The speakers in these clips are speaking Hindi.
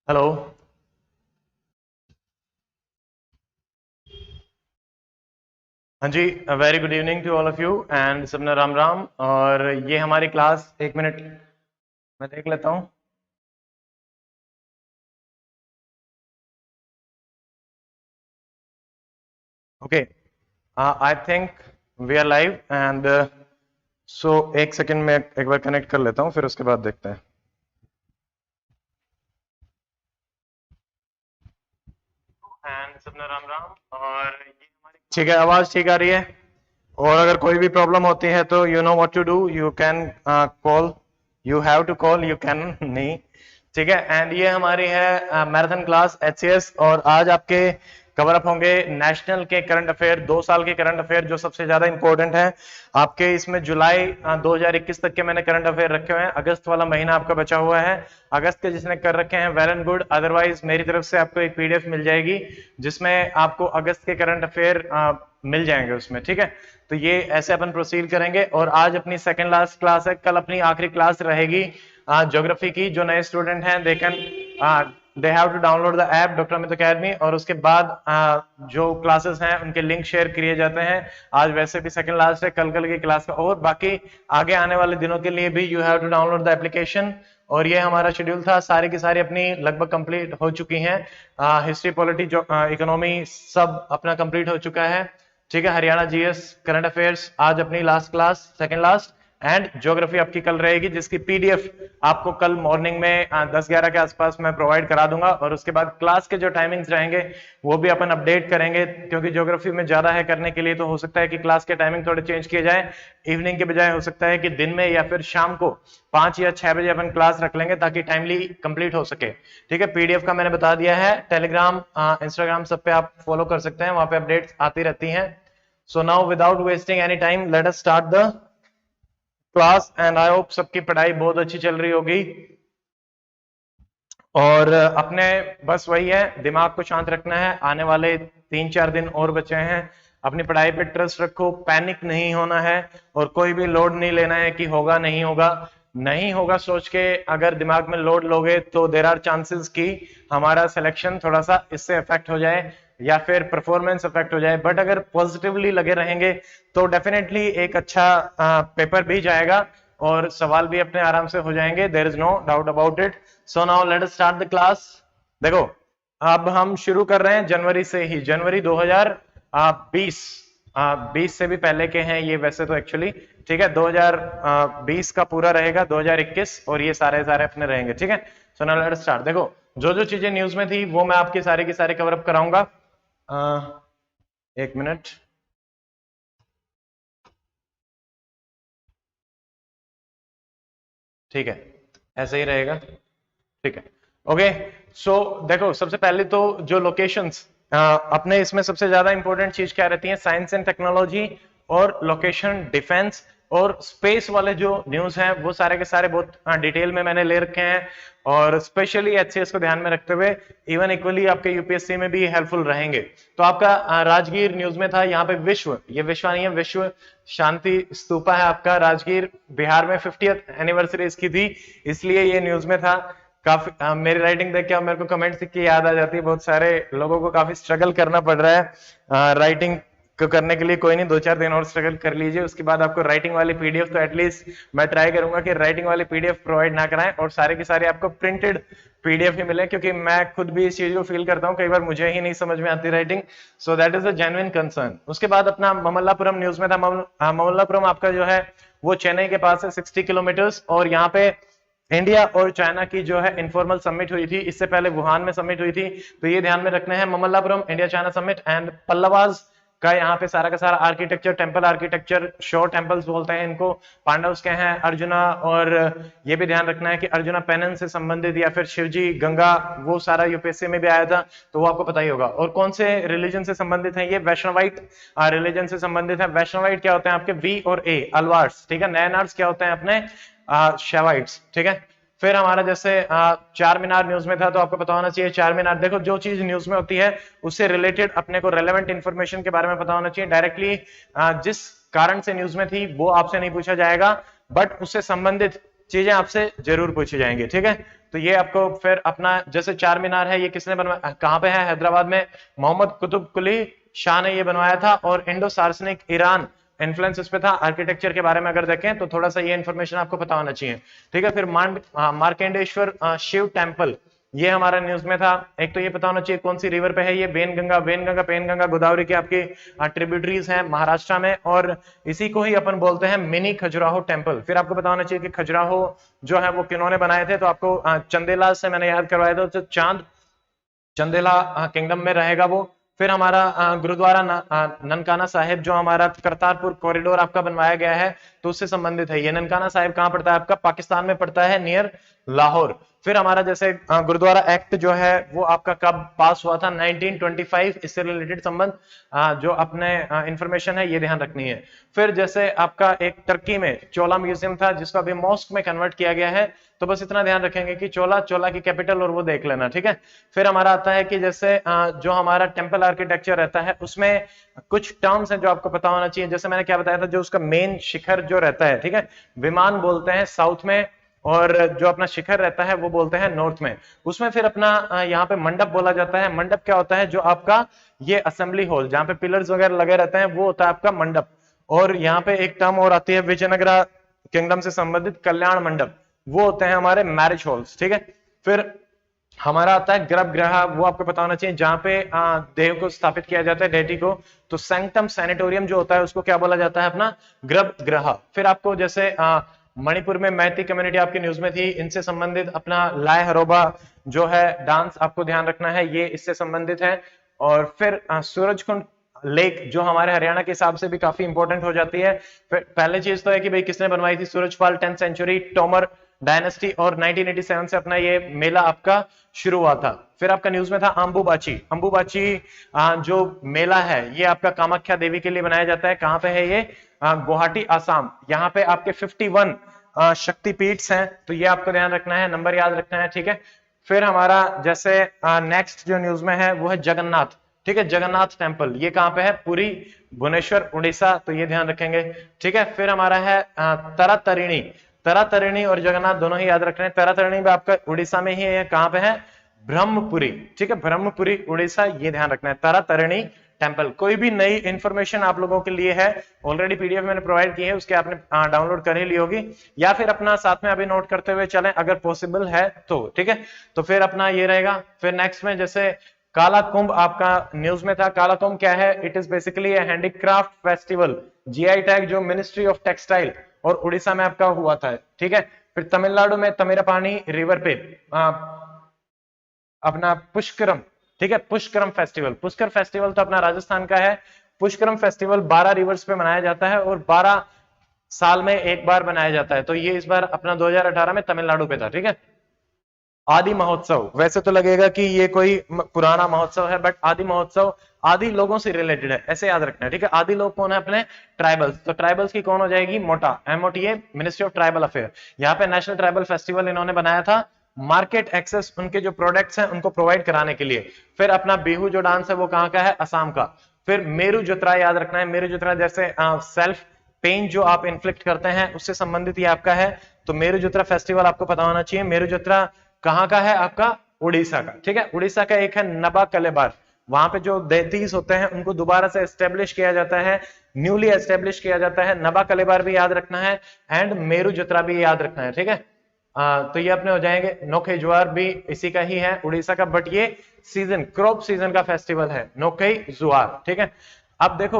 हेलो। हाँ जी, very good evening to all of you and सबने राम राम। और ये हमारी क्लास, एक मिनट मैं देख लेता हूँ। Okay, I think we are live and so एक सेकंड में एक बार कनेक्ट कर लेता हूँ, फिर उसके बाद देखते हैं। एंड सबने राम राम। और ये हमारी ठीक है, आवाज ठीक आ रही है? और अगर कोई भी प्रॉब्लम होती है तो you know what to do, you can call, you have to call, you can नहीं। ठीक है, एंड ये हमारी है मैराथन क्लास एचसीएस। और आज आपके कवर अप होंगे नेशनल के करंट अफेयर, 2 साल के करंट अफेयर जो सबसे ज्यादा इंपॉर्टेंट है आपके। इसमें जुलाई 2021 तक के मैंने करंट अफेयर रखे हुए हैं। अगस्त वाला महीना आपका बचा हुआ है, अगस्त के जिसने कर रखे हैं वेल एंड गुड, अदरवाइज मेरी तरफ से आपको एक पीडीएफ मिल जाएगी जिसमें आपको अगस्त के करंट अफेयर मिल जाएंगे उसमें। ठीक है, तो ये ऐसे अपन प्रोसीड करेंगे। और आज अपनी सेकंड लास्ट क्लास है, कल अपनी आखिरी क्लास रहेगी ज्योग्राफी की। जो नए स्टूडेंट हैं they can they have to download the app doctor Amit academy, और उसके बाद जो क्लासेस हैं उनके लिंक शेयर किए जाते हैं। आज वैसे भी सेकंड लास्ट है, कल की क्लास का, और बाकी आगे आने वाले दिनों के लिए भी you have to download the application. और ये हमारा शेड्यूल था, सारी की सारी अपनी लगभग कंप्लीट हो चुकी हैं। हिस्ट्री, पॉलिटी, इकोनॉमी सब अपना कंप्लीट हो चुका है। ठीक है, हरियाणा जीएस, करंट अफेयर्स आज अपनी last class, second last, and geography आपकी कल रहेगी, जिसकी पीडीएफ आपको कल मॉर्निंग में 10-11 के आसपास मैं प्रोवाइड करा दूंगा। और उसके बाद क्लास के जो टाइमिंग्स रहेंगे वो भी अपन अपडेट करेंगे, क्योंकि ज्योग्राफी में ज्यादा है करने के लिए, तो हो सकता है कि क्लास के टाइमिंग थोड़े चेंज किए जाए। इवनिंग के बजाय हो सकता है कि दिन में या फिर शाम को 5 या 6 बजे अपन क्लास रख लेंगे ताकि टाइमली कंप्लीट हो सके। ठीक है, पीडीएफ का मैंने बता दिया है, टेलीग्राम, इंस्टाग्राम सब पे आप फॉलो कर सकते हैं, वहां पे अपडेट्स आती रहती हैं। So now without wasting any time late us start the class and I hope सबकी पढ़ाई बहुत अच्छी चल रही होगी। और अपने बस वही है, दिमाग को शांत रखना है। आने वाले 3-4 दिन और बचे हैं, अपनी पढ़ाई पे ट्रस्ट रखो, पैनिक नहीं होना है, और कोई भी लोड नहीं लेना है कि होगा नहीं होगा। नहीं होगा सोच के अगर दिमाग में लोड लोगे तो देर आर चांसेस कि हमारा सिलेक्शन थोड़ा सा इससे इफेक्ट हो जाए या फिर परफॉर्मेंस इफेक्ट हो जाए। बट अगर पॉजिटिवली लगे रहेंगे तो डेफिनेटली एक अच्छा पेपर भी जाएगा और सवाल भी अपने आराम से हो जाएंगे, there is no doubt about it. So now let us start the class. देखो, अब हम शुरू कर रहे हैं जनवरी से ही, जनवरी 2020। 20 से भी पहले के हैं ये वैसे तो एक्चुअली। ठीक है, 2020 का पूरा रहेगा, 2021 और ये सारे अपने रहेंगे। ठीक है, सो नाउ लेट अस स्टार्ट। देखो, जो जो चीजें न्यूज में थी वो मैं आपकी सारी की सारी कवर अप कराऊंगा। एक मिनट, ठीक है, ऐसे ही रहेगा। ठीक है, ओके। सो देखो, सबसे पहले तो जो लोकेशंस अपने इसमें सबसे ज्यादा इंपॉर्टेंट चीज क्या रहती है, साइंस एंड टेक्नोलॉजी और लोकेशन, डिफेंस और स्पेस वाले जो न्यूज हैं वो सारे के सारे बहुत डिटेल में मैंने ले रखे हैं, और स्पेशली एचसीएस को ध्यान में रखते हुए इवन इक्वली आपके यूपीएससी में भी हेल्पफुल रहेंगे। तो आपका राजगीर न्यूज में था, यहाँ पे विश्व, ये विश्व नहीं है, विश्व शांति स्तूपा है आपका राजगीर, बिहार में 50th एनिवर्सरी इसकी थी, इसलिए ये न्यूज में था। काफी मेरी राइटिंग देख के मेरे को कमेंट से की याद आ जाती है, बहुत सारे लोगों को काफी स्ट्रगल करना पड़ रहा है राइटिंग को करने के लिए। कोई नहीं, 2-4 दिन और स्ट्रगल कर लीजिए, उसके बाद आपको राइटिंग वाली पीडीएफ तो एटलीस्ट मैं ट्राई करूंगा कि राइटिंग वाली पीडीएफ प्रोवाइड ना कराएं और सारे की सारे आपको प्रिंटेड पीडीएफ ही मिले, क्योंकि मैं खुद भी इस चीज को फील करता हूँ, कई बार मुझे ही नहीं समझ में आती writing. So that is a genuine concern. उसके बाद अपना ममल्लापुरम न्यूज में था। ममल्लापुरम आपका जो है वो चेन्नई के पास है, 60 किलोमीटर, और यहाँ पे इंडिया और चाइना की जो है इनफॉर्मल समिट हुई थी, इससे पहले वुहान में समिट हुई थी, तो ये ध्यान में रखना है, Mamallapuram India China summit. And Pallavas का यहाँ पे सारा का सारा आर्किटेक्चर, टेंपल आर्किटेक्चर, शोर टेंपल्स बोलते हैं इनको, पांडव्स के हैं, अर्जुना, और ये भी ध्यान रखना है कि अर्जुना पेनन से संबंधित या फिर शिवजी, गंगा, वो सारा यूपीएससी में भी आया था, तो वो आपको पता ही होगा। और कौन से रिलीजन से संबंधित है ये, वैष्णवाइट रिलीजन से संबंधित है। वैष्णवाइट क्या होते हैं आपके, वी और ए, अलवार्स। ठीक है, नयनार्स क्या होते हैं अपने, शैवाइट्स। ठीक है, फिर हमारा जैसे चार मीनार न्यूज में था, तो आपको पता होना चाहिए चार मीनार। देखो, जो चीज न्यूज में होती है उससे रिलेटेड अपने को रेलेवेंट इंफॉर्मेशन के बारे में पता होना चाहिए। डायरेक्टली जिस कारण से न्यूज में थी वो आपसे नहीं पूछा जाएगा, बट उससे संबंधित चीजें आपसे जरूर पूछी जाएंगी, ठीक है। तो ये आपको फिर अपना जैसे चार मीनार है, ये किसने बनवाया, कहाँ पे है, हैदराबाद में, मोहम्मद कुतुब कुली शाह ने ये बनवाया था, और इंडो सार्सनिक ईरान इन्फ्लुएंस इस पे था। आर्किटेक्चर के बारे में अगर देखें तो थोड़ा सा ये इन्फॉर्मेशन आपको पता होना चाहिए, ठीक है। फिर मार्केंडेश्वर शिव टेम्पल, ये हमारा न्यूज में था। एक तो ये पता होना चाहिए कौन सी रिवर पे है ये, वेनगंगा, पेनगंगा गोदावरी की आपकी ट्रिब्यूटरीज हैं महाराष्ट्र में, और इसी को ही अपन बोलते हैं मिनी खजुराहो टेम्पल। फिर आपको पता होना चाहिए कि खजुराहो जो है वो किन्होंने बनाए थे, तो आपको चंदेला से मैंने याद करवाया था, तो चंदेला किंगडम में रहेगा वो। फिर हमारा गुरुद्वारा ननकाना साहिब जो हमारा करतारपुर कॉरिडोर आपका बनवाया गया है, तो उससे संबंधित है ये। ननकाना साहिब कहाँ पड़ता है आपका, पाकिस्तान में पड़ता है, नियर लाहौर। फिर हमारा जैसे गुरुद्वारा एक्ट जो है वो आपका कब पास हुआ था, 1925। इससे रिलेटेड संबंध जो अपने इंफॉर्मेशन है ये ध्यान रखनी है। फिर जैसे आपका एक टर्की में चोला म्यूजियम था, जिसको अभी मॉस्क में कन्वर्ट किया गया है, तो बस इतना ध्यान रखेंगे कि चोला की कैपिटल, और वो देख लेना, ठीक है। फिर हमारा आता है कि जैसे जो हमारा टेम्पल आर्किटेक्चर रहता है उसमें कुछ टर्म्स हैं जो आपको पता होना चाहिए। जैसे मैंने क्या बताया था, जो उसका मेन शिखर जो रहता है, ठीक है, विमान बोलते हैं साउथ में, और जो अपना शिखर रहता है वो बोलते हैं नॉर्थ में। उसमें फिर अपना यहाँ पे मंडप बोला जाता है। मंडप क्या होता है, जो आपका ये असेंबली हॉल जहाँ पे पिलर्स वगैरह लगे रहते हैं, वो होता है आपका मंडप। और यहाँ पे एक टर्म और आती है विजयनगरा किंगडम से संबंधित, कल्याण मंडप, वो होते हैं हमारे मैरिज हॉल्स, ठीक है। फिर हमारा आता है गर्भगृह, वो आपको पता होना चाहिए, जहां पे देव को स्थापित किया जाता है, डेटी को। तो सैंक्टम सैनिटोरियम जो होता है उसको क्या बोला जाता है, अपना गर्भगृह। फिर आपको जैसे मणिपुर में मैती कम्युनिटी आपकी न्यूज में थी, इनसे संबंधित अपना लाय हरोबा जो है डांस आपको ध्यान रखना है, ये इससे संबंधित है। और फिर सूरजकुंड लेक जो हमारे हरियाणा के हिसाब से भी काफी इंपॉर्टेंट हो जाती है। पहले चीज तो है कि भाई किसने बनवाई थी, Surajpal 10th century Tomar dynasty, और 1987 से अपना ये मेला आपका शुरू हुआ था। फिर आपका न्यूज में था अंबुबाची जो मेला है ये आपका कामाख्या देवी के लिए बनाया जाता है। कहां पे है ये, गुवाहाटी आसाम। यहाँ पे आपके 51 शक्तिपीठ हैं, तो ये आपको ध्यान रखना है, नंबर याद रखना है, ठीक है। फिर हमारा जैसे नेक्स्ट जो न्यूज में है वो है जगन्नाथ, ठीक है, जगन्नाथ टेम्पल, ये कहां पे है, पुरी, भुवनेश्वर, उड़ीसा, तो ये ध्यान रखेंगे, ठीक है। फिर हमारा है तरातरिणी और जगन्नाथ दोनों ही याद रखना है। तरातरिणी भी आपका उड़ीसा में ही है, कहां पे है, ब्रह्मपुरी, ठीक है, ब्रह्मपुरी उड़ीसा, ये ध्यान रखना है, तरातरिणी टेम्पल। कोई भी नई इंफॉर्मेशन आप लोगों के लिए है, ऑलरेडी पीडीएफ मैंने प्रोवाइड की है, उसके आपने डाउनलोड कर ही ली होगी, या फिर अपना साथ में अभी नोट करते हुए चलें अगर पॉसिबल है तो, ठीक है। तो फिर अपना ये रहेगा। फिर नेक्स्ट में जैसे काला कुंभ आपका न्यूज में था। काला कुंभ क्या है, it is basically A handicraft festival, GI tag जो मिनिस्ट्री ऑफ टेक्सटाइल और उड़ीसा में आपका हुआ था, ठीक है। फिर तमिलनाडु में तमिरापानी रिवर पे अपना पुष्करम, ठीक है, पुष्करम फेस्टिवल, पुष्कर फेस्टिवल तो अपना राजस्थान का है। पुष्करम फेस्टिवल 12 रिवर्स पे मनाया जाता है और 12 साल में एक बार मनाया जाता है। तो ये इस बार अपना 2018 में तमिलनाडु पे था, ठीक है। आदि महोत्सव, वैसे तो लगेगा कि ये कोई पुराना महोत्सव है, बट आदि महोत्सव आदि लोगों से रिलेटेड है, ऐसे याद रखना है, ठीक है। आदि लोग कौन है, अपने ट्राइबल्स। तो ट्राइबल्स की कौन हो जाएगी, मोटा, MOTA, ministry of tribal affair. यहाँ पे नेशनल ट्राइबल फेस्टिवल इन्होंने बनाया था, मार्केट एक्सेस उनके जो प्रोडक्ट्स हैं उनको प्रोवाइड कराने के लिए। फिर अपना बिहू जो डांस है वो कहाँ का है, असम का। फिर मेरू जतरा याद रखना है, मेरू जतरा जैसे सेल्फ पेन जो आप इन्फ्लिक्ट करते हैं उससे संबंधित ये आपका है। तो मेरू जतरा फेस्टिवल आपको पता होना चाहिए। मेरू जतरा कहाँ का है, आपका उड़ीसा का, ठीक है। उड़ीसा का एक है नबा कलेबार, वहां पे जो दैतीस होते हैं उनको दोबारा से एस्टेब्लिश किया जाता है, न्यूली एस्टेब्लिश किया जाता है। नबा कलेबार भी याद रखना है एंड मेरू जतरा भी याद रखना है, ठीक है। तो ये अपने हो जाएंगे। नोखे जुआर भी इसी का ही है, उड़ीसा का, बट ये सीजन, क्रॉप सीजन का फेस्टिवल है, नोखे जुआर, ठीक है। अब देखो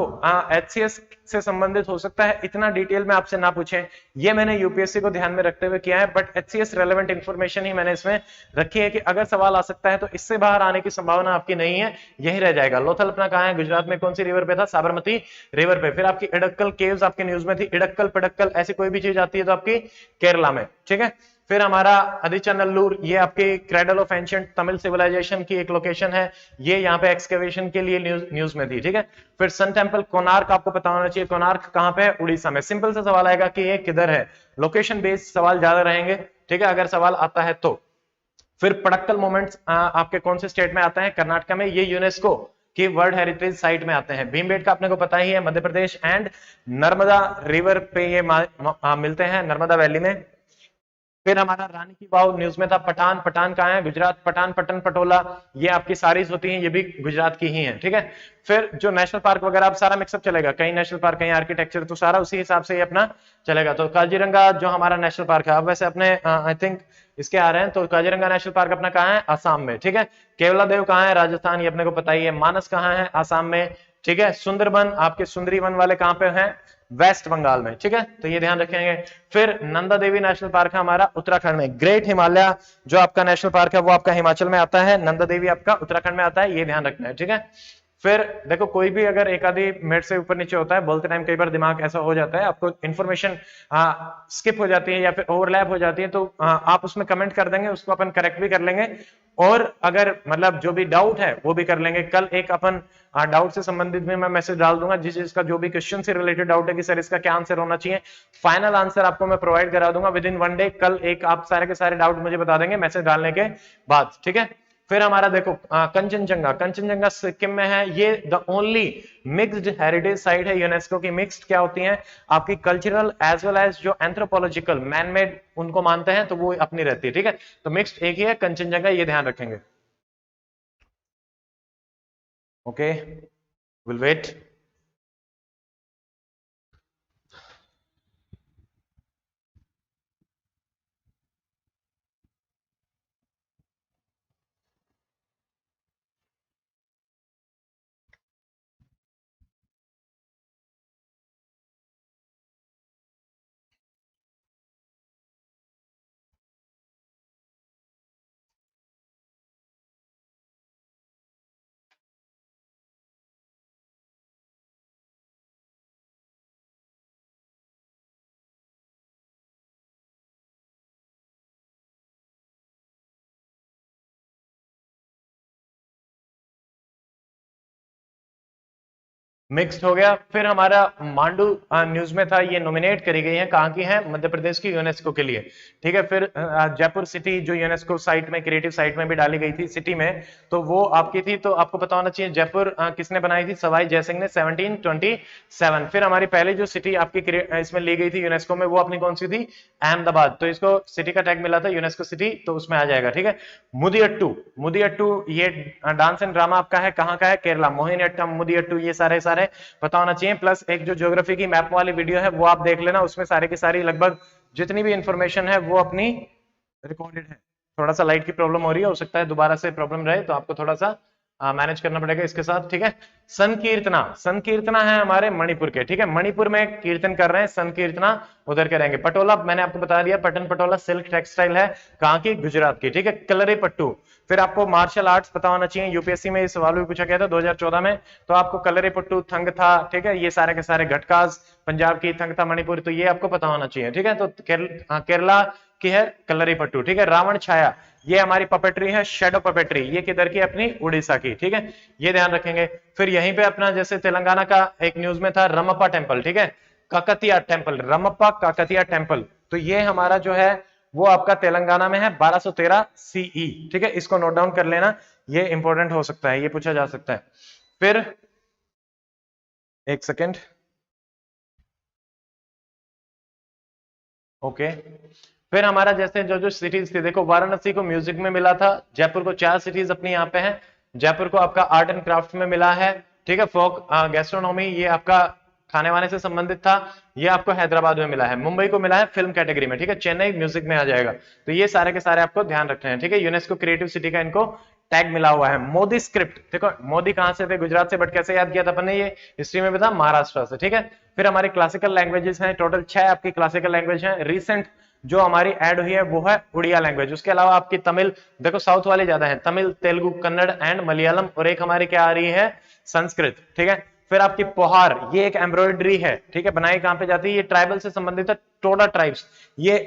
HCS से संबंधित हो सकता है इतना डिटेल में आपसे ना पूछें, ये मैंने यूपीएससी को ध्यान में रखते हुए किया है, बट HCS रेलेवेंट इंफॉर्मेशन ही मैंने इसमें रखी है कि अगर सवाल आ सकता है तो इससे बाहर आने की संभावना आपकी नहीं है, यही रह जाएगा। लोथल अपना कहाँ है, गुजरात में, कौन सी रिवर पे था, साबरमती रिवर पे। फिर आपकी इडक्कल केव्स आपके न्यूज में थी, इडक्कल पडक्कल ऐसी कोई भी चीज आती है तो आपकी केरला में, ठीक है। फिर हमारा आदिचनल्लूर, ये आपके cradle of ancient Tamil civilization की एक लोकेशन है, ये यहाँ पे एक्सकेवेशन के लिए न्यूज में थी, ठीक है। फिर सन टेम्पल कोणार्क आपको पता होना चाहिए, कोणार्क कहाँ पे है, उड़ीसा में। सिंपल सा सवाल आएगा कि ये किधर है, लोकेशन बेस्ड सवाल ज्यादा रहेंगे, ठीक है, अगर सवाल आता है तो। फिर पड़क्कल मोमेंट्स आपके कौन से स्टेट में आता है, कर्नाटका में, ये यूनेस्को की वर्ल्ड हेरिटेज साइट में आते हैं। भीमबेटका अपने को पता ही है, मध्य प्रदेश, एंड नर्मदा रिवर पे ये मिलते हैं, नर्मदा वैली में। फिर हमारा रानी की वाव न्यूज में था। पठान, पठान कहाँ है? गुजरात। पठान, पटन, पटोला, ये आपकी सारीज होती हैं, ये भी गुजरात की ही हैं, ठीक है। फिर जो नेशनल पार्क वगैरह, आप सारा मिक्सअप चलेगा, कहीं नेशनल पार्क, कहीं आर्किटेक्चर, तो सारा उसी हिसाब से ही अपना चलेगा। तो काजीरंगा जो हमारा नेशनल पार्क है, अब वैसे अपने आई थिंक इसके आ रहे हैं, तो काजीरंगा नेशनल पार्क अपना कहाँ है? आसाम में, ठीक है। केवला देव कहाँ है? राजस्थान, ये अपने को पता ही है। मानस कहाँ है? आसाम में, ठीक है। सुंदरबन आपके सुंदरी वन वाले कहाँ पे हैं? वेस्ट बंगाल में, ठीक है, तो ये ध्यान रखेंगे। फिर नंदा देवी नेशनल पार्क है हमारा उत्तराखंड में। ग्रेट हिमालय जो आपका नेशनल पार्क है वो आपका हिमाचल में आता है, नंदा देवी आपका उत्तराखंड में आता है, ये ध्यान रखना है, ठीक है। फिर देखो कोई भी अगर एक आधी मिनट से ऊपर नीचे होता है बोलते टाइम, कई बार दिमाग ऐसा हो जाता है, आपको इन्फॉर्मेशन स्किप हो जाती है या फिर ओवरलैप हो जाती है, तो आप उसमें कमेंट कर देंगे, उसको अपन करेक्ट भी कर लेंगे, और अगर मतलब जो भी डाउट है वो भी कर लेंगे। कल एक अपन डाउट से संबंधित भी मैं मैसेज डाल दूंगा, जिसका जो भी क्वेश्चन से रिलेटेड डाउट है कि सर इसका क्या आंसर होना चाहिए, फाइनल आंसर आपको मैं प्रोवाइड करा दूंगा विद इन 1 डे। कल एक आप सारे के सारे डाउट मुझे बता देंगे मैसेज डालने के बाद, ठीक है। फिर हमारा देखो कंचनजंगा, कंचनजंगा सिक्किम में है, ये the only mixed heritage site है यूनेस्को की। मिक्स्ड क्या होती है? आपकी कल्चरल एज वेल एज जो एंथ्रोपोलॉजिकल मैन मेड उनको मानते हैं, तो वो अपनी रहती है, ठीक है। तो मिक्स्ड एक ही है कंचनजंगा, ये ध्यान रखेंगे। Okay, will wait. मिक्स्ड हो गया। फिर हमारा मांडू न्यूज में था, ये नॉमिनेट करी गई है, कहाँ की है? मध्य प्रदेश की, यूनेस्को के लिए, ठीक है। फिर जयपुर सिटी जो यूनेस्को साइट में, क्रिएटिव साइट में भी डाली गई थी सिटी में, तो वो आपकी थी, तो आपको पता होना चाहिए जयपुर किसने बनाई थी? सवाई जयसिंह ने 1727। फिर हमारी पहली जो सिटी आपकी इसमें ली गई थी यूनेस्को में, वो अपनी कौन सी थी? अहमदाबाद। तो इसको सिटी का टैग मिला था यूनेस्को सिटी, तो उसमें आ जाएगा, ठीक है। मुदियट्टू, मुदियट्टू ये डांस एंड ड्रामा आपका है, कहाँ का है? केरला। मोहिनीअट्टम, मुदियट्टू, ये सारे सारे पता होना चाहिए। प्लस एक जो ज्योग्राफी की मैप वाली वीडियो है वो आप देख लेना, उसमें सारी की सारी लगभग जितनी भी इंफॉर्मेशन है वो अपनी रिकॉर्डेड है। थोड़ा सा लाइट की प्रॉब्लम हो रही है, हो सकता है दोबारा से प्रॉब्लम रहे, तो आपको थोड़ा सा मैनेज करना पड़ेगा इसके साथ, ठीक है। संकीर्तना, संकीर्तना है हमारे मणिपुर के, ठीक है। मणिपुर में कीर्तन कर रहे हैं, संकीर्तना उधर के रहेंगे। पटोला मैंने आपको बता दिया, पटन पटोला सिल्क टेक्सटाइल है, कहाँ की? गुजरात की, ठीक है। कलरी पट्टू, फिर आपको मार्शल आर्ट्स पता होना चाहिए, यूपीएससी में ये सवाल भी पूछा गया था 2014 में, तो आपको कलरी पट्टू, थंग था, ठीक है, ये सारे के सारे घटकास पंजाब की, थंग था मणिपुर, तो ये आपको पता होना चाहिए, ठीक है। तो केरला की है कलरी पट्टू, ठीक है। रावण छाया, ये हमारी पपेट्री है, शेडो पपेट्री, ये किधर की? अपनी उड़ीसा की, ठीक है, ये ध्यान रखेंगे। फिर यहीं पे अपना जैसे तेलंगाना का एक न्यूज में था रमप्पा टेम्पल, ठीक है, काकतिया टेम्पल, रमप्पा काकतिया टेम्पल, तो ये हमारा जो है वो आपका तेलंगाना में है, 1213 सीई, ठीक है, इसको नोट डाउन कर लेना, ये इंपॉर्टेंट हो सकता है, ये पूछा जा सकता है। फिर एक सेकेंड, ओके। फिर हमारा जैसे जो जो सिटीज थी, देखो वाराणसी को म्यूजिक में मिला था, जयपुर को 4 सिटीज अपनी यहाँ पे हैं, जयपुर को आपका आर्ट एंड क्राफ्ट में मिला है, ठीक है। फोक गैस्ट्रोनॉमी, ये आपका खाने वाने से संबंधित था, ये आपको हैदराबाद में मिला है। मुंबई को मिला है फिल्म कैटेगरी में, ठीक है। चेन्नई म्यूजिक में आ जाएगा, तो ये सारे के सारे आपको ध्यान रखने हैं, ठीक है। यूनेस्को क्रिएटिव सिटी का इनको टैग मिला हुआ है। मोदी स्क्रिप्ट, देखो मोदी कहां से थे? गुजरात से, बट कैसे याद किया था अपन ने? ये हिस्ट्री में भी था, महाराष्ट्र से, ठीक है। फिर हमारी क्लासिकल लैंग्वेजेस हैं, टोटल 6 आपकी क्लासिकल लैंग्वेज हैं। रिसेंट जो हमारी ऐड हुई है वो है उड़िया लैंग्वेज, उसके अलावा आपकी तमिल, देखो साउथ वाली ज्यादा है, तमिल, तेलुगु, कन्नड़ एंड मलयालम, और एक हमारी क्या आ रही है? संस्कृत, ठीक है। फिर आपकी पोहार, ये एक एम्ब्रॉयडरी है, ठीक है, बनाई कहां पे जाती है? ये ट्राइबल से संबंधित है, टोडा ट्राइब्स, ये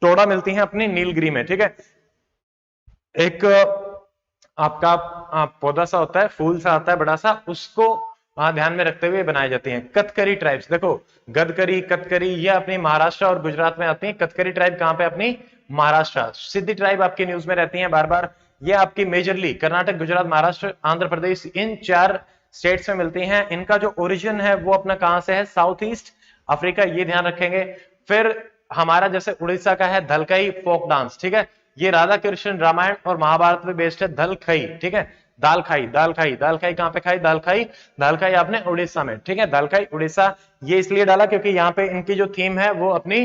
टोडा मिलती है अपनी नीलगिरी में, ठीक है। एक आपका पौधा सा होता है, फूल सा आता है बड़ा सा, उसको ध्यान में रखते हुए बनाई जाती हैं। कतकरी ट्राइब्स, देखो गदकरी, कतकरी, ये अपनी महाराष्ट्र और गुजरात में आती है। कतकरी ट्राइब कहां पे? अपनी महाराष्ट्र। सिद्धि ट्राइब आपकी न्यूज में रहती है बार बार, ये आपकी मेजरली कर्नाटक, गुजरात, महाराष्ट्र, आंध्र प्रदेश, इन 4 स्टेट्स में मिलती हैं। इनका जो ओरिजिन है वो अपना कहां से है? साउथ ईस्ट अफ्रीका, ये ध्यान रखेंगे। फिर हमारा जैसे उड़ीसा का है धलकई फोक डांस, ठीक है, ये राधा कृष्ण रामायण और महाभारत पे बेस्ड है। धलखई, ठीक है, दाल खाई, दाल खाई, दाल खाई कहां पे खाई? दाल खाई, दाल खाई आपने उड़ीसा में, ठीक है, दाल खाई उड़ीसा। ये इसलिए डाला क्योंकि यहाँ पे इनकी जो थीम है वो अपनी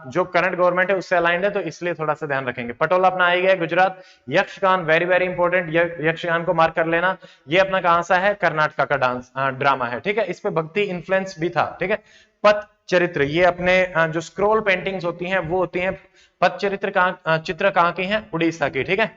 जो करंट गवर्नमेंट है उससे अलाइंड है, तो इसलिए थोड़ा सा ध्यान रखेंगे। पटोला अपना आ गया Gujarat. Yakshagana very very important, Yakshagana को मार्क कर लेना। ये अपना कहां सा है? कर्नाटका का डांस ड्रामा है, ठीक है, इस पे भक्ति इन्फ्लुएंस भी था, ठीक है। पथ चरित्र, ये अपने जो स्क्रोल पेंटिंग्स होती हैं वो होती हैं। पथ चरित्र कहां, चित्र कहां की हैं? उड़ीसा की, ठीक है।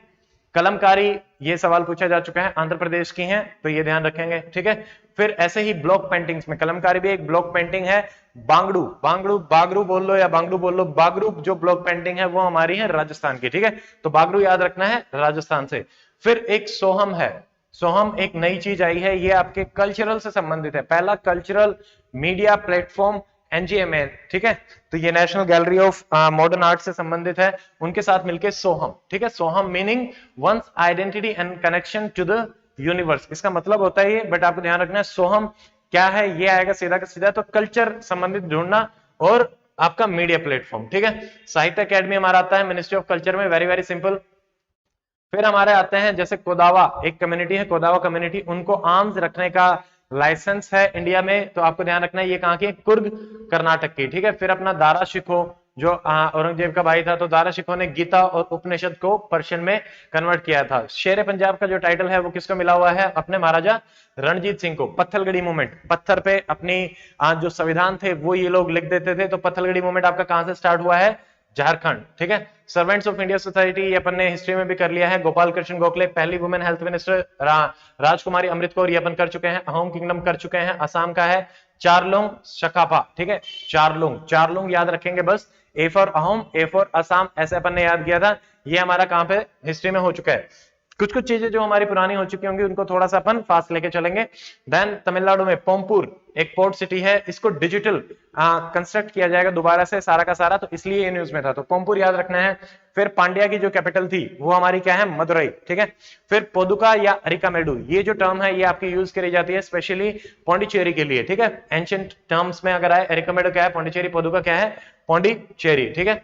कलमकारी, ये सवाल पूछा जा चुका है, आंध्र प्रदेश की हैं, तो ये ध्यान रखेंगे, ठीक है। फिर ऐसे ही ब्लॉक पेंटिंग्स में कलमकारी भी एक ब्लॉक पेंटिंग है। बांगड़ू, बांगड़ू, बागरू बोल लो या बांगड़ू बोल लो, बागरू जो ब्लॉक पेंटिंग है वो हमारी है राजस्थान की, ठीक है, तो बागरू याद रखना है राजस्थान से। फिर एक सोहम है, सोहम एक नई चीज आई है, ये आपके कल्चरल से संबंधित है, पहला कल्चरल मीडिया प्लेटफॉर्म एनजीएमए, ठीक है, तो ये National Gallery of Modern Art से संबंधित है, उनके साथ मिलकर सोहम, ठीक है। Soham meaning one's identity and connection to the universe, इसका मतलब होता है ये, बट आपको ध्यान रखना है सोहम क्या है, ये आएगा सीधा का सीधा, तो कल्चर संबंधित ढूंढना और आपका मीडिया प्लेटफॉर्म, ठीक है। साहित्य अकेडमी हमारा आता है मिनिस्ट्री ऑफ कल्चर में, वेरी वेरी सिंपल। फिर हमारे आते हैं जैसे कोदावा, एक कम्युनिटी है कोदावा कम्युनिटी, उनको आर्म्स रखने का लाइसेंस है इंडिया में, तो आपको ध्यान रखना है ये कहां की? कुर्ग कर्नाटक की, ठीक है। फिर अपना दारा शिकोह, जो औरंगजेब का भाई था, तो दारा शिकोह ने गीता और उपनिषद को पर्शियन में कन्वर्ट किया था। शेर पंजाब का जो टाइटल है वो किसको मिला हुआ है? अपने महाराजा रणजीत सिंह को। पत्थलगड़ी मूवमेंट, पत्थर पे अपनी जो संविधान थे वो ये लोग लिख देते थे, तो पत्थलगड़ी मूवमेंट आपका कहां से स्टार्ट हुआ है? झारखंड, ठीक है। सर्वेंट्स ऑफ इंडिया सोसाइटी, ये अपन ने हिस्ट्री में भी कर लिया है, गोपाल कृष्ण गोखले, पहली वुमेन हेल्थ मिनिस्टर राजकुमारी अमृत कौर, ये अपन कर चुके हैं। अहोम किंगडम कर चुके हैं, असम का है चारलोंग शकापा, ठीक है, चारलोंग, चारलोंग याद रखेंगे बस, A for Ahom, A for Assam, ऐसे अपन ने याद किया था। ये हमारा कहां पे हिस्ट्री में हो चुका है। कुछ कुछ चीजें जो हमारी पुरानी हो चुकी होंगी उनको थोड़ा सा अपन फास्ट लेके चलेंगे। देन तमिलनाडु में पोमपुर एक पोर्ट सिटी है, इसको डिजिटल कंस्ट्रक्ट किया जाएगा दोबारा से सारा का सारा, तो इसलिए ये न्यूज में था, तो पोमपुर याद रखना है। फिर पांड्या की जो कैपिटल थी वो हमारी क्या है? मदुरई, ठीक है। फिर पोदुका या अरिकामेडु, ये जो टर्म है ये आपकी यूज करी जाती है स्पेशली पौंडीचेरी के लिए, ठीक है। एंशिएंट टर्म्स में अगर आए, अरिकामेडु क्या है? पौंडीचेरी, पोदुका क्या है? पौंडीचेरी, ठीक है।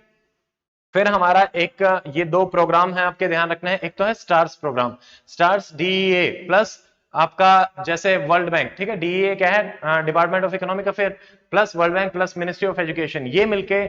फिर हमारा एक ये दो प्रोग्राम है आपके ध्यान रखना है, एक तो है stars program, stars DEA plus आपका जैसे वर्ल्ड बैंक, ठीक है, डीईए क्या है? Department of economic affair plus world bank plus ministry of education, ये मिलके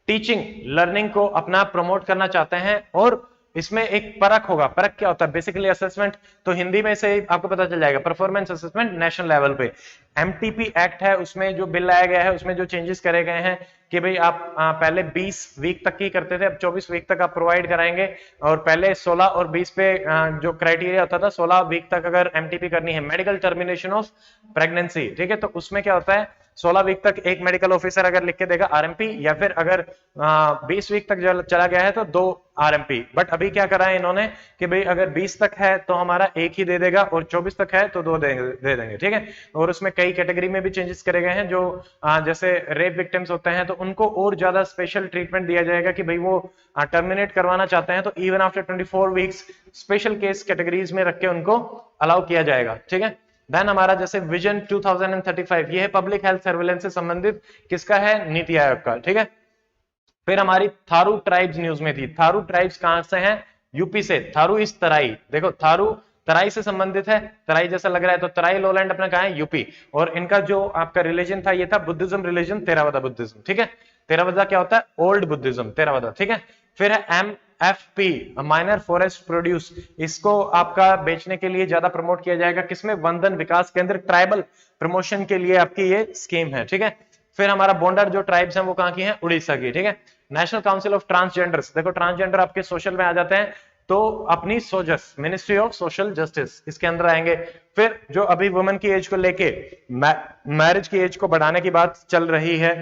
टीचिंग लर्निंग को अपना प्रमोट करना चाहते हैं। और इसमें एक परख होगा, परख क्या होता है? बेसिकली असेसमेंट, तो हिंदी में से आपको पता चल जाएगा, परफॉर्मेंस असेसमेंट नेशनल लेवल पे। एमटीपी एक्ट है, उसमें जो बिल लाया गया है उसमें जो चेंजेस करे गए हैं कि भाई आप पहले 20 वीक तक की करते थे, अब 24 वीक तक आप प्रोवाइड कराएंगे, और पहले 16 और 20 पे जो क्राइटेरिया होता था 16 वीक तक अगर एमटीपी करनी है, मेडिकल टर्मिनेशन ऑफ प्रेगनेंसी, ठीक है, तो उसमें क्या होता है 16 वीक तक एक मेडिकल ऑफिसर अगर लिख के देगा आरएमपी, या फिर अगर 20 वीक तक चला गया है तो 2 आरएमपी। बट अभी क्या करा है इन्होंने कि भाई अगर 20 तक है तो हमारा एक ही दे देगा, और 24 तक है तो 2 दे देंगे, ठीक है। और उसमें कई कैटेगरी में भी चेंजेस करे गए हैं, जो जैसे रेप विक्टिम्स होते हैं तो उनको और ज्यादा स्पेशल ट्रीटमेंट दिया जाएगा कि भाई वो टर्मिनेट करवाना चाहते हैं तो even after 24 weeks special case categories में रख के उनको अलाउ किया जाएगा, ठीक है। देन हमारा जैसे विजन 2035, ये है पब्लिक हेल्थ सर्वेलेंस से संबंधित, किसका है? नीति आयोग का, ठीक है। फिर हमारी थारू ट्राइब्स न्यूज में थी, थारू ट्राइब्स कहां से हैं? यूपी से। थारू इस तराई, देखो थारू तराई से संबंधित है, तराई जैसा लग रहा है, तो तराई लोलैंड अपना कहां है? यूपी। और इनका जो आपका रिलीजन था ये था बुद्धिज्म रिलीजन, थेरावादा बुद्धिज्म, ठीक है। थेरावादा क्या होता है? ओल्ड बुद्धिज्म, थेरावादा, ठीक है। फिर है एमएफपी, माइनर फॉरेस्ट प्रोड्यूस, इसको आपका बेचने के लिए ज्यादा प्रमोट किया जाएगा, किसमें? वंदन विकास केंद्र, ट्राइबल प्रमोशन के लिए आपकी ये स्कीम है, ठीक है। फिर हमारा बॉन्डर जो ट्राइब्स हैं वो कहां की हैं? उड़ीसा की, ठीक है। नेशनल काउंसिल ऑफ ट्रांसजेंडर्स, देखो ट्रांसजेंडर आपके सोशल में आ जाते हैं, तो अपनी सोजस, मिनिस्ट्री ऑफ सोशल जस्टिस, इसके अंदर आएंगे। फिर जो अभी वुमेन की एज को लेके मैरिज की एज को बढ़ाने की बात चल रही है,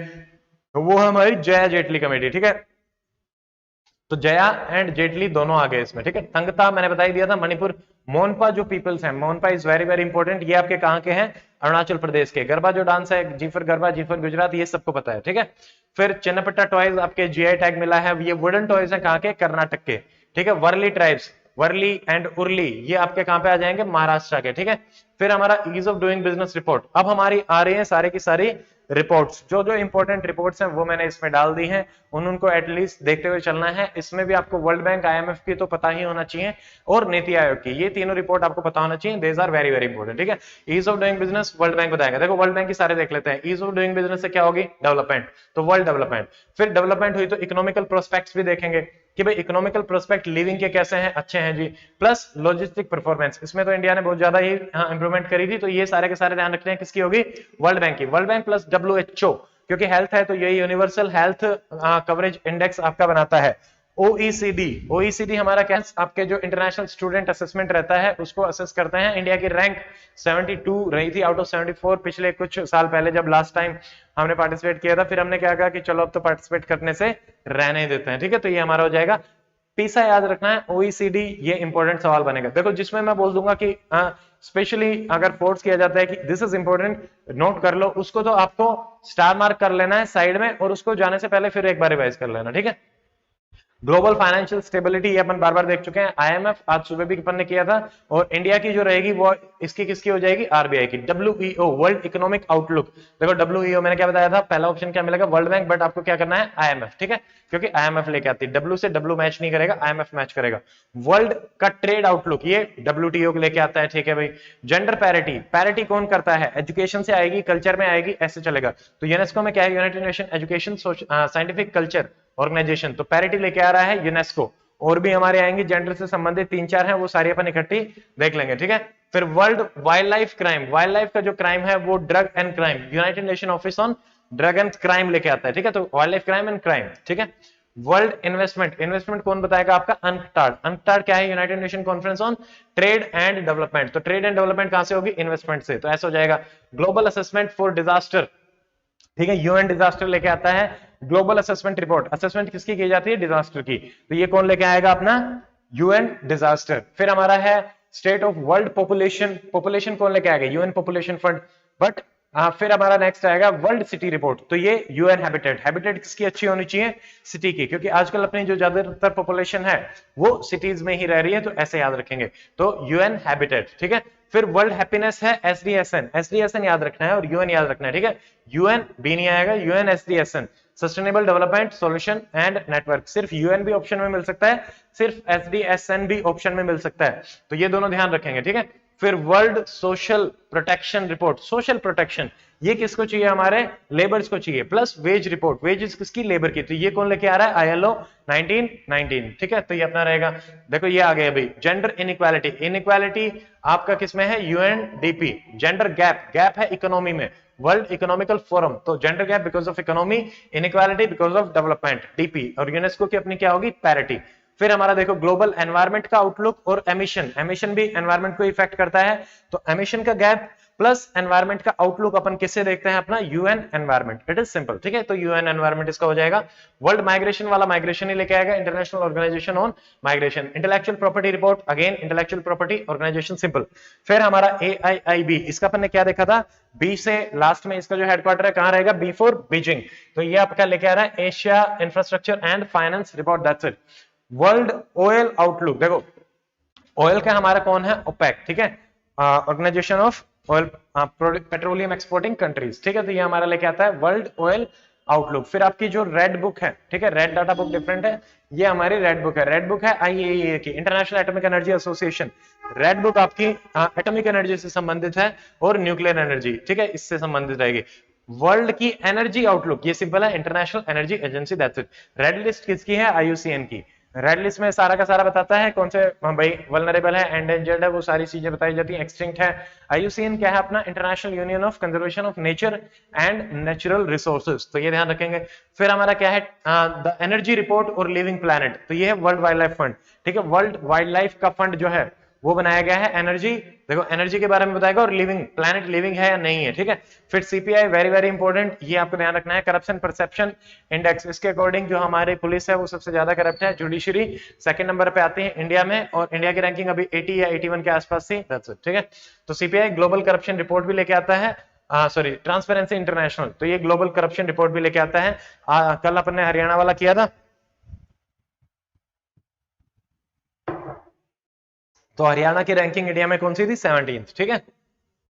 वो हमारी जया जेटली कमेटी, ठीक है। तो जया एंड जेटली दोनों आ गए इसमें, ठीक है। तंगता मैंने बता ही दिया था, मणिपुर। मोनपा जो पीपल्स हैं, Monpa is very very important, ये आपके कहां के हैं? अरुणाचल प्रदेश के। गरबा जो डांस है, जीफर गरबा, जीफर गुजरात, ये सबको पता है, ठीक है। फिर चिन्नपट्टा टॉयज आपके जीआई टैग मिला है, ये वुडन टॉयज है, कहां के? कर्नाटक के, ठीक है। वर्ली ट्राइब्स, वर्ली एंड उर्ली, ये आपके कहां पे आ जाएंगे? महाराष्ट्र के, ठीक है। फिर हमारा ease of doing business report, अब हमारी आ रही है सारे की सारी रिपोर्ट्स, जो जो इंपॉर्टेंट रिपोर्ट्स हैं वो मैंने इसमें डाल दी हैं, उनको एटलीस्ट देखते हुए चलना है। इसमें भी आपको वर्ल्ड बैंक, आईएमएफ की तो पता ही होना चाहिए और नीति आयोग की, ये तीनों रिपोर्ट आपको पता होना चाहिए। These are very very important, ठीक है। Ease of doing business world bank बताएगा। देखो वर्ल्ड बैंक की सारे देख लेते हैं। ईज ऑफ डूइंग बिजनेस से क्या होगी? डेवलपमेंट, तो वर्ल्ड डेवलपमेंट। फिर डेवलपमेंट हुई तो इकोनॉमिकल प्रोस्पेक्ट्स भी देखेंगे कि भाई इकोनॉमिकल प्रोस्पेक्ट लिविंग के कैसे हैं, अच्छे हैं जी। प्लस लॉजिस्टिक परफॉर्मेंस, इसमें तो इंडिया ने बहुत ज्यादा ही इंप्रूवमेंट करी थी, तो ये सारे के सारे ध्यान रखते हैं किसकी होगी? वर्ल्ड बैंक की। वर्ल्ड बैंक प्लस WHO, क्योंकि हेल्थ है तो यही यूनिवर्सल हेल्थ कवरेज इंडेक्स आपका बनाता है। OECD, OECD हमारा क्या, आपके जो इंटरनेशनल स्टूडेंट असेसमेंट रहता है उसको असेस करते हैं। इंडिया की रैंक 72 रही थी आउट ऑफ 74 पिछले कुछ साल पहले जब लास्ट टाइम हमने पार्टिसिपेट किया था। फिर हमने क्या कहा कि चलो अब तो पार्टिसिपेट करने से रहने देते हैं, ठीक है। तो ये हमारा हो जाएगा। पीसा याद रखना है, OECD, ये इंपॉर्टेंट सवाल बनेगा। देखो जिसमें मैं बोल दूंगा कि स्पेशली अगर फोर्स किया जाता है कि दिस इज इंपॉर्टेंट, नोट कर लो, उसको तो आपको स्टार मार्क कर लेना है साइड में, और उसको जाने से पहले फिर एक बार रिवाइज कर लेना, ठीक है। ग्लोबल फाइनेंशियल स्टेबिलिटी, ये अपन बार बार देख चुके हैं। आईएमएफ आज सुबह भी अपन ने किया था, और इंडिया की जो रहेगी वो इसकी किसकी हो जाएगी? आरबीआई की। WEO, world economic outlook. देखो WEO मैंने क्या बताया था, पहला ऑप्शन क्या मिलेगा? वर्ल्ड बैंक, बट आपको क्या करना है? आईएमएफ, ठीक है, क्योंकि आईएमएफ लेके आती है। W से W मैच नहीं करेगा, आईएमएफ मैच करेगा। वर्ल्ड का ट्रेड आउटलुक, ये WTO लेके आता है, ठीक है भाई। जेंडर पैरिटी, पैरिटी कौन करता है? एजुकेशन से आएगी, कल्चर में आएगी, ऐसे चलेगा। तो यूनेस्को में क्या है? United nation education scientific culture organization, तो पैरिटी लेके आ रहा है यूनेस्को। और भी हमारे आएंगे जेंडर से संबंधित 3-4 हैं, वो सारी अपन इकट्ठी देख लेंगे, ठीक है। फिर world wild life crime, wild life का जो क्राइम है वो drug and crime, United nation office on drug and crime लेके आता है, ठीक है। तो wild life crime and crime, ठीक है। वर्ल्ड इन्वेस्टमेंट, इन्वेस्टमेंट कौन बताएगा? आपका अनक्टाड। अनक्टाड क्या है? United nation conference on trade and development, तो ट्रेड एंड डेवलपमेंट कहां से होगी? इन्वेस्टमेंट से, तो ऐसा हो जाएगा। ग्लोबल असेसमेंट फॉर डिजास्टर, ठीक है, यूएन डिजास्टर लेके आता है। ग्लोबल असेसमेंट रिपोर्ट, असेसमेंट किसकी की जाती है? डिजास्टर की, तो ये कौन लेके आएगा? अपना यूएन डिजास्टर। फिर हमारा है state of world population, population कौन लेके आएगा? UN population fund. बट फिर हमारा नेक्स्ट आएगा वर्ल्ड सिटी रिपोर्ट, तो ये यूएन हैबिटेट। हैबिटेट किसकी अच्छी होनी चाहिए? सिटी की, क्योंकि आजकल अपनी जो ज्यादातर पॉपुलेशन है वो सिटीज में ही रह रही है, तो ऐसे याद रखेंगे। तो यूएन हैबिटेट, ठीक है। फिर वर्ल्ड हैप्पीनेस है SDSN, SDSN याद रखना है और यूएन याद रखना है, ठीक है। यूएन भी नहीं आएगा, UN SDSN, sustainable development solution and network. सिर्फ यूएन भी ऑप्शन में मिल सकता है, सिर्फ SDSN भी ऑप्शन में मिल सकता है, तो ये दोनों ध्यान रखेंगे, ठीक है। फिर world social protection report, social protection ये किसको चाहिए? हमारे लेबर्स को चाहिए। प्लस वेज रिपोर्ट, वेजेस किसकी? लेबर की, तो ये कौन लेके आ रहा है? ILO 1919, ठीक है। तो ये अपना रहेगा। देखो ये आ गया भाई, जेंडर इनइक्वालिटी, इनइक्वालिटी आपका किसमें है? UNDP। जेंडर गैप, गैप है इकोनॉमी में, वर्ल्ड इकोनॉमिकल फोरम, तो gender gap because of economy, inequality because of development, DP। और यूनेस्को की अपनी क्या होगी? पैरिटी। फिर हमारा देखो ग्लोबल एनवायरनमेंट का आउटलुक और एमिशन, एमिशन भी एनवायरनमेंट को इफेक्ट करता है, तो एमिशन का गैप प्लस एनवायरनमेंट का आउटलुक अपन किससे देखते हैं? अपना UN environment, it is simple, ठीक है। तो यूएन एनवायरनमेंट इसका हो जाएगा। वर्ल्ड माइग्रेशन वाला माइग्रेशन ही लेके आएगा, international organization on migration. Intellectual property report, again intellectual property organization, simple. फिर हमारा AIIB, इसका अपन ने क्या देखा था? बी से लास्ट में इसका जो हेडक्वार्टर है कहां रहेगा? B फॉर बीजिंग, तो ये आपका लेके आ रहा है Asia infrastructure and finance report, that's it. World oil outlook, देखो ऑयल का हमारा कौन है? ओपेक, ठीक है, organization of oil petroleum exporting countries, ठीक है। तो ये हमारा लेके आता है वर्ल्ड ऑयल आउटलुक। फिर आपकी जो रेड बुक है, ठीक है, रेड डाटा बुक डिफरेंट है, ये हमारी रेड बुक है। रेड बुक है IAEA की, international atomic energy association. Red book आपकी एटॉमिक एनर्जी से संबंधित है और न्यूक्लियर एनर्जी, ठीक है, इससे संबंधित रहेगी। वर्ल्ड की एनर्जी आउटलुक, ये सिंपल है, international energy agency, that's it. Red list किसकी है? IUCN की। रेड लिस्ट में सारा का सारा बताता है कौन से भाई वल्नरेबल है, एंडेंजर्ड है, वो सारी चीजें बताई जाती हैं, एक्सटिंक्ट है। IUCN क्या है? अपना international union of conservation of nature and natural resources, तो ये ध्यान रखेंगे। फिर हमारा क्या है? द एनर्जी रिपोर्ट और लिविंग प्लैनेट, तो ये है वर्ल्ड वाइल्ड लाइफ फंड, ठीक है। वर्ल्ड वाइल्ड लाइफ का फंड जो है वो बनाया गया है। एनर्जी, देखो एनर्जी के बारे में बताएगा, और लिविंग प्लैनेट लिविंग है या नहीं है, ठीक है। फिर CPI वेरी वेरी इंपॉर्टेंट, ये आपको ध्यान रखना है। करप्शन परसेप्शन इंडेक्स, इसके अकॉर्डिंग जो हमारी पुलिस है वो सबसे ज्यादा करप्ट है। जुडिशरी सेकंड नंबर पे आती है इंडिया में, और इंडिया की रैंकिंग अभी 80 या 81 के आसपास थी, दैट्स इट, ठीक है। तो CPI ग्लोबल करप्शन रिपोर्ट भी लेके आता है, सॉरी ट्रांसपेरेंसी इंटरनेशनल, तो ये ग्लोबल करप्शन रिपोर्ट भी लेके आता है। कल अपन ने हरियाणा वाला किया था, तो हरियाणा की रैंकिंग इंडिया में कौन सी थी? 17th, ठीक है,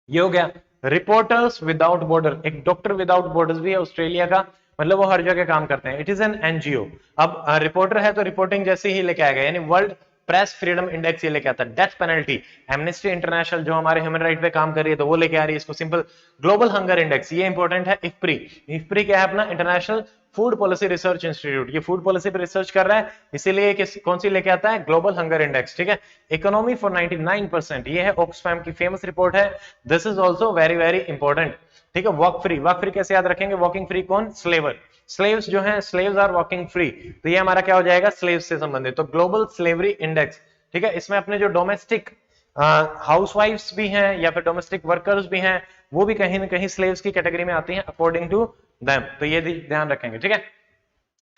ये हो गया। रिपोर्टर्स विदाउट बॉर्डर, एक डॉक्टर विदाउट बॉर्डर्स भी है ऑस्ट्रेलिया का, मतलब वो हर जगह काम करते हैं। It is an NGO. अब रिपोर्टर है तो रिपोर्टिंग जैसे ही लेके आएगा, यानी वर्ल्ड प्रेस फ्रीडम इंडेक्स ये लेके आता है। डेथ पेनल्टी, एमनेस्टी इंटरनेशनल जो हमारे ह्यूमन राइट पे काम कर रही है तो वो लेके आ रही है इसको। सिंपल ग्लोबल हंगर इंडेक्स, ये इंपॉर्टेंट है। इफ्प्री, इफ्प्री क्या है अपना, international food policy research institute, ये फूड पॉलिसी पे रिसर्च कर रहा है, इसीलिए कौन सी लेके आता है, ग्लोबल हंगर इंडेक्स, ठीक है। इकोनॉमी फॉर 99%, ये है ऑक्सफैम की फेमस रिपोर्ट है। This is also very very important, ठीक है। वर्क फ्री, वर्क फ्री कैसे याद रखेंगे, वॉकिंग फ्री कौन, स्लेवर, स्लेव्स जो हैं, स्लेव्स आर वॉकिंग फ्री, तो ये हमारा क्या हो जाएगा, स्लेव्स से संबंधित। तो ग्लोबल स्लेवरी इंडेक्स, ठीक है। इसमें अपने जो डोमेस्टिक हाउसवाइफ्स भी हैं या फिर डोमेस्टिक वर्कर्स भी हैं, वो भी कहीं ना कहीं स्लेव्स की कैटेगरी में आती हैं अकॉर्डिंग टू देम, तो ये ध्यान रखेंगे, ठीक है।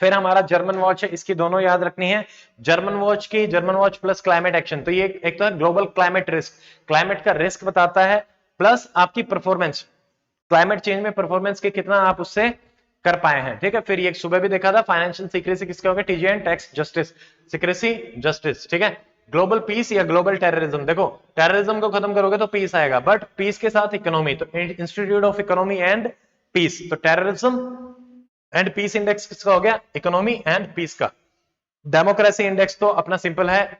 फिर हमारा जर्मन वॉच है, इसकी दोनों याद रखनी है। जर्मन वॉच की, German watch plus climate action, तो ये एक तो है ग्लोबल क्लाइमेट रिस्क, क्लाइमेट का रिस्क बताता है, प्लस आपकी परफॉर्मेंस, क्लाइमेट चेंज में परफॉर्मेंस के कितना आप उससे कर पाए हैं, ठीक है। फिर ये सुबह भी देखा था, फाइनेंशियल सीक्रेसी किसके होगा, टीजीएन, टैक्स जस्टिस, सीक्रेसी जस्टिस, ठीक है। ग्लोबल पीस या ग्लोबल टेररिज्म, देखो टेररिज्म को खत्म करोगे तो पीस आएगा, बट पीस के साथ इकोनॉमी, तो institute of economy and peace, तो टेररिज्म एंड पीस इंडेक्स किसका हो गया, इकोनॉमी एंड पीस का। डेमोक्रेसी इंडेक्स तो अपना सिंपल है,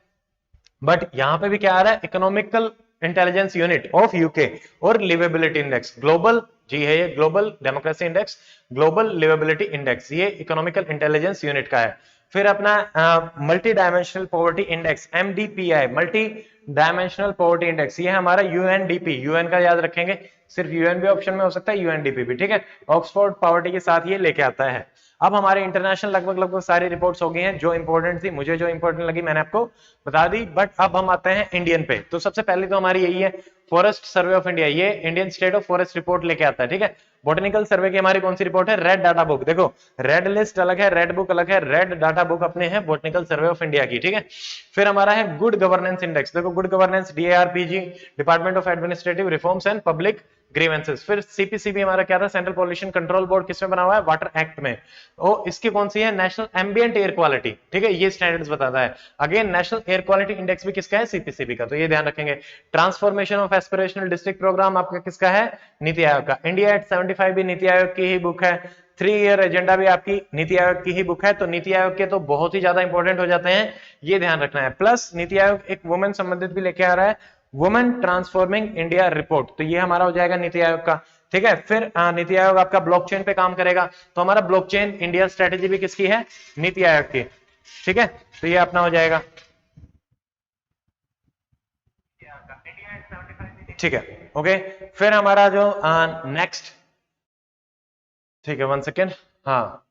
बट यहां पे भी क्या आ रहा है, economical intelligence unit of UK, और लिवेबिलिटी इंडेक्स, ग्लोबल जी है ये, global democracy index, global liveability index, ये इकोनॉमिकल इंटेलिजेंस यूनिट का है। फिर अपना multi dimensional poverty index, MDPI, multi dimensional poverty index, ये हमारा यूएनडीपी, यूएन का याद रखेंगे, सिर्फ यूएन भी ऑप्शन में हो सकता है, यूएनडीपी भी, ठीक है। ऑक्सफोर्ड पॉवर्टी के साथ ये लेके आता है। अब हमारे इंटरनेशनल लगभग सारी रिपोर्ट्स हो गई हैं, जो इंपॉर्टेंट थी, मुझे जो इंपॉर्टेंट लगी मैंने आपको बता दी। बट अब हम आते हैं इंडियन पे, तो सबसे पहले तो हमारी यही है फॉरेस्ट सर्वे ऑफ इंडिया, ये Indian state of forest report लेके आता है, ठीक है। बॉटनिकल सर्वे की हमारी कौन सी रिपोर्ट है, रेड डाटा बुक, देखो रेड लिस्ट अलग है, रेड बुक अलग है, रेड डाटा बुक अपने है बॉटनिकल सर्वे ऑफ इंडिया की, ठीक है। फिर हमारा है गुड गवर्नेंस इंडेक्स, देखो good governance, DARPG, department of administrative reforms and public grievances. फिर सीपीसीबी हमारा क्या था, सेंट्रल पॉल्यूशन कंट्रोल बोर्ड, किसमें बना हुआ है, वाटर एक्ट में, और इसकी कौन सी है, नेशनल एम्बिएंट एयर क्वालिटी, ठीक है, ये स्टैंडर्ड्स बताता है। Again national air quality index भी किसका है, सीपीसीबी का, तो ये ध्यान रखेंगे। Transformation of aspirational district program आपका किसका है, नीति आयोग का। इंडिया एट 75 भी नीति आयोग की ही बुक है। 3 ईयर एजेंडा भी आपकी नीति आयोग की ही बुक है, तो नीति आयोग के तो बहुत ही ज्यादा इंपॉर्टेंट हो जाते हैं, ये ध्यान रखना है। प्लस नीति आयोग एक वुमेन संबंधित भी लेके आ रहा है, वुमेन ट्रांसफॉर्मिंग इंडिया रिपोर्ट, तो ये हमारा हो जाएगा नीति आयोग का, ठीक है। फिर नीति आयोग आपका ब्लॉकचेन पे काम करेगा, तो हमारा ब्लॉकचेन इंडिया स्ट्रेटेजी भी किसकी है, नीति आयोग की, ठीक है। तो ये अपना हो जाएगा, ठीक है, ओके। फिर हमारा जो नेक्स्ट, ठीक है, 1 सेकेंड, हाँ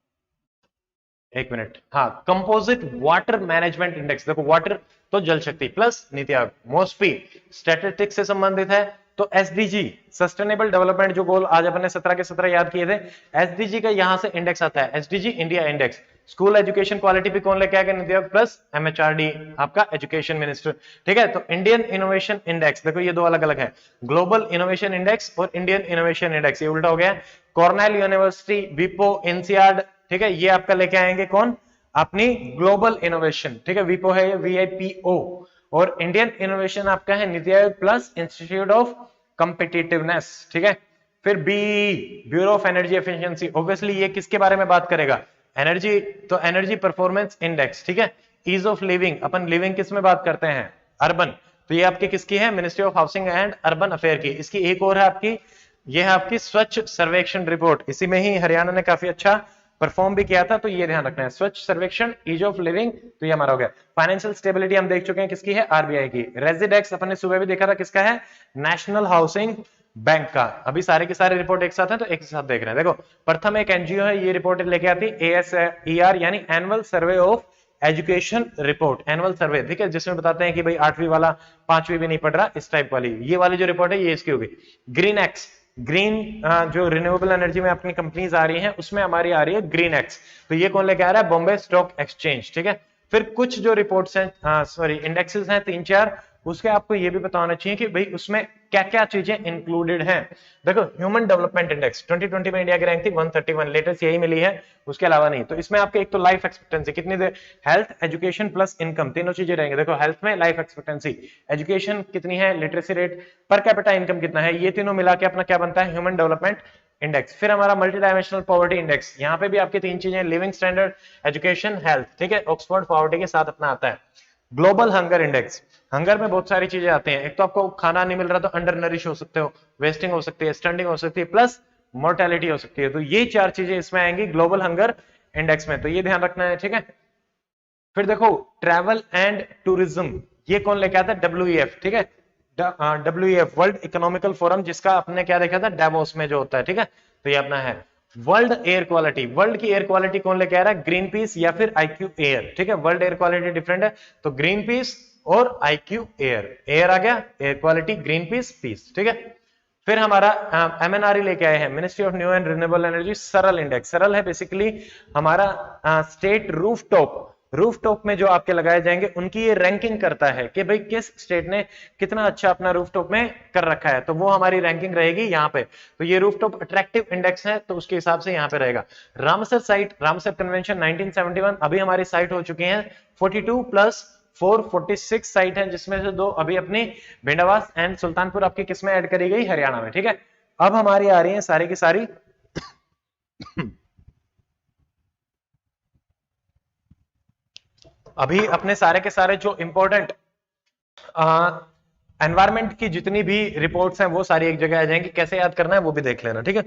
1 मिनट, हाँ कंपोजिट वाटर मैनेजमेंट इंडेक्स, देखो वाटर तो जल शक्ति plus NITI Aayog, MoSPI statistics से संबंधित है। तो एसडीजी, सस्टेनेबल डेवलपमेंट जो गोल आज अपने 17 के 17 याद किए थे, एसडीजी का यहां से इंडेक्स आता है, SDG India index. School education quality भी कौन लेके आएगा, नीति आयोग प्लस एमएचआरडी आपका एजुकेशन मिनिस्टर, ठीक है। तो इंडियन इनोवेशन इंडेक्स, देखो ये दो अलग अलग है, ग्लोबल इनोवेशन इंडेक्स और इंडियन इनोवेशन इंडेक्स, ये उल्टा हो गया। कॉर्नेल यूनिवर्सिटी, विपो, एनसीआर, ठीक है, ये आपका लेके आएंगे कौन, अपनी ग्लोबल इनोवेशन, ठीक है, विपो है ये, वीआईपीओ, और इंडियन इनोवेशन आपका है NITI Aayog plus institute of competitiveness, ठीक है। फिर B, bureau of energy efficiency, obviously ये किसके बारे में बात करेगा, एनर्जी, तो एनर्जी परफॉर्मेंस इंडेक्स, ठीक है। ईज ऑफ लिविंग, अपन लिविंग किस में बात करते हैं, अर्बन, तो ये आपकी किसकी है, ministry of housing and urban affair की। इसकी एक और है आपकी, ये है आपकी स्वच्छ सर्वेक्षण रिपोर्ट, इसी में ही हरियाणा ने काफी अच्छा परफॉर्म भी किया था, तो ये ध्यान रखना है, स्वच्छ सर्वेक्षण, ईज ऑफ लिविंग, तो ये हमारा हो गया। फाइनेंशियल स्टेबिलिटी हम देख चुके हैं, किसकी है, आरबीआई की। रेजिडेक्स अपन ने सुबह भी देखा था, किसका है, नेशनल हाउसिंग बैंक का। अभी सारे के सारे रिपोर्ट एक साथ है, तो एक साथ देख रहे हैं। देखो प्रथम एक एनजीओ है, ये रिपोर्ट लेके आती है, एएसईआर यानी annual survey of education report, annual सर्वे, ठीक है, जिसमें बताते हैं कि भाई 8वीं वाला 5वीं भी नहीं पढ़ रहा, इस टाइप वाली, ये वाली जो रिपोर्ट है ये इसकी होगी। ग्रीन एक्स, ग्रीन जो रिन्यूएबल एनर्जी में अपनी कंपनीज आ रही हैं, उसमें हमारी आ रही है ग्रीन एक्स, तो ये कौन लेके आ रहा है, बॉम्बे स्टॉक एक्सचेंज, ठीक है। फिर कुछ जो रिपोर्ट्स हैं, सॉरी इंडेक्सेस हैं 3-4, उसके आपको ये भी पता होना चाहिए कि भाई उसमें क्या क्या चीजें इंक्लूडेड हैं। देखो ह्यूमन डेवलपमेंट इंडेक्स 2020 में इंडिया की रैंक थी 131, लेटेस्ट यही मिली है, उसके अलावा नहीं। तो इसमें आपके एक तो लाइफ एक्सपेक्टेंसी कितनी देर, हेल्थ एजुकेशन प्लस इनकम तीनों चीजें रहेंगे। देखो हेल्थ में लाइफ एक्सपेक्टेंसी, एजुकेशन कितनी है, literacy rate, per capita income कितना है, ये तीनों मिला के अपना क्या बनता है, ह्यूमन डेवलपमेंट इंडेक्स। फिर हमारा मल्टी डायमेंशनल पॉवर्टी इंडेक्स, यहाँ पे भी आपकी तीन चीजें, लिविंग स्टैंडर्ड, एजुकेशन, हेल्थ, ठीक है, ऑक्सफोर्ड पॉवर्टी के साथ अपना आता है। ग्लोबल हंगर इंडेक्स, हंगर में बहुत सारी चीजें आती हैं, एक तो आपको खाना नहीं मिल रहा तो अंडर नरिश हो सकते हो, वेस्टिंग हो सकती है, स्टैंडिंग हो सकती है, प्लस मोर्टेलिटी हो सकती है। तो ये चार चीजें इसमें आएंगी ग्लोबल हंगर इंडेक्स में, तो ये ध्यान रखना है, ठीक है। फिर देखो ट्रैवल एंड टूरिज्म, ये कौन लेके आता है, WEF, ठीक है, WEF वर्ल्ड इकोनॉमिकल फोरम, जिसका आपने क्या देखा था, डेवोस में जो होता है, ठीक है। तो ये अपना है वर्ल्ड एयर क्वालिटी, वर्ल्ड की एयर क्वालिटी कौन लेके आ रहा है, ग्रीन पीस या फिर IQ एयर, ठीक है। वर्ल्ड एयर क्वालिटी डिफरेंट है, तो ग्रीन पीस और IQ एयर, एयर आ गया, air quality, green peace, peace, ठीक है। फिर हमारा MNRE लेके आए हैं, ministry of new and renewable energy, Saral index, Saral है बेसिकली हमारा स्टेट रूफटॉप में जो आपके लगाए जाएंगे उनकी ये रैंकिंग करता है कि भाई किस स्टेट ने कितना अच्छा अपना रूफटॉप में कर रखा है, तो वो हमारी रैंकिंग रहेगी यहाँ पे। तो ये रूफटॉप अट्रैक्टिव इंडेक्स है, तो उसके हिसाब से यहाँ पे रहेगा। रामसर साइट, रामसर कन्वेंशन 1971, अभी हमारी साइट हो चुकी है 42 प्लस 446 साइट है, जिसमें से 2 अभी अपनी भिंडावास एंड सुल्तानपुर आपकी किसमें ऐड करी गई, हरियाणा में, ठीक है। अब हमारी आ रही है सारी की सारी अभी अपने सारे के सारे जो इंपॉर्टेंट एनवायरमेंट की जितनी भी रिपोर्ट्स हैं वो सारी एक जगह आ जाएंगी, कैसे याद करना है वो भी देख लेना, ठीक है।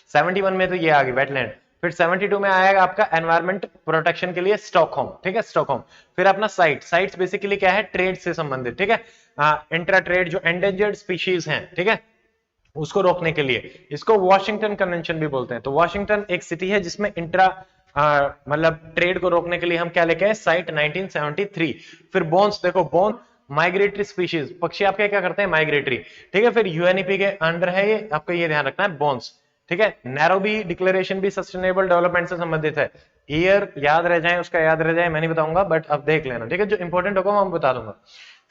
71 में तो ये आ गई वेटलैंड, फिर 72 में आएगा आपका एनवायरमेंट प्रोटेक्शन के लिए स्टॉकहोम, ठीक है, स्टॉकहोम। फिर अपना साइट्स बेसिकली क्या है, ट्रेड से संबंधित, ठीक है, इंट्रा ट्रेड जो एंडेंजर्ड स्पीशीज हैं, ठीक है, उसको रोकने के लिए, इसको वॉशिंगटन कन्वेंशन भी बोलते हैं। तो वॉशिंगटन एक सिटी है जिसमें इंट्रा मतलब ट्रेड को रोकने के लिए हम क्या लेके आए, साइट 1973। फिर बोन्स, देखो बोन माइग्रेटरी स्पीशीज, पक्षी आपके क्या करते हैं, माइग्रेटरी, ठीक है। फिर UNEP के अंडर है ये, आपको ये ध्यान रखना है, बोन्स, ठीक है। नैरोबी डिक्लेरेशन भी सस्टेनेबल डेवलपमेंट से संबंधित है, ईयर याद रह जाए, उसका याद रह जाए मैं नहीं बताऊंगा, बट अब देख लेना, ठीक है, जो इंपॉर्टेंट होगा मैं बता दूंगा।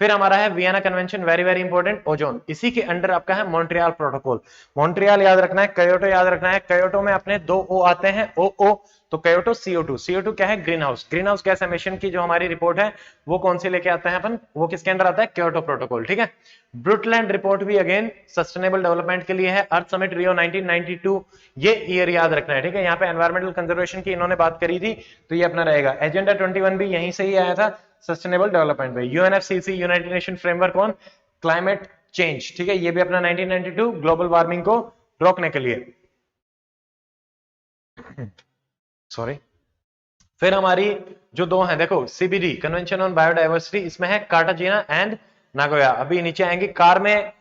फिर हमारा है Vienna convention, very very important, ozone, इसी के अंडर आपका है मॉन्ट्रियल प्रोटोकॉल, मॉन्ट्रियल याद रखना है, कयोटो याद रखना है, कयोटो में अपने 2 O आते हैं, OO, तो कयोटो CO2 क्या है, ग्रीन हाउस गैस एमिशन की जो हमारी रिपोर्ट है वो कौन सी लेके आता है अपन, वो किसके अंडर आता है, क्योटो प्रोटोकॉल, ठीक है। ब्रुटलैंड रिपोर्ट भी अगेन सस्टेनेबल डेवलपमेंट के लिए है। अर्थ समिट रियो 1992, ये ईयर याद रखना है, ठीक है। यहाँ पे एनवायरमेंटल कंजर्वेशन की इन्होंने बात करी थी, तो ये अपना रहेगा। एजेंडा 21 भी यहीं से ही आया था, सस्टेनेबल डेवलपमेंट में। UNFCCC, United nation framework on climate change, ठीक है, ये भी अपना 1992 ग्लोबल वार्मिंग को रोकने के लिए, सॉरी। फिर हमारी जो 2 हैं, देखो CBD कन्वेंशन ऑन बायोडाइवर्सिटी, इसमें है कार्टाजीना एंड नागोया। अभी नीचे आएंगे कार में,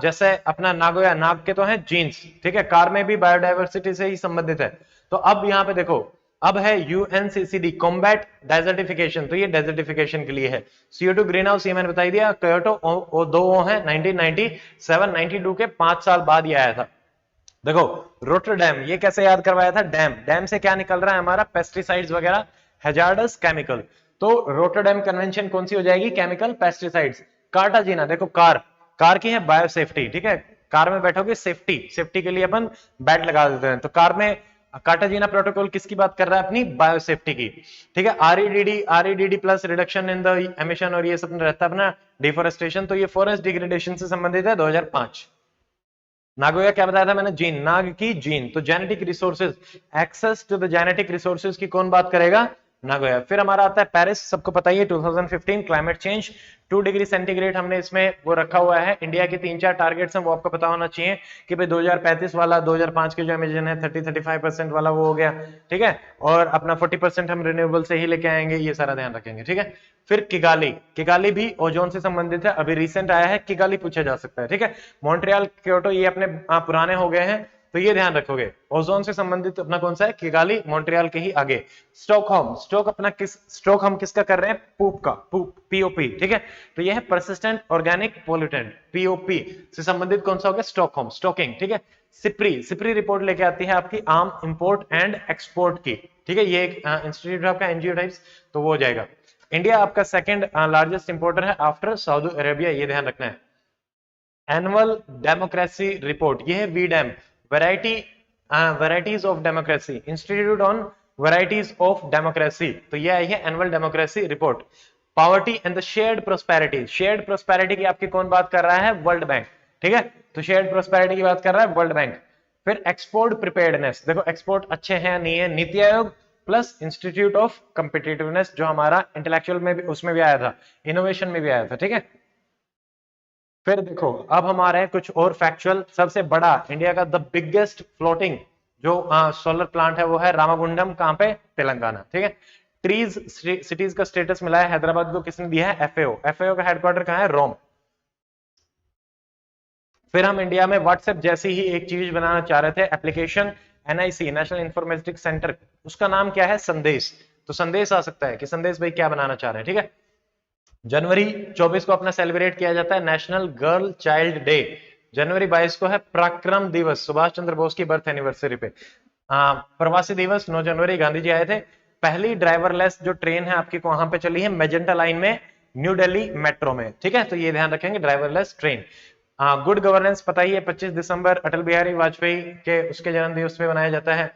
जैसे अपना नागोया, नाग के तो है जीन्स, ठीक है, कार में भी बायोडाइवर्सिटी से ही संबंधित है। तो अब यहाँ पे देखो, अब है UNCCD कॉम्बैट डेजर्टिफिकेशन, तो ये डेजर्टिफिकेशन के लिए है। CO2 ग्रीन हाउस, ये मैंने बता दिया। क्योटो 2 है 1997, 92 के 5 साल बाद ये आया था। देखो रोटरडैम, ये कैसे याद करवाया था, डैम से क्या निकल रहा है हमारा, पेस्टिसाइड्स वगैरह, हैजार्डस केमिकल। तो रोटरडैम कन्वेंशन कौन सी हो जाएगी, केमिकल पेस्टिसाइड्स। कार्टाजीना, देखो कार की है बायो सेफ्टी, ठीक है, कार में बैठोगे सेफ्टी के लिए अपन बैट लगा देते हैं, तो कार में कार्टाजीना प्रोटोकॉल किसकी बात कर रहा है, अपनी बायो सेफ्टी की, ठीक है। REDD plus reduction in the emission, और ये सब रहता है अपना डिफोरेस्टेशन, तो ये फॉरेस्ट डिग्रेडेशन से संबंधित है 2005। नागोया क्या बताया था मैंने, जीन, नाग की जीन, तो genetic resources, access to the genetic resources की कौन बात करेगा, नागोया। फिर हमारा आता है पेरिस, सबको पता ही है 2015 क्लाइमेट चेंज 2 डिग्री सेंटीग्रेड, हमने इसमें वो रखा हुआ है। इंडिया के 3-4 टारगेट्स हैं, वो आपको पता होना चाहिए कि भाई 2035 वाला, 2005 के जो एमिशन है 30-35% वाला वो हो गया, ठीक है, और अपना 40% हम रिन्यूएबल से ही लेके आएंगे, ये सारा ध्यान रखेंगे, ठीक है। फिर किगाली भी ओजोन से संबंधित है, अभी रिसेंट आया है, किगाली पूछा जा सकता है, ठीक है। मॉन्ट्रियल, क्योटो ये अपने पुराने हो गए हैं, तो ये ध्यान रखोगे। ओजोन से संबंधित अपना कौन सा है, किगाली, मॉन्ट्रियल के ही आगे। स्टॉक हम किसका कर रहे हैं, POP, ठीक है, तो ये है परसिस्टेंट ऑर्गेनिक पोल्यूटेंट, POP से संबंधित कौन सा हो गया, स्टॉकिंग, ठीक है। सिप्री रिपोर्ट लेके आती है आपकी आर्म इंपोर्ट एंड एक्सपोर्ट की, ठीक है, ये एक इंस्टीट्यूट आपका NGO टाइप्स, तो वो हो जाएगा। इंडिया आपका सेकंड लार्जेस्ट इंपोर्टर है आफ्टर सऊदी अरेबिया, ये ध्यान रखना है। एनुअल डेमोक्रेसी रिपोर्ट, ये है V-Dem, varieties of democracy, institute on varieties of democracy, तो ये आई है annual democracy report. Poverty and the shared prosperity, shared prosperity की आपकी कौन बात कर रहा है? वर्ल्ड बैंक, ठीक है, तो शेयर्ड प्रोस्पेरिटी की बात कर रहा है वर्ल्ड बैंक। फिर एक्सपोर्ट प्रिपेयर्डनेस, देखो एक्सपोर्ट अच्छे हैं या नहीं है, NITI Aayog plus institute of competitiveness, जो हमारा इंटेलेक्चुअल में भी उसमें भी आया था, इनोवेशन में भी आया था, ठीक है। फिर देखो अब हमारे कुछ और फैक्चुअल, सबसे बड़ा इंडिया का द बिगेस्ट फ्लोटिंग जो सोलर प्लांट है वो है रामागुंडम, कहां पे? तेलंगाना, ठीक है। ट्रीज सिटीज का स्टेटस मिला है हैदराबाद को, किसने दिया है? एफएओ, एफएओ का हेडक्वार्टर कहां है? रोम। फिर हम इंडिया में व्हाट्सएप जैसी ही एक चीज बनाना चाह रहे थे, application, NIC, national informatics centre, उसका नाम क्या है? संदेश। तो संदेश आ सकता है कि संदेश भाई क्या बनाना चाह रहे हैं, ठीक है। जनवरी 24 को अपना सेलिब्रेट किया जाता है नेशनल गर्ल चाइल्ड डे। जनवरी 22 को है पराक्रम दिवस, सुभाष चंद्र बोस की बर्थ एनिवर्सरी पे। प्रवासी दिवस 9 जनवरी, गांधी जी आए थे। पहली ड्राइवरलेस जो ट्रेन है आपकी वहां पे चली है मेजेंटा लाइन में, न्यू दिल्ली मेट्रो में, ठीक है, तो ये ध्यान रखेंगे, ड्राइवरलेस ट्रेन। गुड गवर्नेंस पता ही है, 25 दिसंबर अटल बिहारी वाजपेयी के उसके जन्म दिवस पे मनाया जाता है।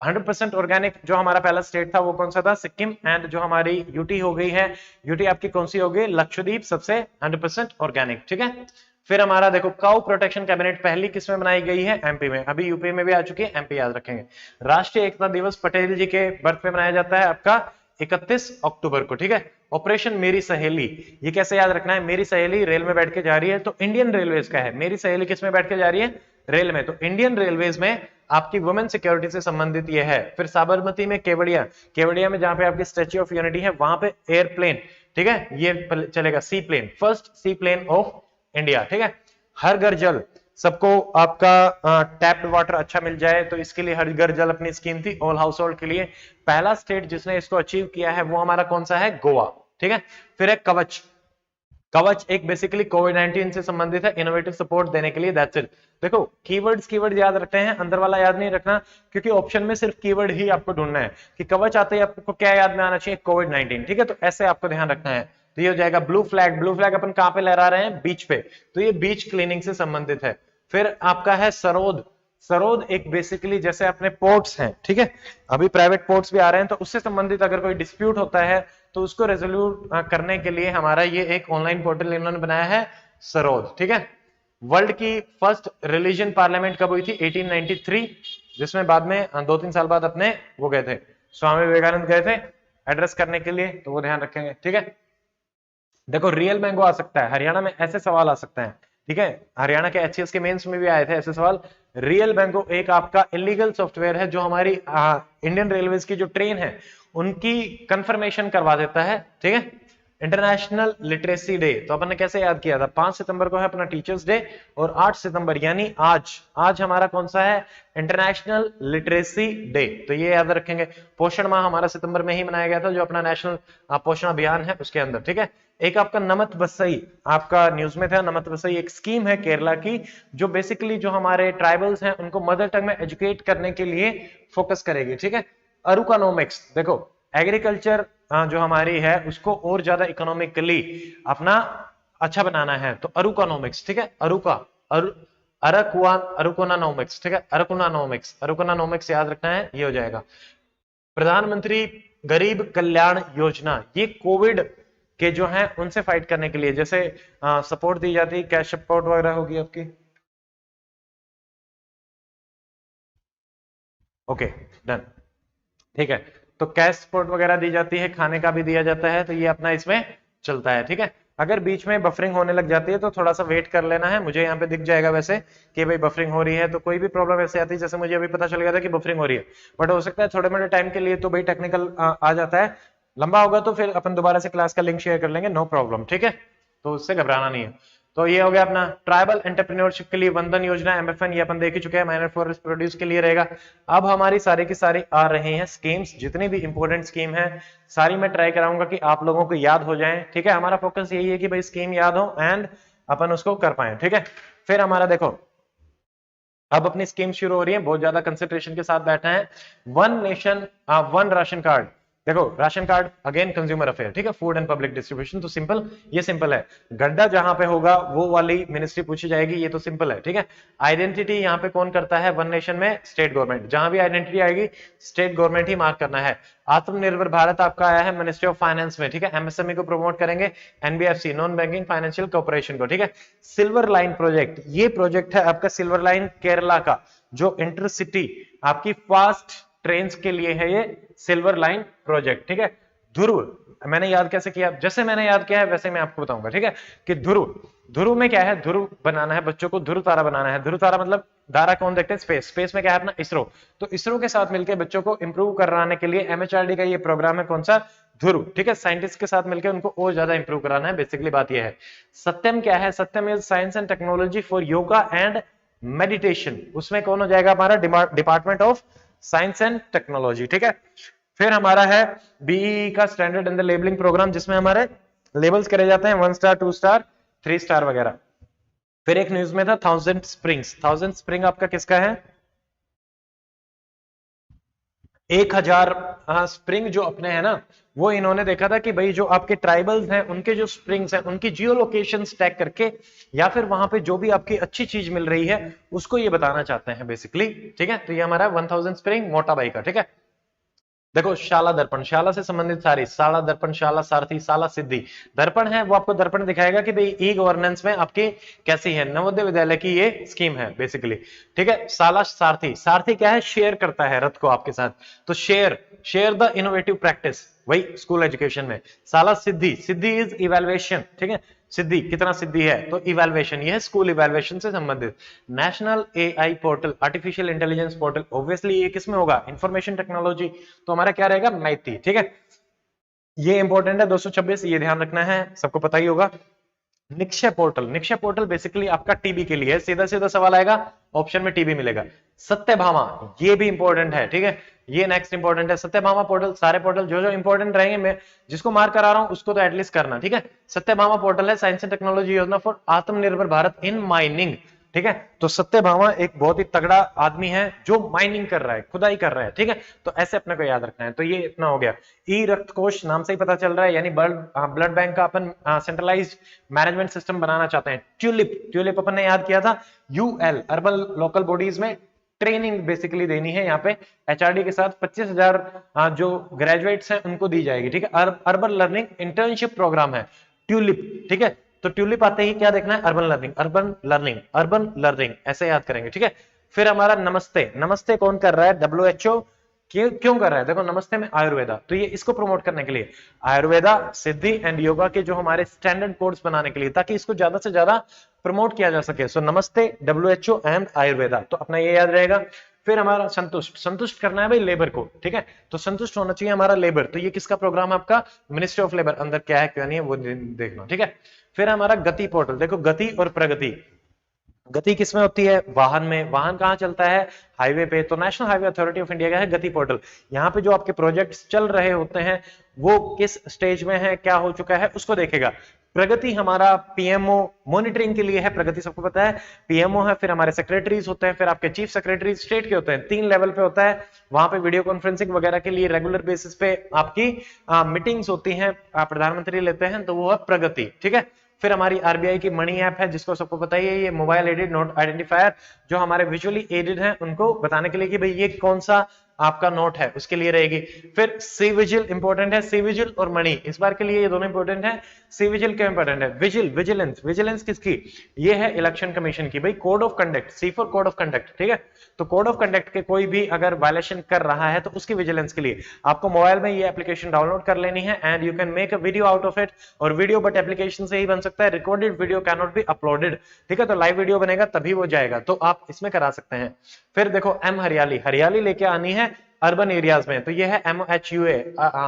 100% ऑर्गेनिक जो हमारा पहला स्टेट था वो कौन सा था? सिक्किम। एंड जो हमारी यूटी हो गई है, यूटी आपकी कौन सी हो गई? लक्षद्वीप, सबसे 100% ऑर्गेनिक, ठीक है। फिर हमारा देखो काउ प्रोटेक्शन कैबिनेट पहली किसमें बनाई गई है? एमपी में, अभी यूपी में भी आ चुकी है, एमपी याद रखेंगे। राष्ट्रीय एकता दिवस पटेल जी के बर्थ पे मनाया जाता है आपका 31 अक्टूबर को, ठीक है। ऑपरेशन मेरी सहेली, ये कैसे याद रखना है? मेरी सहेली रेल में बैठ के जा रही है, तो इंडियन रेलवेज का है, मेरी सहेली किस में बैठ के जा रही है? रेल में, तो इंडियन रेलवेज में आपकी वुमेन सिक्योरिटी से संबंधित ये है। फिर साबरमती में केवड़िया, केवड़िया में जहां पे आपकी स्टैच्यू ऑफ यूनिटी है वहां पे एयरप्लेन, ठीक है, ये चलेगा, sea plane, first sea plane of India, ठीक है। हर घर जल, सबको आपका टैप्ड वाटर अच्छा मिल जाए, तो इसके लिए हर घर जल अपनी स्कीम थी, ऑल हाउस होल्ड के लिए। पहला स्टेट जिसने इसको अचीव किया है वो हमारा कौन सा है? गोवा, ठीक है। फिर है कवच, कवच एक बेसिकली कोविड 19 से संबंधित है, इनोवेटिव सपोर्ट देने के लिए, दैट्स इट। देखो कीवर्ड याद रखते हैं, अंदर वाला याद नहीं रखना, क्योंकि ऑप्शन में सिर्फ कीवर्ड ही आपको ढूंढना है कि कवच आते ही आपको क्या याद में आना चाहिए? कोविड 19, ठीक है, तो ऐसे आपको ध्यान रखना है। तो ये हो जाएगा ब्लू फ्लैग, ब्लू फ्लैग अपन कहां पे लहरा रहे हैं? बीच पे, तो ये बीच क्लीनिंग से संबंधित है। फिर आपका है सरोद, सरोद एक बेसिकली जैसे अपने पोर्ट्स हैं, ठीक है, अभी प्राइवेट पोर्ट्स भी आ रहे हैं, तो उससे संबंधित अगर कोई डिस्प्यूट होता है तो उसको रेजोल्यूट करने के लिए हमारा ये एक ऑनलाइन पोर्टल इन्होंने बनाया है, सरोद, ठीक है। वर्ल्ड की फर्स्ट रिलीजन पार्लियामेंट कब हुई थी? 1893, जिसमें बाद में 2-3 साल बाद अपने वो गए थे, स्वामी विवेकानंद गए थे एड्रेस करने के लिए, तो वो ध्यान रखेंगे, ठीक है। देखो रियल मैंगो आ सकता है, हरियाणा में ऐसे सवाल आ सकते हैं, ठीक है, हरियाणा के एचसीएस के मेंस में भी आए थे ऐसे सवाल। रियल मैंगो एक आपका इलीगल सॉफ्टवेयर है जो हमारी इंडियन रेलवेज की जो ट्रेन है उनकी कंफर्मेशन करवा देता है, ठीक है। इंटरनेशनल लिटरेसी डे, तो अपन ने कैसे याद किया था? 5 सितंबर को है अपना टीचर्स डे, और 8 सितंबर यानी आज हमारा कौन सा है? इंटरनेशनल लिटरेसी डे, तो ये याद रखेंगे। पोषण माह हमारा सितंबर में ही मनाया गया था, जो अपना नेशनल पोषण अभियान है उसके अंदर, ठीक है। एक आपका नमत बसई, आपका न्यूज में था, नमत बसई एक स्कीम है केरला की, जो बेसिकली जो हमारे ट्राइबल्स हैं उनको मदर टंग में एजुकेट करने के लिए फोकस करेगी, ठीक है। अरुकानोमिक्स, देखो एग्रीकल्चर जो हमारी है उसको और ज्यादा इकोनॉमिकली अपना अच्छा बनाना है, तो अरुकानोमिक्स, ठीक है, अरुकोनानोमिक्स, ठीक है, अरुकोनानोमिक्स याद रखना है, ये हो जाएगा। प्रधानमंत्री गरीब कल्याण योजना, ये कोविड के जो हैं उनसे फाइट करने के लिए, जैसे सपोर्ट दी जाती है, कैश सपोर्ट वगैरह होगी आपकी, ओके डन, ठीक है, तो कैश सपोर्ट वगैरह दी जाती है, खाने का भी दिया जाता है, तो ये अपना इसमें चलता है, ठीक है। अगर बीच में बफरिंग होने लग जाती है तो थोड़ा सा वेट कर लेना है, मुझे यहाँ पे दिख जाएगा वैसे कि भाई बफरिंग हो रही है, तो कोई भी प्रॉब्लम ऐसे आती है, जैसे मुझे अभी पता चल गया था कि बफरिंग हो रही है, बट हो सकता है थोड़े मोटे टाइम के लिए तो भाई टेक्निकल आ जाता है, लंबा होगा तो फिर अपन दोबारा से क्लास का लिंक शेयर कर लेंगे, नो प्रॉब्लम, ठीक है, तो उससे घबराना नहीं है। तो ये हो गया अपना ट्राइबल एंटरप्रेन्योरशिप के लिए वंदन योजना, एमएफएन, ये अपन देख ही चुके हैं, माइनर फॉरेस्ट प्रोड्यूस के लिए रहेगा। अब हमारी सारी की सारी आ रहे हैं स्कीम्स, जितनी भी इंपॉर्टेंट स्कीम है सारी मैं ट्राई कराऊंगा कि आप लोगों को याद हो जाएं, ठीक है। हमारा फोकस यही है कि भाई स्कीम याद हो एंड अपन उसको कर पाए, ठीक है। फिर हमारा देखो अब अपनी स्कीम शुरू हो रही है, बहुत ज्यादा कंसेंट्रेशन के साथ बैठा है। One nation one ration card, देखो ration card again consumer affair, ठीक है, फूड एंड पब्लिक डिस्ट्रीब्यूशन, तो सिंपल, ये सिंपल है। गड्ढा जहां पे होगा वो वाली मिनिस्ट्री पूछी जाएगी, ये तो सिंपल है, ठीक है। आइडेंटिटी यहाँ पे कौन करता है, वन नेशन में स्टेट गवर्नमेंट, जहां भी आइडेंटिटी आएगी स्टेट गवर्नमेंट ही मार्क करना है। आत्मनिर्भर भारत आपका आया है मिनिस्ट्री ऑफ फाइनेंस में, ठीक है, एमएसएमई को प्रमोट करेंगे, NBFC non banking financial corporation को, ठीक है। सिल्वर लाइन प्रोजेक्ट, ये प्रोजेक्ट है आपका सिल्वर लाइन केरला का, जो इंटरसिटी आपकी फास्ट ट्रेन के लिए है ये सिल्वर लाइन प्रोजेक्ट, ठीक है। ध्रुव, मैंने याद कैसे किया, जैसे मैंने याद किया है वैसे मैं आपको बताऊंगा, ठीक है, कि ध्रुव, ध्रुव में क्या है, ध्रुव बनाना है बच्चों को, ध्रुव तारा बनाना है। ध्रुव तारा मतलब तारा कौन देखते हैं, स्पेस, स्पेस में क्या है अपना इसरो, तो इसरो के साथ मिलकर बच्चों को इंप्रूव कराने के लिए एमएचआरडी का ये प्रोग्राम है, कौन सा, ध्रुव, ठीक है। साइंटिस्ट के साथ मिलकर उनको और ज्यादा इंप्रूव कराना है, बेसिकली बात यह है। सत्यम क्या है, Satyam is science and technology for yoga and meditation, उसमें कौन हो जाएगा हमारा, department of science and technology, ठीक है। फिर हमारा है बीई का standard and the labelling programme, जिसमें हमारे लेबल्स करे जाते हैं 1 स्टार 2 स्टार 3 स्टार वगैरह। फिर एक न्यूज में था 1000 स्प्रिंग्स, 1000 स्प्रिंग आपका किसका है, 1000 स्प्रिंग जो अपने है ना, वो इन्होंने देखा था कि भाई जो आपके ट्राइबल्स हैं उनके जो स्प्रिंग्स हैं उनकी जियो लोकेशन टैग करके, या फिर वहां पे जो भी आपकी अच्छी चीज मिल रही है उसको ये बताना चाहते हैं बेसिकली, ठीक है। तो ये हमारा 1000 स्प्रिंग मोटा बाई का, ठीक है। देखो शाला दर्पण, शाला से संबंधित सारी, शाला दर्पण, शाला सारथी, शाला सिद्धि। दर्पण है वो आपको दर्पण दिखाएगा कि भाई ई गवर्नेंस में आपकी कैसी है, नवोदय विद्यालय की ये स्कीम है बेसिकली, ठीक है। शाला सारथी, सारथी क्या है, शेयर करता है रथ को आपके साथ, तो share, share the innovative practice, वही स्कूल एजुकेशन में। शाला सिद्धि, सिद्धि इज इवैल्यूएशन, ठीक है, सिद्धि कितना सिद्धि है, तो इवैल्यूएशन, ये है स्कूल इवैल्यूएशन से संबंधित। National AI portal, artificial intelligence portal, obviously ये किसमें होगा, इंफॉर्मेशन टेक्नोलॉजी, तो हमारा क्या रहेगा, मैथी, ठीक है। ये इंपॉर्टेंट है 226, ये ध्यान रखना है, सबको पता ही होगा। Nikshay portal, Nikshay portal basically आपका टीबी के लिए है, सीधा सीधा सवाल आएगा, ऑप्शन में टीबी मिलेगा। सत्यभामा, ये भी इंपॉर्टेंट है, ठीक है, ये नेक्स्ट इंपॉर्टेंट है। सत्यभामा पोर्टल, सारे पोर्टल जो जो इंपॉर्टेंट रहेंगे, मैं जिसको मार्क करा रहा हूं उसको तो एटलीस्ट करना, ठीक है। सत्यभामा पोर्टल है साइंस एंड टेक्नोलॉजी योजना फॉर आत्मनिर्भर भारत इन माइनिंग, ठीक है। तो सत्यभामा एक बहुत ही तगड़ा आदमी है जो माइनिंग कर रहा है, खुदाई कर रहा है, ठीक है। तो ऐसे अपने को याद रखना है, तो ये इतना हो गया। ई रक्त कोष नाम से ही पता चल रहा है, यानी ब्लड बैंक का अपन सेंट्रलाइज्ड मैनेजमेंट सिस्टम बनाना चाहते हैं। ट्यूलिप, ट्यूलिप अपन ने याद किया था, यूएल अर्बन लोकल बॉडीज में ट्रेनिंग बेसिकली देनी है, यहाँ पे एचआरडी के साथ 25,000 जो ग्रेजुएट्स हैं उनको दी जाएगी, ठीक है। अर्बन लर्निंग इंटर्नशिप प्रोग्राम है ट्यूलिप, ठीक है। तो ट्यूलिप आते ही क्या देखना है, urban learning, urban learning, urban learning, ऐसे याद करेंगे, ठीक है। फिर हमारा नमस्ते, नमस्ते कौन कर रहा है, डब्ल्यूएचओ, क्यों कर रहा है, देखो नमस्ते में आयुर्वेदा, तो ये इसको प्रमोट करने के लिए, आयुर्वेदा, सिद्धि एंड योगा के जो हमारे स्टैंडर्ड कोर्स बनाने के लिए, ताकि इसको ज्यादा से ज्यादा प्रमोट किया जा सके। सो नमस्ते, डब्ल्यूएचओ एंड आयुर्वेदा, तो अपना ये याद रहेगा। फिर हमारा संतुष्ट, संतुष्ट करना है भाई लेबर को, ठीक है, तो संतुष्ट होना चाहिए हमारा लेबर, तो ये किसका प्रोग्राम है आपका, मिनिस्ट्री ऑफ लेबर, अंदर क्या है क्या नहीं है वो देखना, ठीक है। फिर हमारा गति पोर्टल, देखो गति और प्रगति, गति किसमें होती है, वाहन में, वाहन कहाँ चलता है, हाईवे पे, तो national highway authority of India का है गति पोर्टल। यहाँ पे जो आपके प्रोजेक्ट्स चल रहे होते हैं वो किस स्टेज में है, क्या हो चुका है, उसको देखेगा। प्रगति हमारा पीएमओ मॉनिटरिंग के लिए है, प्रगति सबको पता है, पीएमओ है, फिर हमारे सेक्रेटरीज होते हैं, फिर आपके चीफ सेक्रेटरी स्टेट के होते हैं, 3 लेवल पे होता है, वहां पे वीडियो कॉन्फ्रेंसिंग वगैरह के लिए रेगुलर बेसिस पे आपकी मीटिंग्स होती हैं, प्रधानमंत्री लेते हैं, तो वो है प्रगति, ठीक है। फिर हमारी आरबीआई की मनी ऐप है, जिसको सबको पता ही है, ये मोबाइल एडेड नोट आइडेंटिफायर, जो हमारे विजुअली एडेड हैं उनको बताने के लिए कि भाई ये कौन सा आपका नोट है उसके लिए रहेगी। फिर सी विजिल इंपॉर्टेंट है, सी विजिल और मनी इस बार के लिए ये दोनों इंपॉर्टेंट है। सी विजिल क्यों इंपॉर्टेंट है, विजिल, विजिलेंस, विजिलेंस किसकी, ये है इलेक्शन कमीशन की, भाई code of conduct, C for code of conduct, ठीक है। तो कोड ऑफ कंडक्ट के कोई भी अगर वायलेशन कर रहा है तो उसकी विजिलेंस के लिए आपको मोबाइल में ये एप्लीकेशन डाउनलोड कर लेनी है, and you can make a video out of it, और वीडियो बट एप्लीकेशन से ही बन सकता है, recorded video can not be uploaded, ठीक है। तो लाइव वीडियो बनेगा तभी वो जाएगा, तो आप इसमें करा सकते हैं। फिर देखो एम हरियाली, हरियाली लेके आनी है अर्बन एरियाज में, तो ये है MHUA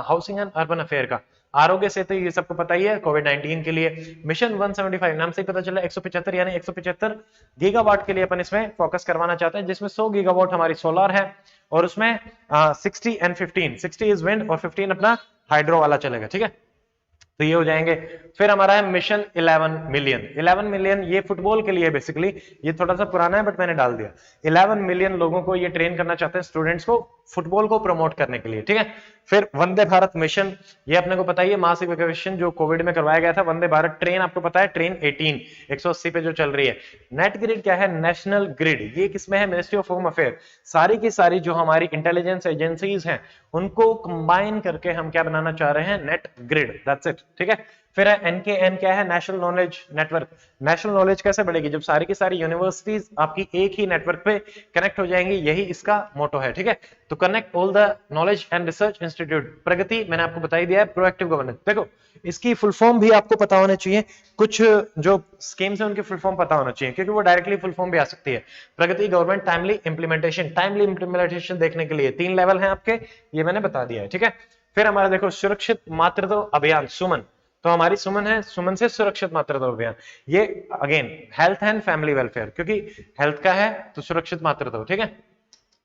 housing and urban affair का। आरोग्य सेतु ये सबको पता ही है, कोविड-19 के लिए। मिशन 175 नाम से ही पता चला, 175 यानी 175 गीगावाट के लिए अपन इसमें फोकस करवाना चाहते हैं, जिसमें 100 गीगावाट हमारी सोलर है, और उसमें 60 एंड 15, 60 इज विंड और 15 अपना हाइड्रो वाला चलेगा, ठीक है। तो ये हो जाएंगे। फिर हमारा है मिशन 11 मिलियन, 11 मिलियन ये फुटबॉल के लिए बेसिकली, ये थोड़ा सा पुराना है बट मैंने डाल दिया। 11 मिलियन लोगों को ये ट्रेन करना चाहते हैं, स्टूडेंट्स को फुटबॉल को प्रमोट करने के लिए, ठीक है। फिर वंदे भारत मिशन, ये अपने को पता ही है, मास इवैक्यूएशन जो कोविड में करवाया गया था। वंदे भारत ट्रेन आपको पता है, ट्रेन 18 180 पे जो चल रही है। नेट ग्रिड क्या है, नेशनल ग्रिड, ये किसमें है, मिनिस्ट्री ऑफ होम अफेयर। सारी की सारी जो हमारी इंटेलिजेंस एजेंसीज हैं उनको कंबाइन करके हम क्या बनाना चाह रहे हैं, नेट ग्रिड, दैट्स इट, ठीक है। फिर है NKN, क्या है, national knowledge network. National knowledge कैसे बढ़ेगी, जब सारी की सारी यूनिवर्सिटीज आपकी एक ही नेटवर्क पे कनेक्ट हो जाएंगी, यही इसका मोटो है, ठीक है। तो connect all the knowledge and research institute. Pragati मैंने आपको बता ही दिया है, प्रोएक्टिव गवर्नेंस। देखो इसकी फुल फॉर्म भी आपको पता होना चाहिए, कुछ जो स्कीम्स है उनकी फुल फॉर्म पता होना चाहिए, क्योंकि वो डायरेक्टली फुल फॉर्म भी आ सकती है। Pragati government timely implementation, timely implementation देखने के लिए 3 लेवल है आपके, ये मैंने बता दिया है, ठीक है। फिर हमारा देखो सुरक्षित मातृत्व अभियान, सुमन, तो हमारी सुमन है, सुमन से सुरक्षित मातृत्व अभियान। ये again health and family welfare, क्योंकि हेल्थ का है तो सुरक्षित मातृत्व, ठीक है।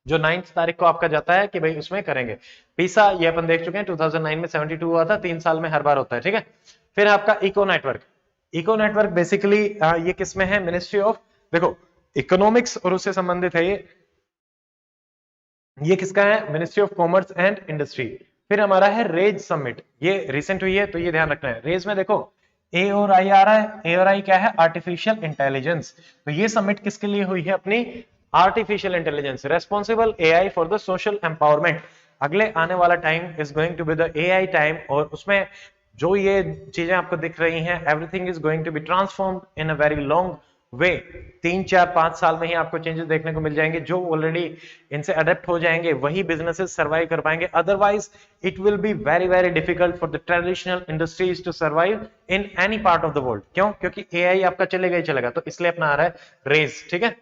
जो 9 तारीख को आपका जाता है कि भाई उसमें करेंगे। पीसा ये अपन देख चुके हैं, 2009 में 72 हुआ था, 3 साल में हर बार होता है, ठीक है। फिर आपका eco network, eco network basically ये किसमें है, मिनिस्ट्री ऑफ, देखो इकोनॉमिक्स और उससे संबंधित है ये किसका है, ministry of commerce and industry. फिर हमारा है रेज समिट, ये रिसेंट हुई है तो ये ध्यान रखना है। रेज में देखो ए और आई आ रहा है, ए और आई क्या है, आर्टिफिशियल इंटेलिजेंस। तो ये समिट किसके लिए हुई है, अपनी artificial intelligence, responsible AI for the social empowerment. अगले आने वाला time is going to be the AI time, और उसमें जो ये चीजें आपको दिख रही हैं, everything is going to be transformed in a very long way. 3, 4, 5 साल में ही आपको चेंजेस देखने को मिल जाएंगे। जो ऑलरेडी इनसे अडेप्ट हो जाएंगे वही बिजनेसेस सर्वाइव कर पाएंगे, otherwise it will be very very difficult for the traditional industries to survive in any part of the world. क्यों, क्योंकि एआई आपका चलेगा ही चलेगा, तो इसलिए अपना आ रहा है रेज, ठीक है।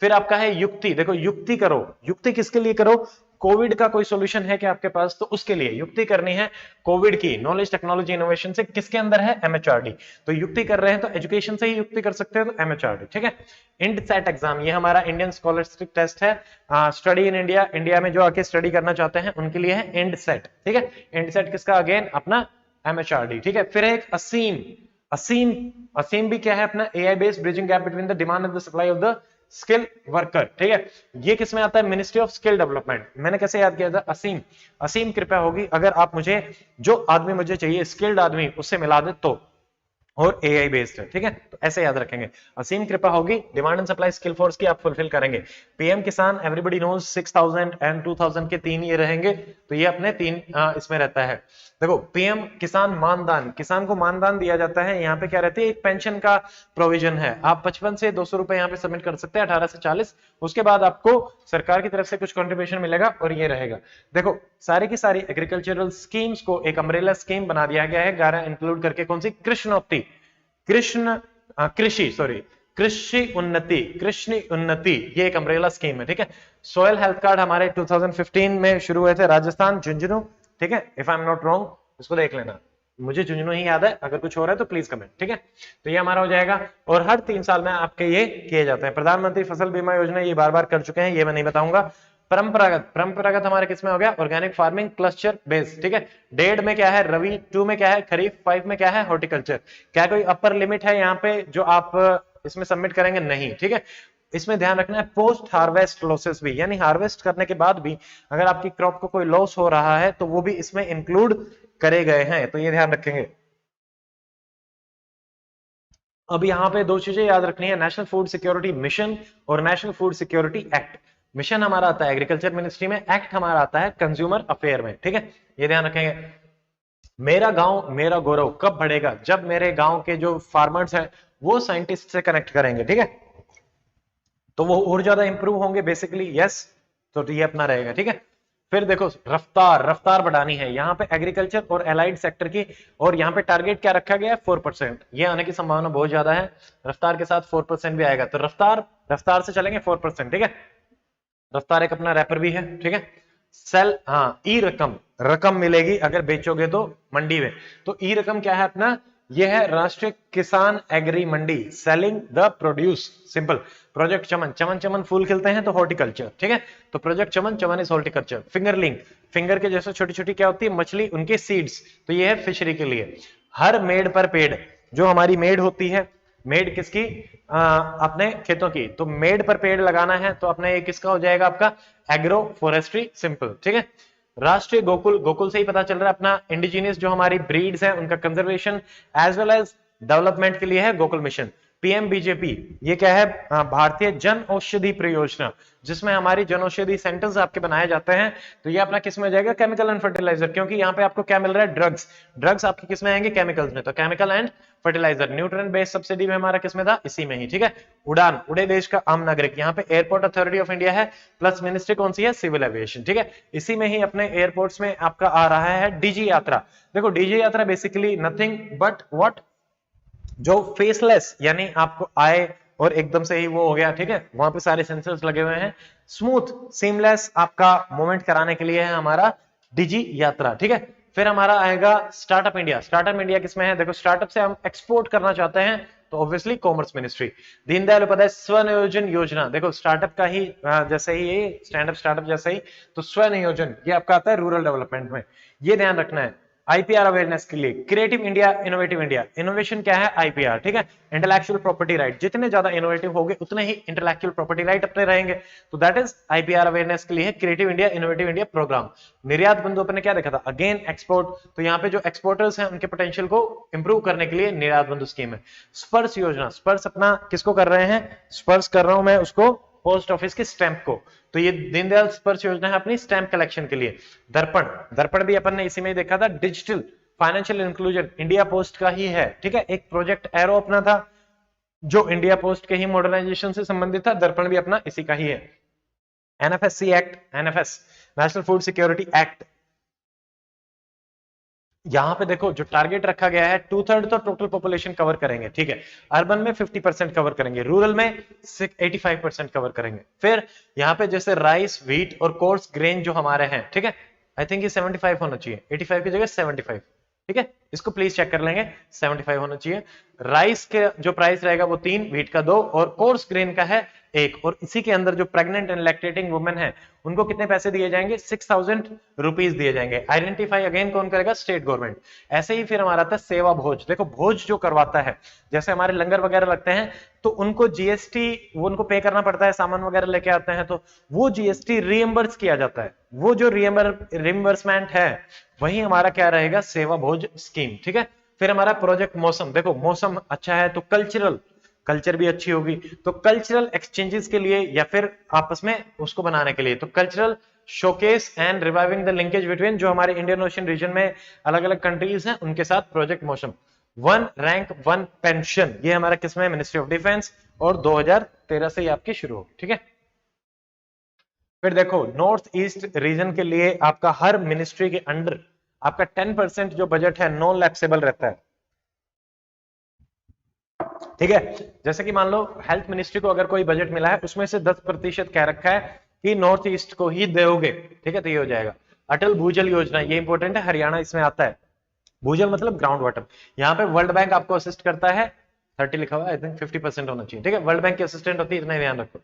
फिर आपका है युक्ति, देखो युक्ति करो, युक्ति किसके लिए करो, कोविड का कोई सॉल्यूशन है क्या आपके पास, तो उसके लिए युक्ति करनी है कोविड की, नॉलेज टेक्नोलॉजी इनोवेशन से, किसके अंदर है, MHRD। तो युक्ति कर रहे हैं तो एजुकेशन से ही युक्ति कर सकते हैं, तो MHRD, ठीक है। इंडसेट एग्जाम, ये हमारा इंडियन स्कॉलरशिप टेस्ट है, स्टडी इन इंडिया, इंडिया में जो आके स्टडी करना चाहते हैं उनके लिए है इंडसेट, ठीक है। इंडसेट किसका, अगेन अपना MHRD, ठीक है। फिर एक असीम, असीम, असीम भी क्या है, अपना AI based bridging gap between the demand and the supply of the skill worker, ठीक है। ये किसमें आता है, मिनिस्ट्री ऑफ स्किल डेवलपमेंट। मैंने कैसे याद किया था, असीम, असीम कृपया होगी, अगर आप मुझे जो आदमी मुझे चाहिए स्किल्ड आदमी उससे मिला दे तो, और AI बेस्ड है, ठीक है। तो ऐसे याद रखेंगे, असीम कृपा होगी, demand and supply skill force की आप फुलफिल करेंगे। PM किसान, एवरीबॉडी नोज 6000 एंड 2000 के 3 ये रहेंगे, तो ये अपने 3 इसमें रहता है। देखो PM किसान मानदान, किसान को मानदान दिया जाता है, यहाँ पे क्या रहती है, एक पेंशन का प्रोविजन है। आप 55 से 200 रुपए यहाँ पे सबमिट कर सकते हैं, 18 से 40, उसके बाद आपको सरकार की तरफ से कुछ कंट्रीब्यूशन मिलेगा और ये रहेगा। देखो सारी की सारी एग्रीकल्चरल स्कीम्स को एक अम्ब्रेला स्कीम बना दिया गया है, 11 इंक्लूड करके, कौन सी, कृष्णोक्ति, कृषि उन्नति, ये एक अम्ब्रेला स्कीम है, ठीक है। सॉइल हेल्थ कार्ड हमारे 2015 में शुरू हुए थे, राजस्थान झुंझुनू, ठीक है, if I am not wrong, इसको देख लेना, मुझे झुंझुनू ही याद है, अगर कुछ हो रहा है तो प्लीज कमेंट, ठीक है। तो ये हमारा हो जाएगा, और हर 3 साल में आपके ये किए जाते हैं। प्रधानमंत्री फसल बीमा योजना, ये बार बार कर चुके हैं, ये मैं नहीं बताऊंगा। परंपरागत हमारे किसमें हो गया, ऑर्गेनिक फार्मिंग, क्लस्टर बेस्ड, ठीक है। 1.5 में क्या है, रवि, 2 में क्या है, खरीफ, 5 में क्या है, हॉर्टिकल्चर। क्या कोई अपर लिमिट है यहाँ पे जो आप इसमें सबमिट करेंगे, नहीं, ठीक है। इसमें ध्यान रखना है पोस्ट हार्वेस्ट लॉसेस भी, यानी हार्वेस्ट करने के बाद भी अगर आपकी क्रॉप को कोई लॉस हो रहा है तो वो भी इसमें इंक्लूड करे गए हैं, तो ये ध्यान रखेंगे। अब यहाँ पे 2 चीजें याद रखनी है, नेशनल फूड सिक्योरिटी मिशन और national food security act. Mission हमारा आता है एग्रीकल्चर मिनिस्ट्री में, एक्ट हमारा आता है कंज्यूमर अफेयर में, ठीक है, ये ध्यान रखेंगे। मेरा गांव मेरा गौरव कब बढ़ेगा, जब मेरे गांव के जो फार्मर्स हैं वो साइंटिस्ट से कनेक्ट करेंगे, ठीक है, तो वो और ज्यादा इंप्रूव होंगे बेसिकली, यस, तो ये अपना रहेगा, ठीक है। फिर देखो रफ्तार बढ़ानी है यहाँ पे एग्रीकल्चर और एलाइड सेक्टर की, और यहाँ पे टारगेट क्या रखा गया है, 4%, ये आने की संभावना बहुत ज्यादा है, रफ्तार के साथ 4% भी आएगा, तो रफ्तार से चलेंगे 4%, ठीक है। रफ्तार एक अपना रैपर भी है, ठीक है। सेल, हाँ, ई रकम मिलेगी अगर बेचोगे तो मंडी में, तो ई रकम क्या है अपना, यह है Rashtriya Kisan agri Mandi, selling the produce, simple. Project Chaman फूल खिलते हैं तो हॉर्टिकल्चर, ठीक है, तो project Chaman is horticulture. Fingerling, finger के जैसे छोटी छोटी क्या होती है मछली, उनके सीड्स, तो ये है फिशरी के लिए। हर मेड पर पेड़, जो हमारी मेड होती है मेड किसकी? अपने खेतों की। तो मेड पर पेड़ लगाना है तो अपने ये किसका हो जाएगा? आपका एग्रो फॉरेस्ट्री, सिंपल, ठीक है। राष्ट्रीय गोकुल, गोकुल से ही पता चल रहा है अपना इंडिजिनियस जो हमारी ब्रीड्स हैं उनका conservation as well as development के लिए है गोकुल मिशन। पीएम बीजेपी, ये क्या है? भारतीय जन औषधि परियोजना, जिसमें हमारी जन औषधि सेंटर्स आपके बनाए जाते हैं। तो ये अपना किस में हो जाएगा? केमिकल एंड फर्टिलाइजर, क्योंकि यहाँ पे आपको क्या मिल रहा है? ड्रग्स। ड्रग्स आपकी किस में आएंगे? केमिकल्स में। तो chemical and fertilizer, nutrient based subsidy में हमारा किस में था? इसी में ही, ठीक है। उड़ान, उड़े देश का आम नागरिक, यहाँ पे एयरपोर्ट अथॉरिटी ऑफ इंडिया है, प्लस मिनिस्ट्री कौन सी है? सिविल एविएशन, ठीक है। इसी में ही अपने एयरपोर्ट्स में आपका आ रहा है डीजी यात्रा। देखो डीजी यात्रा बेसिकली नथिंग बट व्हाट, जो फेसलेस, यानी आपको आए और एकदम से ही वो हो गया, ठीक है। वहां पे सारे सेंसर्स लगे हुए हैं, स्मूथ सीमलेस आपका मूवमेंट कराने के लिए है हमारा डिजी यात्रा, ठीक है। फिर हमारा आएगा स्टार्टअप इंडिया। स्टार्टअप इंडिया किसमें है? देखो स्टार्टअप से हम एक्सपोर्ट करना चाहते हैं तो obviously commerce ministry. Deendayal Upadhyay Swaniyojan Yojana, देखो स्टार्टअप का ही जैसे ही ये स्टार्टअप जैसे ही, तो स्वनियोजन ये आपका आता है रूरल डेवलपमेंट में, ये ध्यान रखना है। आईपीआर अवेयरनेस के लिए creative India, innovative India. Innovation क्या है? आईपीआर, ठीक है। इंटेलेक्चुअल प्रॉपर्टी राइट, जितने ज्यादा इनोवेटिव होंगे उतने ही इंटेलेक्चुअल प्रॉपर्टी राइट अपने रहेंगे। तो दैट इज आईपीआर अवेयरनेस के लिए है creative India, innovative India program. निर्यात बंधु अपने क्या देखा था? Again export. तो यहाँ पे जो एक्सपोर्टर्स हैं उनके पोटेंशियल को इंप्रूव करने के लिए निर्यात बंधु स्कीम है। स्पर्श योजना, स्पर्श अपना किसको कर रहे हैं? स्पर्श कर रहा हूं मैं उसको, पोस्ट ऑफिस के स्टैंप को। तो ये दीनदयाल स्पर्श योजना है अपनी स्टैंप कलेक्शन के लिए। दर्पण, दर्पण भी अपन ने इसी में ही देखा था, digital financial inclusion India post का ही है, ठीक है। एक प्रोजेक्ट एरो अपना था जो इंडिया पोस्ट के ही मॉडर्नाइजेशन से संबंधित था, दर्पण भी अपना इसी का ही है। एनएफएससी act, NFS national food security act, यहां पे देखो जो टारगेट रखा गया है 2/3 तो टोटल पॉपुलेशन कवर करेंगे, ठीक है। अर्बन में 50% कवर करेंगे, रूरल में 85% कवर करेंगे। फिर यहाँ पे जैसे राइस, व्हीट और कोर्स ग्रेन जो हमारे हैं, ठीक है, आई थिंक ये 75 होना चाहिए, 85 की जगह 75, ठीक है। इसको प्लीज चेक कर लेंगे, 75 होना चाहिए। राइस के जो प्राइस रहेगा वो 3, व्हीट का 2 और कोर्स ग्रेन का है 1। और इसी के अंदर जो प्रेग्नेंट एंड लैक्टेटिंग वुमेन है उनको कितने पैसे दिए जाएंगे? 6000 रुपीज दिए जाएंगे। आइडेंटिफाई अगेन कौन करेगा? State government. ऐसे ही फिर हमारा था सेवा भोज। देखो भोज जो करवाता है, जैसे हमारे लंगर वगैरह लगते हैं तो उनको जीएसटी वो उनको पे करना पड़ता है, सामान वगैरह लेके आते हैं तो वो जीएसटी रीएम्बर्स किया जाता है। वो जो रीएम्बर्समेंट है वही हमारा क्या रहेगा? सेवा भोज स्कीम, ठीक है। फिर हमारा प्रोजेक्ट मौसम, देखो मौसम अच्छा है तो कल्चर भी अच्छी होगी, तो कल्चरल एक्सचेंजेस के लिए या फिर आपस में उसको बनाने के लिए, तो cultural showcase and reviving the linkage between जो हमारे इंडियन ओशन रीजन में अलग अलग कंट्रीज हैं उनके साथ प्रोजेक्ट मौसम। 1 रैंक 1 पेंशन, ये हमारा किसमें? मिनिस्ट्री ऑफ डिफेंस, और 2013 से ही आपकी शुरू होगी, ठीक है। फिर देखो नॉर्थ ईस्ट रीजन के लिए आपका हर मिनिस्ट्री के अंडर आपका 10% जो बजट है नॉन लैप्सेबल रहता है, ठीक है। जैसे कि मान लो हेल्थ मिनिस्ट्री को अगर कोई बजट मिला है उसमें से 10% कह रखा है कि नॉर्थ ईस्ट को ही दोगे, ठीक है, तो ये हो जाएगा। अटल भूजल योजना, ये इंपॉर्टेंट है, हरियाणा इसमें आता है। भूजल मतलब ग्राउंड वाटर। यहाँ पे वर्ल्ड बैंक आपको असिस्ट करता है, 30 लिखा हुआ है, आई थिंक 50% होना चाहिए, ठीक है। वर्ल्ड बैंक की असिस्टेंट होती है, इतना ध्यान रखो।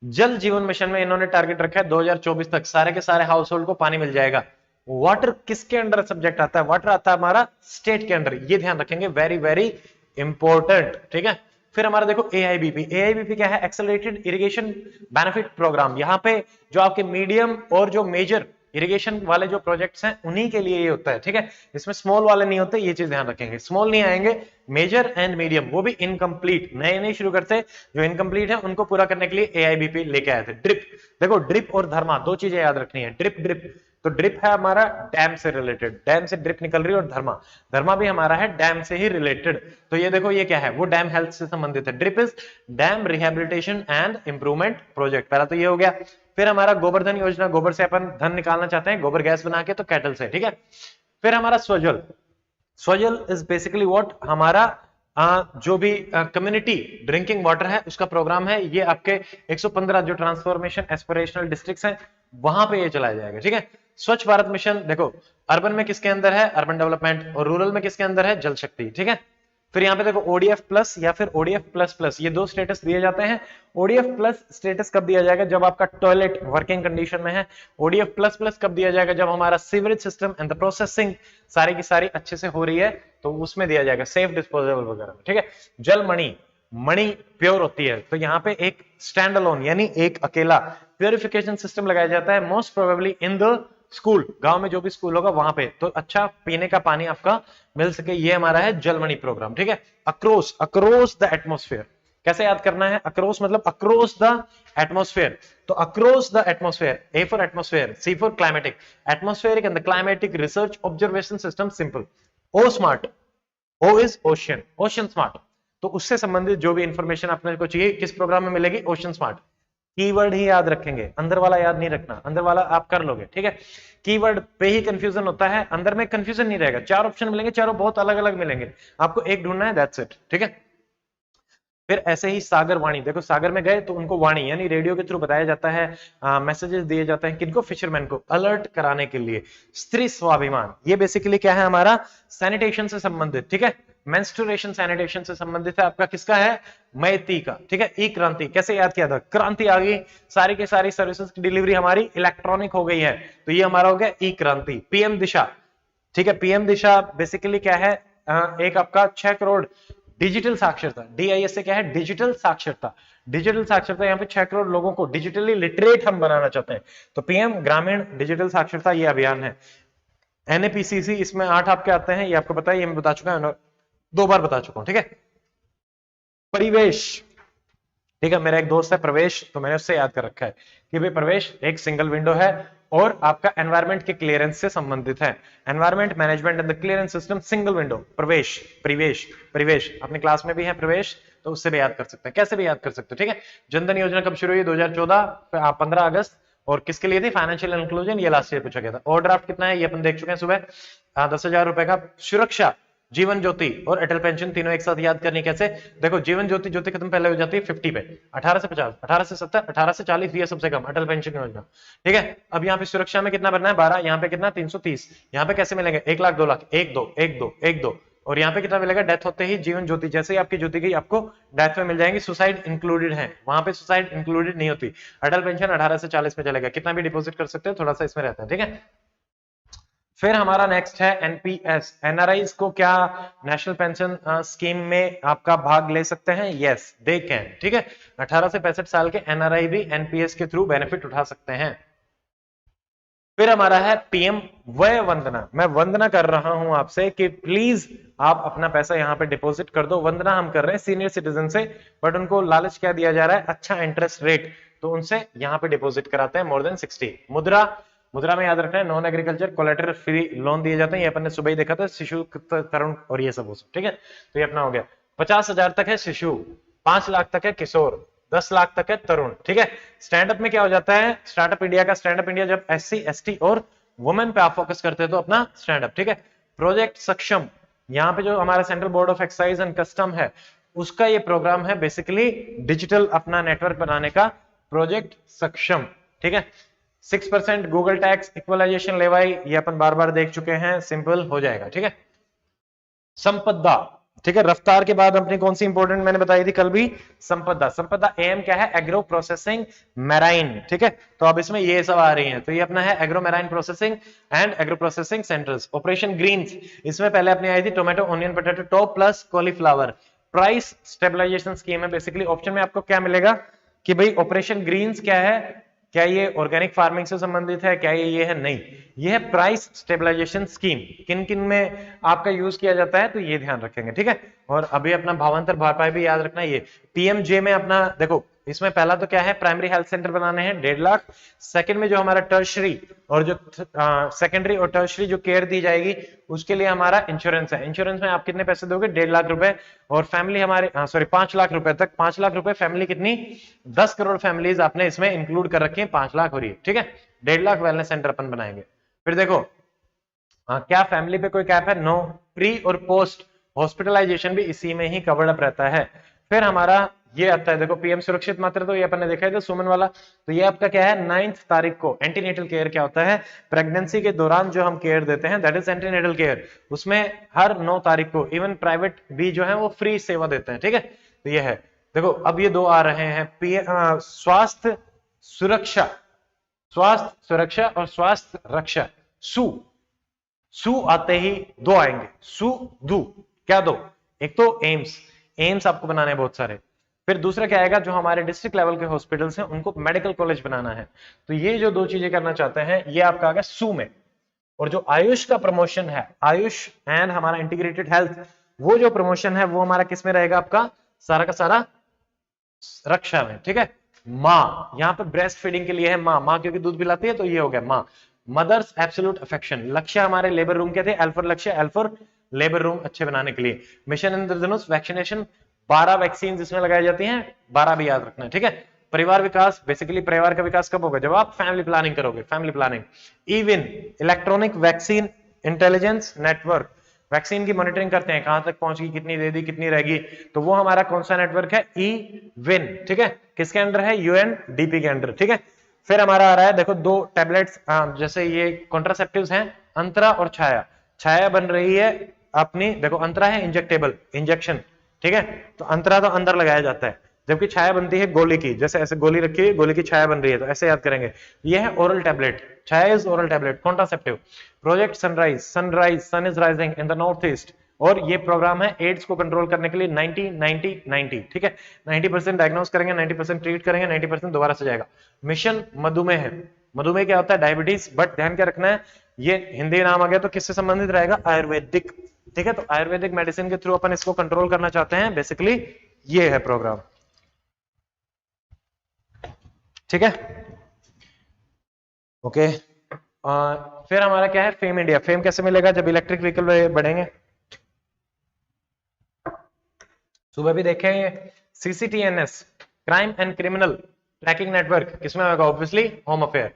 जल जीवन मिशन में इन्होंने टारगेट रखा है 2024 तक सारे के सारे हाउस होल्ड को पानी मिल जाएगा। वाटर किसके अंडर सब्जेक्ट आता है? वाटर आता है हमारा स्टेट के अंडर, ये ध्यान रखेंगे, वेरी वेरी इंपॉर्टेंट, ठीक है। फिर हमारा देखो एआईबीपी क्या है? Accelerated irrigation benefit program. यहाँ पे जो आपके मीडियम और जो मेजर इरिगेशन वाले जो प्रोजेक्ट्स हैं उन्हीं के लिए ये होता है, ठीक है। इसमें स्मॉल वाले नहीं होते, ये चीज ध्यान रखेंगे। स्मॉल नहीं आएंगे, मेजर एंड मीडियम, वो भी इनकम्प्लीट, नए नहीं शुरू करते, जो इनकम्प्लीट है उनको पूरा करने के लिए एआईबीपी लेके आए थे। ड्रिप, देखो ड्रिप और धर्मा दो चीजें याद रखनी है। ड्रिप तो ड्रिप है हमारा डैम से रिलेटेड, डैम से ड्रिप निकल रही है, और धर्मा भी हमारा है डैम से ही रिलेटेड। तो ये देखो ये क्या है? वो डैम हेल्थ से संबंधित है। Drip is damn rehabilitation and improvement project, पहला तो ये हो गया। फिर हमारा गोवर्धन योजना, गोबर से अपन धन निकालना चाहते हैं, गोबर गैस बना के, तो कैटल से, ठीक है। फिर हमारा स्वजल इज बेसिकली व्हाट, हमारा जो भी कम्युनिटी ड्रिंकिंग वाटर है उसका प्रोग्राम है। ये आपके 115 जो ट्रांसफॉर्मेशन एस्पिरेशनल डिस्ट्रिक्ट्स हैं वहां पे ये चलाया जाएगा, ठीक है। स्वच्छ भारत मिशन, देखो अर्बन में किसके अंदर है? अर्बन डेवलपमेंट, और रूरल में किसके अंदर है? जल शक्ति, ठीक है। फिर यहाँ पे देखो ओडीएफ प्लस या फिर ओडीएफ प्लस प्लस, ये दो स्टेटस दिए जाते हैं। ओडीएफ प्लस स्टेटस कब दिया जाएगा? जब आपका टॉयलेट वर्किंग कंडीशन में है। ओडीएफ प्लस प्लस कब दिया जाएगा? जब हमारा sewerage system and the processing सारी की सारी अच्छे से हो रही है, तो उसमें दिया जाएगा सेफ डिस्पोजेबल वगैरह, ठीक है। जल मणि, मणि प्योर होती है, तो यहाँ पे एक स्टैंड अलोन यानी एक अकेला प्योरिफिकेशन सिस्टम लगाया जाता है, most probably in the school, गांव में जो भी स्कूल होगा वहां पे, तो अच्छा पीने का पानी आपका मिल सके, ये हमारा है जलमणि प्रोग्राम, ठीक है। अक्रॉस, अक्रॉस द एटमोस्फेयर, कैसे याद करना है, अक्रॉस मतलब अक्रॉस द एटमोस्फेयर, तो across the atmosphere, A for atmosphere, C for climatic, atmospheric and the climatic research observation system, simple. O smart, O is ocean, ocean smart, तो उससे संबंधित जो भी इंफॉर्मेशन आपने को चाहिए किस प्रोग्राम में मिलेगी, ओशियन स्मार्ट। कीवर्ड ही याद रखेंगे, अंदर वाला याद नहीं रखना, अंदर वाला आप कर लोगे, ठीक है। कीवर्ड पे ही कंफ्यूजन होता है, अंदर में कंफ्यूजन नहीं रहेगा, चार ऑप्शन मिलेंगे, चारों बहुत अलग अलग मिलेंगे, आपको एक ढूंढना है, दैट्स इट, ठीक है। फिर ऐसे ही सागर वाणी, देखो सागर में गए तो उनको वाणी यानी रेडियो के थ्रू बताया जाता है, मैसेजेस दिए जाते हैं, किनको, फिशरमैन को अलर्ट कराने के लिए। स्त्री स्वाभिमान, ये बेसिकली क्या है हमारा, सैनिटेशन से संबंधित, ठीक है, मेंस्ट्रुएशन सैनिटेशन से संबंधित है, आपका किसका है, मैती का, ठीक है। ई क्रांति, कैसे याद किया था, क्रांति आ गई, सारी की सारी सर्विसेज की डिलीवरी हमारी इलेक्ट्रॉनिक हो गई है, तो ये हमारा हो गया ई क्रांति। पीएम दिशा, ठीक है, पीएम दिशा बेसिकली क्या है, एक आपका 6 करोड़ डिजिटल साक्षरता, डीआईएस से क्या है, डिजिटल साक्षरता, डिजिटल साक्षरता, यहाँ पे 6 करोड़ लोगों को डिजिटली लिटरेट हम बनाना चाहते हैं, तो पीएम ग्रामीण डिजिटल साक्षरता ये अभियान है। एनएपीसीसी, इसमें 8 आपके आते हैं, ये आपको पता है, ये मैं बता चुका हूं, 2 बार बता चुका हूं, ठीक है। परिवेश, ठीक है, मेरा एक दोस्त है प्रवेश, तो मैंने उससे याद कर रखा है कि भाई प्रवेश एक सिंगल विंडो है और आपका एनवायरमेंट के क्लियरेंस से संबंधित है, environment management and the clearance system, single window. प्रवेश, परिवेश, परिवेश अपने क्लास में भी है प्रवेश, तो उससे भी याद कर सकते हैं, कैसे भी याद कर सकते हैं, ठीक है। जनधन योजना कब शुरू हुई, 2014 15 अगस्त, और किसके लिए थी, फाइनेंशियल इंक्लूजन, ये लास्ट ईयर पूछा गया था। ओवरड्राफ्ट कितना है, ये अपन देख चुके हैं सुबह, 10,000 रुपए का। सुरक्षा, जीवन ज्योति और अटल पेंशन तीनों एक साथ याद करनी, कैसे, देखो जीवन ज्योति, ज्योति खत्म पहले हो जाती है 50 पे, 18 से 50, 18 से 70, 18 से 40, ये सबसे कम अटल पेंशन योजना, ठीक है। अब यहाँ पे सुरक्षा में कितना भरना है, 12, यहाँ पे कितना 330, यहाँ पे कैसे मिलेंगे, 1 लाख 2 लाख, 1 2 1 2 1 2, और यहाँ पे कितना मिलेगा, डेथ होते ही जीवन ज्योति, जैसे ही आपकी ज्योति गई आपको डेथ में मिल जाएंगी, सुसाइड इंक्लूडेड है, वहां पे सुसाइड इंक्लूडेड नहीं होती। अटल पेंशन 18 से 40 में चलेगा, कितना भी डिपॉजिट कर सकते हैं, थोड़ा सा इसमें रहता है, ठीक है। फिर हमारा नेक्स्ट है एनपीएस, एनआरआईज को क्या नेशनल पेंशन स्कीम में आपका भाग ले सकते हैं, यस दे कैन, ठीक है। 18 से 65 साल के एनआरआई भी एनपीएस के थ्रू बेनिफिट उठा सकते हैं। फिर हमारा है पीएम वय वंदना, मैं वंदना कर रहा हूं आपसे कि प्लीज आप अपना पैसा यहां पे डिपॉजिट कर दो, वंदना हम कर रहे हैं सीनियर सिटीजन से, बट उनको लालच क्या दिया जा रहा है, अच्छा इंटरेस्ट रेट, तो उनसे यहां पे डिपॉजिट कराते हैं मोर देन 60। मुद्रा, मुद्रा में याद रखना है non agriculture collateral free loan दिए जाते हैं, ये अपन ने सुबह ही देखा था, शिशु तरुण और ये सब, ठीक है। तो ये अपना हो गया, 50,000 तक है शिशु, 5 लाख तक है किशोर, 10 लाख तक है तरुण, ठीक है। स्टैंड अप में क्या हो जाता है, स्टार्टअप इंडिया का, स्टैंड अप इंडिया जब एससी एसटी और वुमेन पे आप फोकस करते हैं तो अपना स्टैंड अप, ठीक है। प्रोजेक्ट सक्षम, यहाँ पे जो हमारा central board of excise and custom है उसका ये प्रोग्राम है, बेसिकली डिजिटल अपना नेटवर्क बनाने का, प्रोजेक्ट सक्षम, ठीक है। 6% गूगल टैक्स इक्वलाइजेशन लेवाई, ये अपन बार बार देख चुके हैं, सिंपल हो जाएगा, ठीक है। संपदा, ठीक है, रफ्तार के बाद अपनी कौन सी इंपॉर्टेंट मैंने बताई थी कल भी, संपदा, संपदा एम क्या है, एग्रो प्रोसेसिंग मैराइन, ठीक है। तो अब इसमें ये सब आ रही हैं, तो ये अपना है agro marine processing and agro processing centers. Operation greens, इसमें पहले अपनी आई थी tomato onion potato top plus cauliflower. Price stabilization scheme है, बेसिकली ऑप्शन में आपको क्या मिलेगा कि भाई ऑपरेशन ग्रीन्स क्या है, क्या ये ऑर्गेनिक फार्मिंग से संबंधित है, क्या ये है, नहीं, ये है प्राइस स्टेबलाइजेशन स्कीम। किन किन में आपका यूज किया जाता है तो ये ध्यान रखेंगे, ठीक है। और अभी अपना भावांतर भरपाई भी याद रखना, ये पीएमजे में अपना देखो, इसमें पहला तो क्या है, प्राइमरी हेल्थ सेंटर बनाने हैं 1.5 लाख, सेकंड में जो हमारा टर्शरी और जो सेकेंडरी और टर्शरी जो केयर दी जाएगी उसके लिए हमारा इंश्योरेंस है, इंश्योरेंस में आप कितने पैसे दोगे, 1.5 लाख रुपए, और फैमिली हमारे 5 लाख रुपए तक, 5 लाख रुपए फैमिली कितनी, 10 करोड़ फैमिलीज आपने इसमें इंक्लूड कर रखी है, 5 लाख हो रही है, ठीक है। 1.5 लाख वेलनेस सेंटर अपन बनाएंगे। फिर देखो क्या फैमिली पे कोई कैप है, नो, प्री और पोस्ट हॉस्पिटलाइजेशन भी इसी में ही कवर्ड अप रहता है। फिर हमारा ये आता है देखो पीएम सुरक्षित मातृत्व, तो ये अपन ने देखा है सुमन वाला, तो ये आपका क्या है, 9 तारीख को एंटीनेटल केयर क्या होता है, प्रेगनेंसी के दौरान जो हम केयर देते हैं दैट इज एंटीनेटल केयर, उसमें हर 9 तारीख को इवन प्राइवेट भी जो है वो फ्री सेवा देते हैं, ठीक है। तो ये है देखो, अब ये 2 आ रहे हैं, स्वास्थ्य सुरक्षा, स्वास्थ्य सुरक्षा और स्वास्थ्य रक्षा, सू, सु आते ही दो आएंगे, सु दू, क्या दो? एक तो एम्स, एम्स आपको बनाने हैं बहुत सारे, फिर दूसरा क्या आएगा, जो हमारे डिस्ट्रिक्ट लेवल के हॉस्पिटल्स हैं उनको मेडिकल कॉलेज बनाना है। तो ये जो दो चीजें करना चाहते हैं ये आपका आ गया सु में। और जो आयुष का प्रमोशन है, आयुष एंड हमारा इंटीग्रेटेड हेल्थ, वो जो प्रमोशन है वो हमारा किस में रहेगा, आपका सारा का सारा रक्षा में, ठीक है। माँ, यहाँ पे ब्रेस्ट फीडिंग के लिए है माँ, माँ क्योंकि दूध पिलाती है तो ये हो गया माँ। मदर्स एब्सोल्यूट अफेक्शन, लक्ष्य हमारे लेबर रूम के थे, एल्फर लक्ष्य, एल्फर लेबर रूम अच्छे बनाने के लिए। मिशन इंद्रधनुष वैक्सीनेशन, 12 वैक्सीन इसमें लगाई जाती हैं, 12 भी याद रखना है, ठीक है। परिवार विकास, बेसिकली परिवार का विकास कब होगा, जब आप फैमिली प्लानिंग करोगे, family planning. Even electronic vaccine intelligence network, vaccine की मॉनिटरिंग करते हैं, कहां तक पहुंच गई, कितनी दे दी, कितनी रहेगी, तो वो हमारा कौन सा नेटवर्क है, ई विन, ठीक है। किसके अंडर है, यूएनडीपी के अंडर, ठीक है। फिर हमारा आ रहा है, देखो दो टैबलेट्स, जैसे ये कॉन्ट्रासेप्टिव्स हैं, अंतरा और छाया। छाया बन रही है अपनी, देखो अंतरा है इंजेक्टेबल, इंजेक्शन, ठीक है, तो अंतरा तो अंदर लगाया जाता है, जबकि छाया बनती है गोली की, जैसे ऐसे गोली रखी है, गोली की छाया बन रही है, तो ऐसे याद करेंगे। ये है oral tablet, Chhaya is oral tablet, contraceptive. Project sunrise, sunrise, sun is rising in the north east, और ये प्रोग्राम है एड्स को कंट्रोल करने के लिए 90-90-90, ठीक है। 90% डायग्नोस करेंगे, 90% ट्रीट करेंगे, 90% दोबारा से जाएगा। मिशन मधुमेह, मधुमेह क्या होता है, डायबिटीज, बट ध्यान क्या रखना है, ये हिंदी नाम आ गया तो किससे संबंधित रहेगा, आयुर्वेदिक, ठीक है। तो आयुर्वेदिक मेडिसिन के थ्रू अपन इसको कंट्रोल करना चाहते हैं, बेसिकली ये है प्रोग्राम, ठीक है, ओके। फिर हमारा क्या है, फेम इंडिया, फेम कैसे मिलेगा, जब इलेक्ट्रिक व्हीकल बढ़ेंगे। सुबह भी देखें ये CCTNS, crime and criminal tracking network, किसमें होगा, ऑब्वियसली होम अफेयर।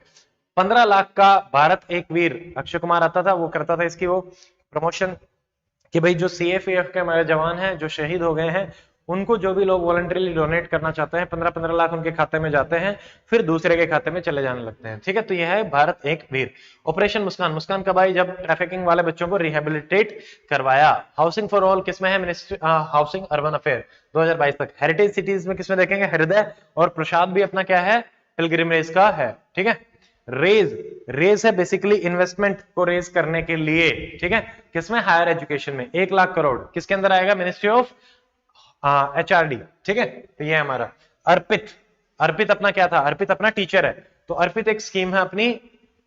15 लाख का भारत एक वीर, अक्षय कुमार आता था, वो करता था इसकी वो प्रमोशन, कि भाई जो सीएपीएफ के हमारे जवान हैं जो शहीद हो गए हैं, उनको जो भी लोग वॉलंटरीली डोनेट करना चाहते हैं, 15-15 लाख उनके खाते में जाते हैं, फिर दूसरे के खाते में चले जाने लगते हैं, ठीक है। तो यह है भारत एक वीर। ऑपरेशन मुस्कान, मुस्कान कब आई, जब ट्रैफिकिंग वाले बच्चों को रिहेबिलिटेट करवाया। हाउसिंग फॉर ऑल किसमें है, मिनिस्ट्री हाउसिंग अर्बन अफेयर 2022 तक। हेरिटेज सिटीज में किसमें देखेंगे, हृदय और प्रसाद भी अपना क्या है, पिलग्रिमेज का है, ठीक है। रेज, रेज है बेसिकली इन्वेस्टमेंट को रेज करने के लिए, ठीक है, किसमें, हायर एजुकेशन में, 1 लाख करोड़ किसके अंदर आएगा, मिनिस्ट्री ऑफ एचआरडी, ठीक है। तो ये है हमारा अर्पित, अर्पित अपना क्या था, अर्पित अपना टीचर है, तो अर्पित एक स्कीम है अपनी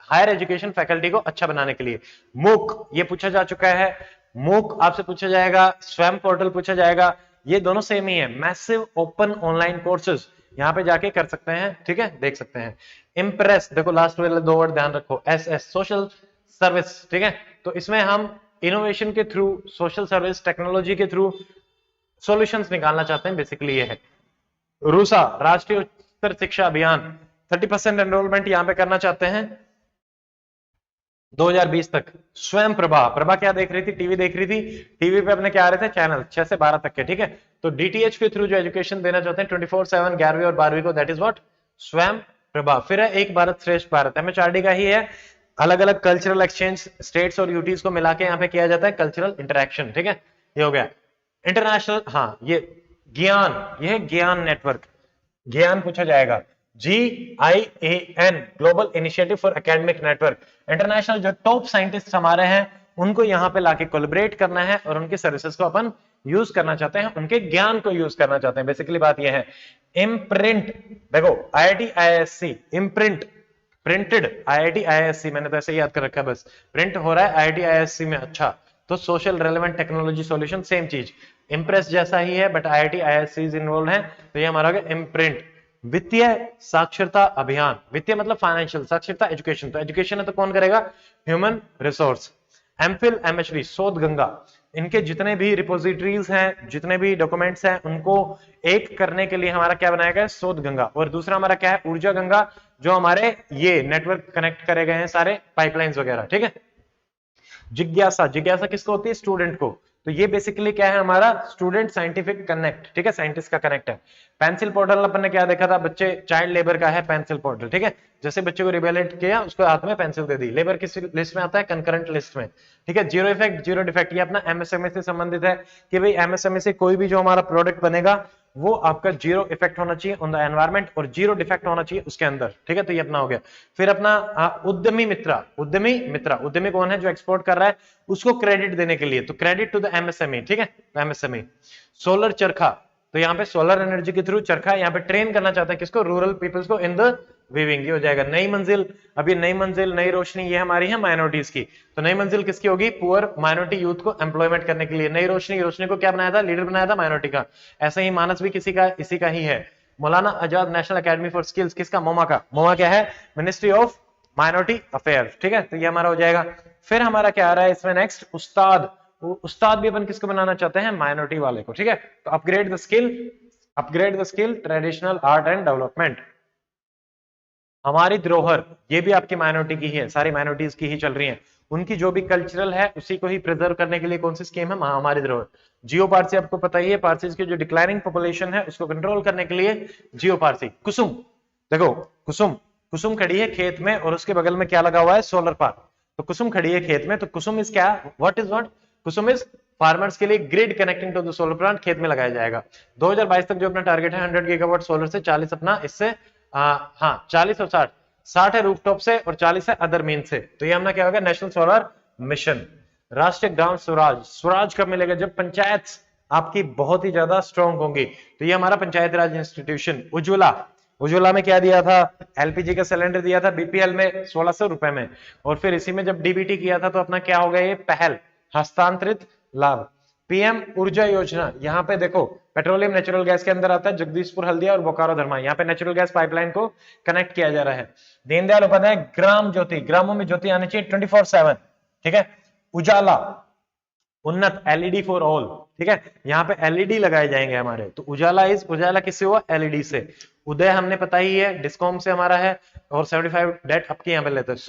हायर एजुकेशन फैकल्टी को अच्छा बनाने के लिए। मूक, ये पूछा जा चुका है, मूक आपसे पूछा जाएगा, स्वयं पोर्टल पूछा जाएगा, ये दोनों सेम ही है, मैसिव ओपन ऑनलाइन कोर्सेज, यहाँ पे जाके कर सकते हैं, ठीक है, देख सकते हैं। इंप्रेस, देखो लास्ट वाले 2 वर्ड ध्यान रखो, एसएस सोशल सर्विस, ठीक है। तो इसमें हम इनोवेशन के थ्रू, सोशल सर्विस, टेक्नोलॉजी के थ्रू सॉल्यूशंस निकालना चाहते हैं, बेसिकली ये है। रूसा, राष्ट्रीय उच्चतर शिक्षा अभियान, 30% एनरोलमेंट यहाँ पे करना चाहते हैं 2020 तक। स्वयं प्रभा, प्रभा क्या देख रही थी, टीवी देख रही थी, टीवी पे अपने क्या आ रहे थे चैनल 6 से 12 तक के, ठीक है। तो डीटीएच के थ्रू जो एजुकेशन देना चाहते हैं 24/7 11वीं और 12वीं को, दैट इज व्हाट, स्वयं प्रभा। फिर है एक भारत श्रेष्ठ भारत, एमएचआरडी का ही है, अलग अलग कल्चरल एक्सचेंज स्टेट्स और यूटीज को मिला के यहाँ पे किया जाता है, कल्चरल इंटरेक्शन, ठीक है, ये हो गया। इंटरनेशनल, हाँ ये ज्ञान, ये ज्ञान नेटवर्क, ज्ञान पूछा जाएगा, GIAN global initiative for academic network. International जो टॉप साइंटिस्ट हमारे हैं उनको यहाँ पे लाके कोलैबोरेट करना है और उनकी सर्विसेज को अपन यूज करना चाहते हैं, उनके ज्ञान को यूज करना चाहते हैं, बेसिकली बात यह है। इम्प्रिंट, देखो IIT IISc imprint, printed IIT IISc, मैंने तो ऐसे ही याद कर रखा है, बस प्रिंट हो रहा है IIT IISc में, अच्छा। तो social relevant technology solution, same चीज, इम्प्रेस जैसा ही है बट IIT IISc इन्वॉल्व है, तो ये हमारा हो गया इम्प्रिंट। वित्तीय साक्षरता अभियान, वित्तीय मतलब फाइनेंशियल, साक्षरता एजुकेशन, तो एजुकेशन है तो कौन करेगा, ह्यूमन रिसोर्स। एमफिल MHD शोध गंगा, इनके जितने भी रिपोजिटरीज हैं, जितने भी डॉक्यूमेंट्स हैं, उनको एक करने के लिए हमारा क्या बनाया गया है, शोध गंगा। और दूसरा हमारा क्या है, ऊर्जा गंगा, जो हमारे ये नेटवर्क कनेक्ट करे गए हैं सारे पाइपलाइंस वगैरह, ठीक है। जिज्ञासा, जिज्ञासा किसको होती है, स्टूडेंट को, तो ये बेसिकली क्या है हमारा, स्टूडेंट साइंटिफिक कनेक्ट, ठीक है, साइंटिस्ट का कनेक्ट है। पेंसिल पोर्टल अपन ने क्या देखा था, बच्चे चाइल्ड लेबर का है पेंसिल पोर्टल, ठीक है, जैसे बच्चे को रिबेलेट किया उसको हाथ में पेंसिल दे दी, लेबर किस लिस्ट में आता है, कंकरेंट लिस्ट में, ठीक है। जीरो इफेक्ट जीरो डिफेक्ट, ये अपना MSME से संबंधित है कि भाई MSME से कोई भी जो हमारा प्रोडक्ट बनेगा वो आपका जीरो इफेक्ट होना चाहिए ऑन द एनवायरमेंट और जीरो डिफेक्ट होना चाहिए उसके अंदर, ठीक है। तो ये अपना हो गया। फिर अपना उद्यमी मित्र, उद्यमी कौन है? जो एक्सपोर्ट कर रहा है, उसको क्रेडिट देने के लिए, तो क्रेडिट टू द एमएसएमई, ठीक है, एमएसएमई। सोलर चरखा, तो यहाँ पे सोलर एनर्जी के थ्रू चरखा यहाँ पे ट्रेन करना चाहता है किसको? रूरल पीपल्स को इन द वीविंग। ये हो जाएगा नई मंजिल। अब ये नई मंजिल, नई रोशनी, ये हमारी है माइनॉरिटीज की, तो नई मंजिल किसकी होगी? पुअर माइनॉरिटी यूथ को एम्प्लॉयमेंट करने के लिए। नई रोशनी, रोशनी को क्या बनाया था? लीडर बनाया था माइनॉरिटी का। ऐसे ही मानस भी किसी का, इसी का ही है। Maulana Azad national academy for skills किसका? मोमा का। मोमा क्या है? मिनिस्ट्री ऑफ माइनॉरिटी अफेयर्स, ठीक है। तो ये हमारा हो जाएगा। फिर हमारा क्या आ रहा है इसमें नेक्स्ट? उस्ताद। उस्ताद भी अपन किसको बनाना चाहते हैं? माइनॉरिटी वाले को, ठीक है। तो upgrade the skill traditional art and development. हमारी धरोहर, ये भी आपकी माइनॉरिटी की ही है, सारी माइनॉरिटीज की ही चल रही है। उनकी जो भी कल्चरल है उसी को ही प्रिजर्व करने के लिए कौन सी स्कीम है? हमारी धरोहर। जियो पारसी, आपको पता ही है, पारसीज की जो डिक्लाइनिंग पॉपुलेशन है उसको कंट्रोल करने के लिए जियो पारसी। कुसुम, देखो कुसुम खड़ी है खेत में और उसके बगल में क्या लगा हुआ है? Solar park. तो कुसुम खड़ी है खेत में, तो कुसुम इज क्या? What is what? Kusum is farmers के लिए grid connecting to the solar plant, खेत में लगाया जाएगा। 2022 तक जो अपना टारगेट है 100 गीगावाट सोलर से, 40 अपना इससे, हाँ 40 और 60 है रूफटॉप से और 40 है अदर मीन से। तो ये हमने क्या होगा? National solar mission. राष्ट्रीय ग्राम स्वराज, स्वराज कब मिलेगा? जब पंचायत आपकी बहुत ही ज्यादा स्ट्रॉन्ग होंगी। तो ये हमारा पंचायत राज इंस्टीट्यूशन। उज्ज्वला में क्या दिया था? एलपीजी का सिलेंडर दिया था बीपीएल में 1600 रुपए में, और फिर इसी में जब डीबीटी किया था तो अपना क्या हो गया? ये पहल हस्तांतरित लाभ। पीएम ऊर्जा योजना, यहाँ पे देखो पेट्रोलियम नेचुरल गैस के अंदर आता है जगदीशपुर हल्दिया और बोकारो धर्मा, यहाँ पे नेचुरल गैस पाइपलाइन को कनेक्ट किया जा रहा है। दीनदयाल उपाध्याय ग्राम ज्योति, ग्रामों में ज्योति आनी चाहिए 24/7, ठीक है। उजाला, उन्नत एलईडी फॉर ऑल, ठीक है, यहाँ पे एलईडी लगाए जाएंगे हमारे। तो उजाला किससे हुआ? एलईडी से। उदय हमने पता ही है डिस्कॉम से हमारा है, और 75 डेट आपके यहाँ पे लेते हैं।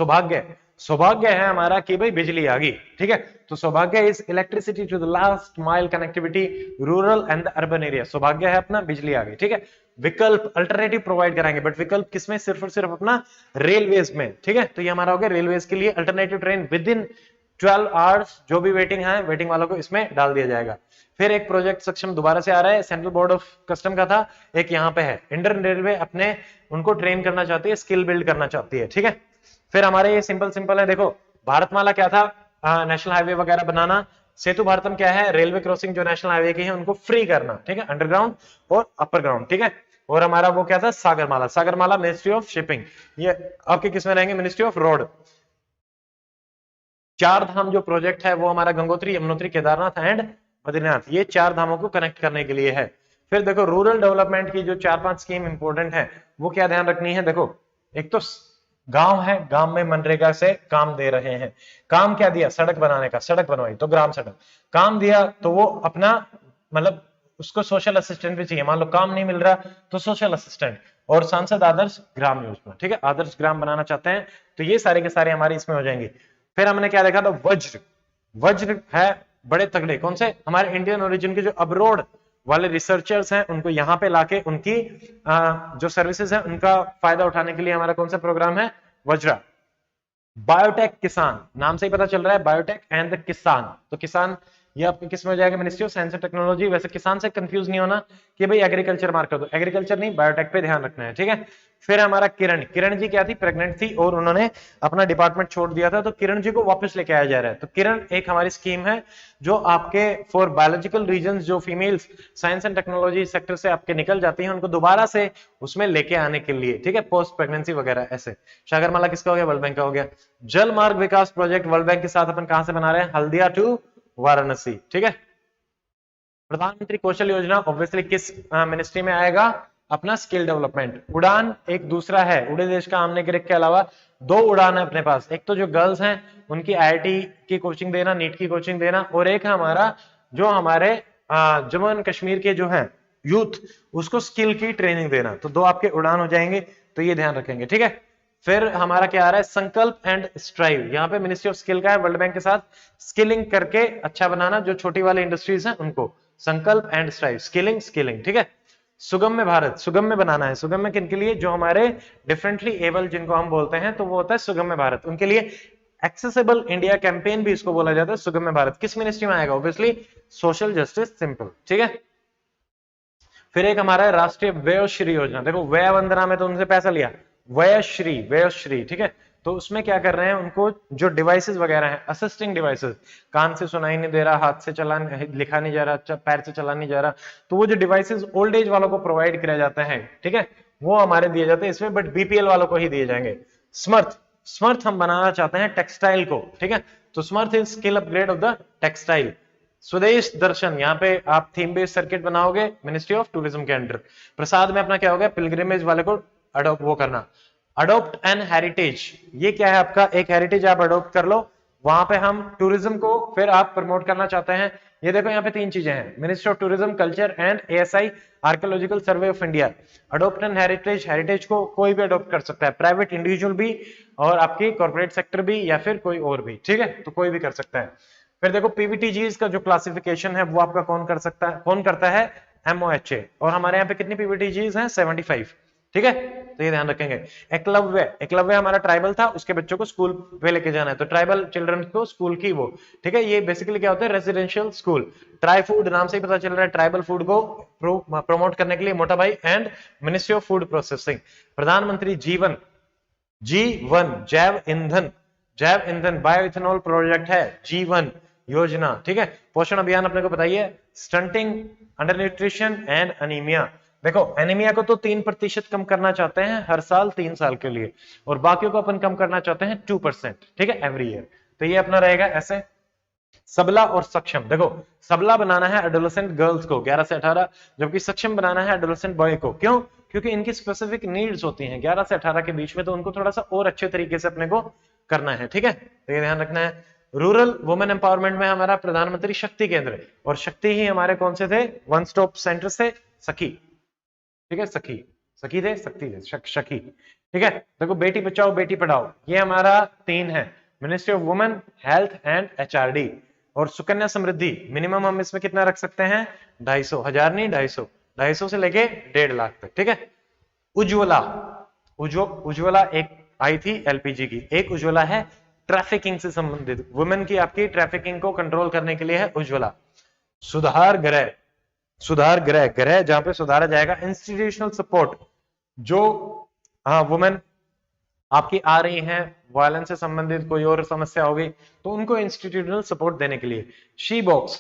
सौभाग्य है हमारा कि भाई बिजली आ गई, ठीक है। तो Saubhagya is electricity to the last mile connectivity rural and the urban area. Saubhagya है अपना बिजली आ गई, ठीक है। विकल्प अल्टरनेटिव प्रोवाइड कराएंगे, बट विकल्प किसमें? सिर्फ और सिर्फ अपना रेलवेज में, ठीक है। तो ये हमारा हो गया रेलवेज के लिए alternative train with in 12 hours, जो भी वेटिंग है वेटिंग वालों को इसमें डाल दिया जाएगा। फिर एक प्रोजेक्ट सक्षम दोबारा से आ रहा है, सेंट्रल बोर्ड ऑफ कस्टम का था, एक यहाँ पे है। इंडियन रेलवे अपने उनको ट्रेन करना चाहती है, स्किल बिल्ड करना चाहती है, ठीक है। फिर हमारे ये सिंपल है, देखो भारतमाला क्या था? नेशनल हाईवे वगैरह बनाना। सेतु भारतम क्या है? रेलवे क्रॉसिंग जो नेशनल हाईवे की है उनको फ्री करना, ठीक है, अंडरग्राउंड और अपर ग्राउंड, ठीक है। और हमारा वो क्या था? सागरमाला मिनिस्ट्री ऑफ शिपिंग, ये आपके किसमें रहेंगे? Ministry of road. चार धाम जो प्रोजेक्ट है वो हमारा गंगोत्री, यमुनोत्री, केदारनाथ एंड बद्रीनाथ, ये 4 धामों को कनेक्ट करने के लिए है। फिर देखो रूरल डेवलपमेंट की जो 4-5 स्कीम इंपॉर्टेंट है वो क्या ध्यान रखनी है? देखो एक तो गांव है, गांव में मनरेगा से काम दे रहे हैं। काम क्या दिया? सड़क बनाने का, सड़क बनवाई तो ग्राम सड़क। काम दिया तो वो अपना मतलब उसको सोशल असिस्टेंट भी चाहिए, मान लो काम नहीं मिल रहा तो सोशल असिस्टेंट। और सांसद आदर्श ग्राम योजना, ठीक है, आदर्श ग्राम बनाना चाहते हैं। तो ये सारे के सारे हमारे इसमें हो जाएंगे। फिर हमने क्या देखा था? वज्र है बड़े तगड़े, कौन से? हमारे इंडियन ओरिजिन के जो अब्रोड वाले रिसर्चर्स हैं उनको यहाँ पे लाके उनकी जो सर्विसेज है उनका फायदा उठाने के लिए हमारा कौन सा प्रोग्राम है? वज्रा। बायोटेक किसान, नाम से ही पता चल रहा है, बायोटेक एंड द किसान। तो किसान ये आपके किस में हो जाएगा? Ministry of science and technology. वैसे किसान से कंफ्यूज नहीं होना कि भाई एग्रीकल्चर मार्क कर दो, एग्रीकल्चर नहीं, बायोटेक पे ध्यान रखना है, ठीक है। फिर हमारा किरण जी क्या थी? प्रेग्नेंट थी और उन्होंने अपना डिपार्टमेंट छोड़ दिया था, तो किरण जी को वापस लेके आया जा रहा है। तो किरण एक हमारी स्कीम है जो आपके फॉर बायोलॉजिकल रीजंस जो females science and technology sector से आपके निकल जाती हैं उनको दोबारा से उसमें लेके आने के लिए, ठीक है, पोस्ट प्रेगनेंसी वगैरह ऐसे। सागरमाला किसका हो गया? वर्ल्ड बैंक का हो गया। जल मार्ग विकास प्रोजेक्ट वर्ल्ड बैंक के साथ अपन कहां से बना रहे हैं? हल्दिया टू वाराणसी, ठीक है। प्रधानमंत्री कौशल योजना ऑब्वियसली किस मिनिस्ट्री में आएगा? अपना स्किल डेवलपमेंट। उड़ान एक दूसरा है, उड़े देश का आमने के अलावा 2 उड़ान है अपने पास। एक तो जो गर्ल्स हैं उनकी आईआईटी की कोचिंग देना, नीट की कोचिंग देना, और एक हमारा जो हमारे जम्मू एंड कश्मीर के जो है यूथ उसको स्किल की ट्रेनिंग देना। तो 2 आपके उड़ान हो जाएंगे, तो ये ध्यान रखेंगे, ठीक है। फिर हमारा क्या आ रहा है? संकल्प एंड स्ट्राइव। यहाँ पे मिनिस्ट्री ऑफ स्किल का है, वर्ल्ड बैंक के साथ स्किलिंग करके अच्छा बनाना, जो छोटी वाली इंडस्ट्रीज हैं उनको। संकल्प एंड स्ट्राइव, स्किलिंग, ठीक है। सुगम्य भारत, सुगम्य बनाना है। सुगम्य किन के लिए? जो हमारे डिफरेंटली एबल जिनको हम बोलते हैं, तो वो होता है सुगम्य भारत, उनके लिए। एक्सेसिबल इंडिया कैंपेन भी इसको बोला जाता है। सुगम्य भारत किस मिनिस्ट्री में आएगा? ऑब्वियसली सोशल जस्टिस, सिंपल, ठीक है। फिर एक हमारा है राष्ट्रीय वयोश्री योजना। देखो व्यय वंदना में तो उनसे पैसा लिया, वयश्री, वयोश्री, ठीक है। तो उसमें क्या कर रहे हैं, उनको जो डिवाइसेस वगैरह हैं, असिस्टिंग डिवाइसेस, कान से सुनाई नहीं दे रहा, हाथ से चला लिखा नहीं जा रहा, पैर से चला नहीं जा रहा, तो वो जो डिवाइसेस ओल्ड एज वालों को प्रोवाइड किया जाता है, ठीक है, वो हमारे दिए जाते हैं इसमें, बट बीपीएल वालों को ही दिए जाएंगे। स्मर्थ, स्मर्थ हम बनाना चाहते हैं टेक्सटाइल को, ठीक है, तो Samarth is skill upgrade of the textile. Swadesh Darshan, यहाँ पे आप थीम बेस्ड सर्किट बनाओगे मिनिस्ट्री ऑफ टूरिज्म के अंडर। प्रसाद में अपना क्या हो गया, पिलग्रिमेज वाले को अडोप्ट वो करना। अडोप्ट एन हेरिटेज, ये क्या है आपका, एक हेरिटेज आप अडोप्ट कर लो, वहां पे हम टूरिज्म को फिर आप प्रमोट करना चाहते हैं। ये देखो यहाँ पे तीन चीजें हैं, ministry of tourism, culture and ASI archaeological survey of India. Adopt an heritage, heritage को कोई भी अडोप्ट कर सकता है, प्राइवेट इंडिविजुअल भी और आपकी कॉर्पोरेट सेक्टर भी या फिर कोई और भी, ठीक है, तो कोई भी कर सकता है। फिर देखो पीवीटीजीज का जो क्लासिफिकेशन है वो आपका कौन कर सकता है, कौन करता है, एमओएचए, और हमारे यहाँ पे कितनी पीवीटीजीज हैं, 75, ठीक है, तो ये ध्यान रखेंगे। एकलव्य, एकलव्य हमारा ट्राइबल था, उसके बच्चों को स्कूल पे लेके जाना है, तो ट्राइबल चिल्ड्रन को स्कूल की वो, ठीक है, ये बेसिकली क्या होता है, रेजिडेंशियल स्कूल। ट्राई फूड, नाम से ही पता चल रहा है, ट्राइबल फूड को प्रमोट करने के लिए मोटा भाई and ministry of food processing. प्रधानमंत्री जीवन, G1 जैव ईंधन, जैव ईंधन बायो इथेनॉल प्रोजेक्ट है, G1 योजना, ठीक है। पोषण अभियान अपने को बताइए, stunting, under nutrition and anaemia. देखो एनीमिया को तो 3% कम करना चाहते हैं हर साल 3 साल के लिए, और बाकियों को अपन कम करना चाहते हैं 2%, ठीक है, एवरी ईयर। तो ये अपना रहेगा ऐसे। सबला और सक्षम, देखो सबला बनाना है एडोलेसेंट गर्ल्स को 11 से 18, जबकि सक्षम बनाना है एडोलेसेंट बॉय को। क्यों? क्योंकि इनकी स्पेसिफिक नीड्स होती हैं 11 से 18 के बीच में, तो उनको थोड़ा सा और अच्छे तरीके से अपने को करना है, ठीक है, तो ये ध्यान रखना है। रूरल वुमेन एम्पावरमेंट में हमारा प्रधानमंत्री शक्ति केंद्र, और शक्ति ही हमारे कौन से थे, वन स्टॉप सेंटर से सखी, ठीक है, सखी, सखी थे, शक्ति थे, सखी, ठीक है। देखो बेटी बचाओ बेटी पढ़ाओ, ये हमारा 3 है, ministry of women, health and HRD. और सुकन्या समृद्धि, मिनिमम हम इसमें कितना रख सकते हैं, 250, 1000 नहीं 250, 250 से लेके 1.5 लाख तक, ठीक है। उज्ज्वला, उज्ज्वला एक आई थी एलपीजी की, एक उज्ज्वला है ट्रैफिकिंग से संबंधित, वुमेन की आपकी ट्रैफिकिंग को कंट्रोल करने के लिए है उज्ज्वला। सुधार गृह, सुधार गृह, गृह जहां पे सुधारा जाएगा, इंस्टीट्यूशनल सपोर्ट, जो वुमेन आपकी आ रही हैं वायलेंस से संबंधित कोई और समस्या होगी तो उनको इंस्टीट्यूशनल सपोर्ट देने के लिए। She box,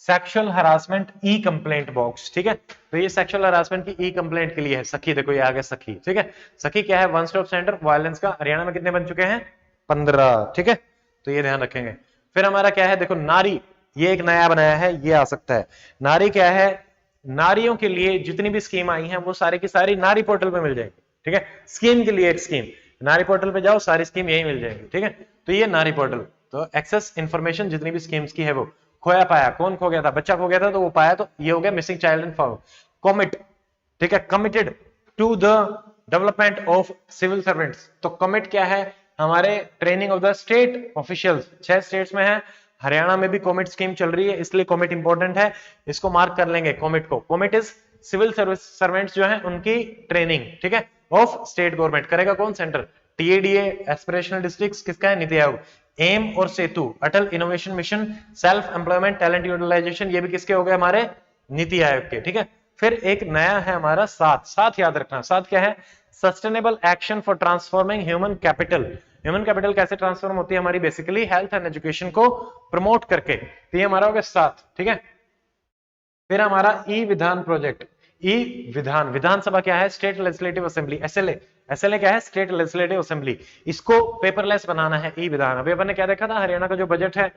sexual harassment E complaint box, ठीक है, तो ये सेक्सुअल हरासमेंट की ई कंप्लेंट के लिए है। सखी, देखो ये आ गया सखी, ठीक है, सखी क्या है, वन स्टॉप सेंटर वायलेंस का। हरियाणा में कितने बन चुके हैं, 15, ठीक है, तो ये ध्यान रखेंगे। फिर हमारा क्या है, देखो नारी, ये एक नया बनाया है, ये आ सकता है। नारी क्या है, नारियों के लिए जितनी भी स्कीम आई हैं वो सारी की सारी नारी पोर्टल पे मिल जाएगी, ठीक है, स्कीम के लिए एक स्कीम, नारी पोर्टल पे जाओ सारी स्कीम यही मिल जाएगी, ठीक है, तो ये नारी पोर्टल, तो एक्सेस इंफॉर्मेशन जितनी भी स्कीम्स की है वो। खोया पाया, कौन खो गया था, बच्चा खो गया था तो वो पाया, तो ये हो गया missing child and found. Commit, ठीक है, committed to the development of civil servants, तो कमिट क्या है, हमारे training of the state officials, 6 states में है, हरियाणा में भी कॉमिट स्कीम चल रही है, इसलिए कॉमिट इंपॉर्टेंट है, इसको मार्क कर लेंगे कॉमिट को। Commit is civil service servants जो है उनकी ट्रेनिंग, ठीक है, ऑफ स्टेट गवर्नमेंट, करेगा कौन, सेंटर। टीएडीए एस्पिरेशनल डिस्ट्रिक्ट्स किसका है, नीति आयोग। एम और Setu, Atal innovation mission, self employment, talent utilization, ये भी किसके हो गए, हमारे नीति आयोग के, ठीक है। फिर एक नया है हमारा 7, 7 याद रखना, 7 क्या है, sustainable action for transforming human capital. Human capital कैसे ट्रांसफॉर्म होती है हमारी, बेसिकली हेल्थ एंड एजुकेशन को प्रमोट करके, तो ये हमारा हो गया 7, ठीक है। फिर हमारा ई विधान प्रोजेक्ट, ई विधान, विधानसभा क्या है, state legislative assembly, SLA, SLA क्या है, स्टेट लेजिस्लेटिव असेंबली, इसको पेपरलेस बनाना है, ई विधान। अभी अपन ने क्या देखा था, हरियाणा का जो बजट है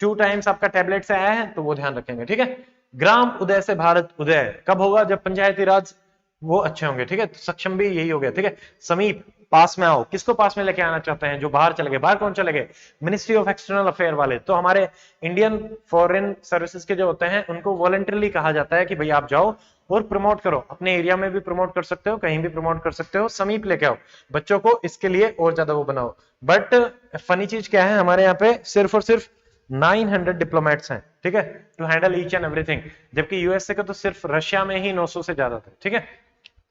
2 टाइम्स आपका टैबलेट से आया है, तो वो ध्यान रखेंगे, ठीक है। ग्राम उदय से भारत उदय कब होगा, जब पंचायती राज वो अच्छे होंगे, ठीक है, तो सक्षम भी यही हो गया, ठीक है। समीप, पास में आओ, किसको पास में लेके आना चाहते हैं, जो बाहर चले गए, बाहर कौन चले गए, मिनिस्ट्री ऑफ एक्सटर्नल अफेयर वाले, तो हमारे इंडियन फॉरेन सर्विसेज के जो होते हैं उनको वॉलंटरली कहा जाता है कि भाई आप जाओ और प्रमोट करो, अपने एरिया में भी प्रमोट कर सकते हो, कहीं भी प्रमोट कर सकते हो, समीप लेके आओ बच्चों को, इसके लिए और ज्यादा वो बनाओ। बट फनी चीज क्या है, हमारे यहाँ पे सिर्फ और सिर्फ 900 डिप्लोमेट्स हैं, ठीक है, to handle each and everything, जबकि यूएसए का तो सिर्फ रशिया में ही 900 से ज्यादा थे, ठीक है,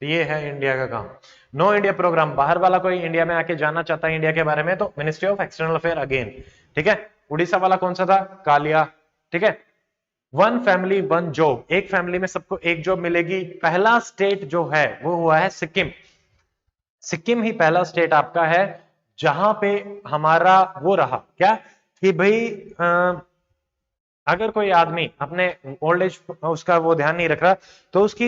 तो ये है इंडिया का काम। नो इंडिया प्रोग्राम, बाहर वाला कोई इंडिया में आके जानना चाहता है इंडिया के बारे में तो ministry of external affair again, ठीक है। उड़ीसा वाला कौन सा था, कालिया, ठीक है, वन फैमिली वन जॉब, एक फैमिली में सबको एक जॉब मिलेगी। पहला स्टेट जो है वो हुआ है सिक्किम। सिक्किम ही पहला स्टेट आपका है जहां पे हमारा वो रहा क्या कि भाई अगर कोई आदमी अपने ओल्ड एज उसका वो ध्यान नहीं रख रहा तो उसकी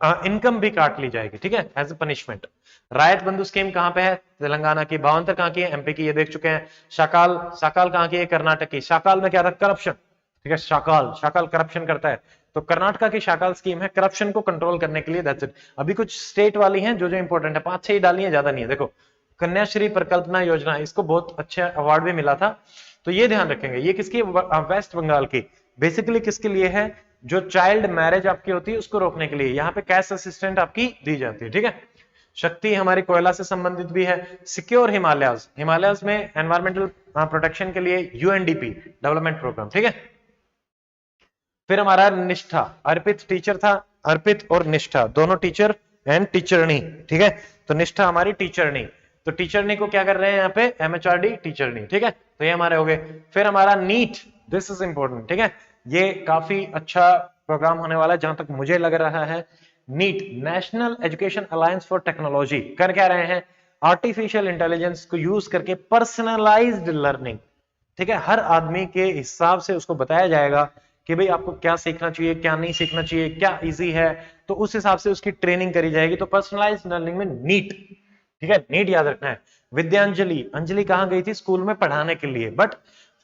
इनकम भी काट ली जाएगी, ठीक है, एज ए पनिशमेंट। रायत बंधु स्कीम कहां पे है? तेलंगाना की। भावांतर कहां की है? एमपी की, ये देख चुके हैं। शाकाल, शाकाल कहां की है? कर्नाटक की। शाकाल में क्या था? करप्शन, ठीक है, शाकाल, शाकाल करप्शन करता है, तो कर्नाटका की शाकाल स्कीम है करप्शन को कंट्रोल करने के लिए, दैट्स इट। अभी कुछ स्टेट वाली हैं जो जो इंपॉर्टेंट है, 5-6 ही डाली है, ज्यादा नहीं है। देखो कन्याश्री परिकल्पना योजना, इसको बहुत अच्छा अवार्ड भी मिला था, तो ये ध्यान रखेंगे। ये किसकी? वेस्ट बंगाल की। बेसिकली किसके लिए है? जो चाइल्ड मैरिज आपकी होती है उसको रोकने के लिए यहाँ पे कैश असिस्टेंट आपकी दी जाती है, ठीक है। शक्ति हमारी कोयला से संबंधित भी है। सिक्योर हिमालयाज, हिमालयाज में एनवायरमेंटल प्रोटेक्शन के लिए यूएनडीपी डेवलपमेंट प्रोग्राम, ठीक है। फिर हमारा निष्ठा, अर्पित टीचर था, अर्पित और निष्ठा दोनों टीचर एंड टीचरनी, ठीक है। तो निष्ठा हमारी टीचरनी, तो टीचरनी को क्या कर रहे हैं यहाँ पे? एमएचआरडी टीचरनी, ठीक है। तो ये हमारे हो गए। फिर हमारा नीट, दिस इज इंपॉर्टेंट, ठीक है, ये काफी अच्छा प्रोग्राम होने वाला है जहां तक मुझे लग रहा है। NEET, national education alliance for technology, कर क्या रहे हैं? आर्टिफिशियल इंटेलिजेंस को यूज करके पर्सनलाइज्ड लर्निंग, ठीक है, हर आदमी के हिसाब से उसको बताया जाएगा कि भाई आपको क्या सीखना चाहिए, क्या नहीं सीखना चाहिए, क्या इजी है, तो उस हिसाब से उसकी ट्रेनिंग करी जाएगी। तो पर्सनलाइज्ड लर्निंग में नीट, ठीक है, नीट याद रखना है। विद्यांजलि, अंजलि कहां गई थी? स्कूल में पढ़ाने के लिए, बट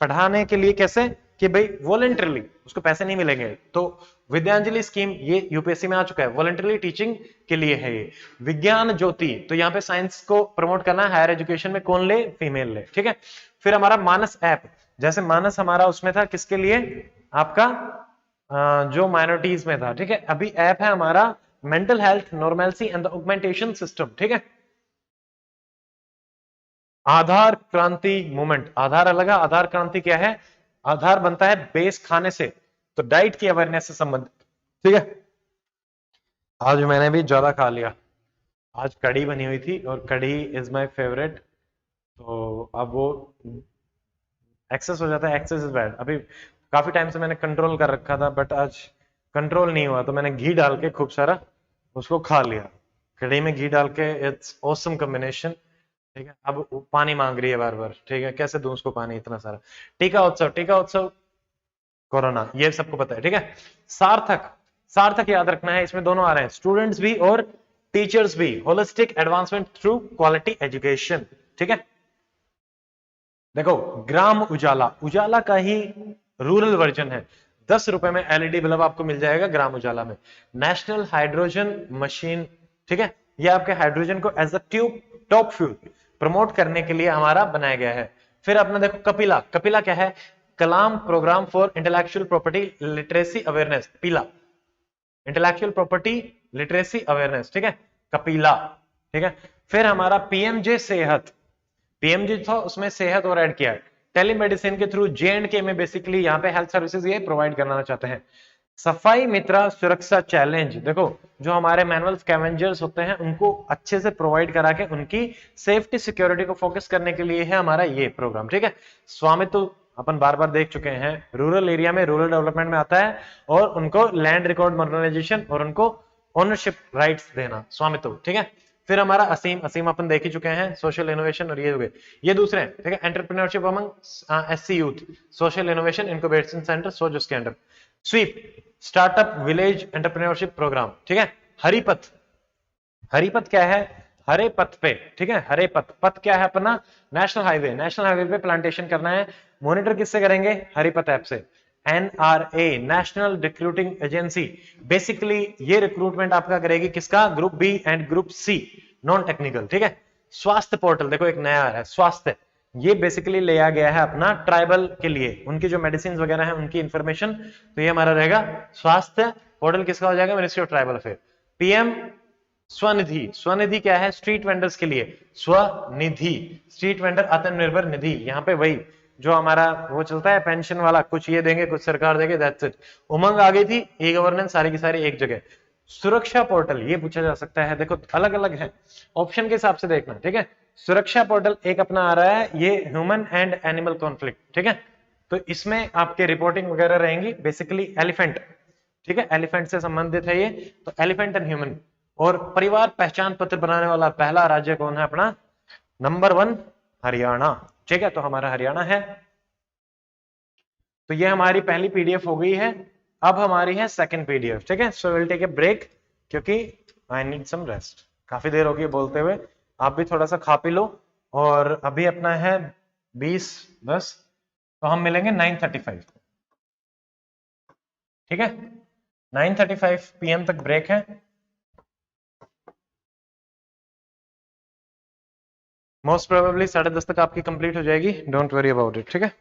पढ़ाने के लिए कैसे? कि भाई वॉलंटरली, उसको पैसे नहीं मिलेंगे। तो विद्यांजलि स्कीम ये यूपीएससी में आ चुका है, वॉलंटरली टीचिंग के लिए है ये। विज्ञान ज्योति, तो यहाँ पे साइंस को प्रमोट करना है, हायर एजुकेशन में कौन ले? फीमेल ले, ठीक है। फिर हमारा मानस ऐप, जैसे मानस हमारा उसमें था किसके लिए? आपका जो माइनॉरिटीज में था, ठीक है। अभी ऐप है हमारा mental health normality and the augmentation system, ठीक है। आधार क्रांति मूवमेंट, आधार अलग है, आधार क्रांति क्या है? आधार बनता है बेस खाने से, तो डाइट की अवेयरनेस से संबंधित, ठीक है। आज मैंने भी ज्यादा खा लिया, आज कढ़ी बनी हुई थी और कढ़ी इज माय फेवरेट, तो अब वो एक्सेस हो जाता है, एक्सेस इज बैड। अभी काफी टाइम से मैंने कंट्रोल कर रखा था बट आज कंट्रोल नहीं हुआ, तो मैंने घी डाल के खूब सारा उसको खा लिया। कढ़ी में घी डाल के, इट्स ऑसम कॉम्बिनेशन, ठीक है। अब वो पानी मांग रही है बार बार, ठीक है, कैसे दूं उसको पानी इतना सारा। टीका उत्सव, टीका उत्सव कोरोना, ये सबको पता है, ठीक है। सार्थक, सार्थक याद रखना है, इसमें दोनों आ रहे हैं, स्टूडेंट्स भी और टीचर्स भी। Holistic advancement through quality education, ठीक है। देखो ग्राम उजाला, उजाला का ही रूरल वर्जन है। 10 रुपए में एलईडी बल्ब आपको मिल जाएगा ग्राम उजाला में। नेशनल हाइड्रोजन मशीन, ठीक है, ये आपके हाइड्रोजन को as a tube top fuel promote करने के लिए हमारा बनाया गया है। फिर अपना देखो कपिला, कपिला क्या है? Kalam programme for intellectual property literacy awareness, पीला, इंटेलेक्चुअल प्रॉपर्टी लिटरेसी अवेयरनेस, ठीक है, कपिला, ठीक है। फिर हमारा पीएमजे सेहत, पीएमजी था उसमें सेहत और ऐड किया है। टेलीमेडिसिन के थ्रू J&K में बेसिकली यहाँ पे हेल्थ सर्विसेज ये प्रोवाइड करना चाहते हैं। सफाई मित्रा सुरक्षा चैलेंज, देखो जो हमारे मैनुअल स्कैवेंजर्स होते हैं उनको अच्छे से प्रोवाइड करा के उनकी सेफ्टी सिक्योरिटी को फोकस करने के लिए है हमारा ये प्रोग्राम, ठीक है। स्वामित्व अपन बार बार देख चुके हैं, रूरल एरिया में रूरल डेवलपमेंट में आता है, और उनको लैंड रिकॉर्ड मॉडर्नाइजेशन और उनको ओनरशिप राइट्स देना, स्वामित्व, ठीक है। फिर हमारा असीम, असीम अपन देख ही चुके हैं, सोशल इनोवेशन, और ये हो गए, ये दूसरे हैं, ठीक है। Entrepreneurship among SC youth, social innovation incubation center सोच उसके अंडर। SVEP, startup village entrepreneurship program, ठीक है। हरिपथ, हरिपथ क्या है? हरे पथ पे, ठीक है, हरे पथ, पथ क्या है अपना? नेशनल हाईवे, नेशनल हाईवे पे प्लांटेशन करना है। मॉनिटर किससे करेंगे? हरिपथ ऐप से। NRA, national recruiting agency, basically ये रिक्रूटमेंट आपका करेगी किसका? Group B and group C, non technical, ठीक है। स्वास्थ्य पोर्टल, देखो एक नया है स्वास्थ्य, ये बेसिकली लिया गया है अपना ट्राइबल के लिए, उनकी जो मेडिसिन वगैरह है उनकी इंफॉर्मेशन, तो ये हमारा रहेगा स्वास्थ्य पोर्टल, किसका हो जाएगा? Ministry of tribal affair. PM Svanidhi, Svanidhi क्या है? स्ट्रीट वेंडर्स के लिए, स्वनिधि, स्ट्रीट वेंडर आत्मनिर्भर निधि, यहाँ पे वही जो हमारा वो चलता है पेंशन वाला, कुछ ये देंगे कुछ सरकार देंगे, दैट्स इट। उमंग आ गई थी, ई गवर्नेंस सारी की सारी एक जगह। सुरक्षा पोर्टल, ये पूछा जा सकता है, देखो अलग अलग है, ऑप्शन के हिसाब से देखना, ठीक है। सुरक्षा पोर्टल एक अपना आ रहा है, ये ह्यूमन एंड एनिमल कॉन्फ्लिक्ट, ठीक है, तो इसमें आपके रिपोर्टिंग वगैरह रहेंगी बेसिकली एलिफेंट, ठीक है, एलिफेंट से संबंधित है ये। तो एलिफेंट एंड ह्यूमन। और परिवार पहचान पत्र बनाने वाला पहला राज्य कौन है अपना? नंबर 1 हरियाणा, ठीक है, तो हमारा हरियाणा है। तो ये हमारी पहली पीडीएफ हो गई है। अब हमारी है सेकंड पीडीएफ, ठीक है। So will take a break क्योंकि आई नीड सम रेस्ट, काफी देर हो गई बोलते हुए, आप भी थोड़ा सा खा पी लो। और अभी अपना है 20:10, तो हम मिलेंगे 9:35, ठीक है। 9:35 PM तक ब्रेक है। मोस्ट प्रोबेबली 10:30 तक आपकी कंप्लीट हो जाएगी, डोंट वरी अबाउट इट, ठीक है।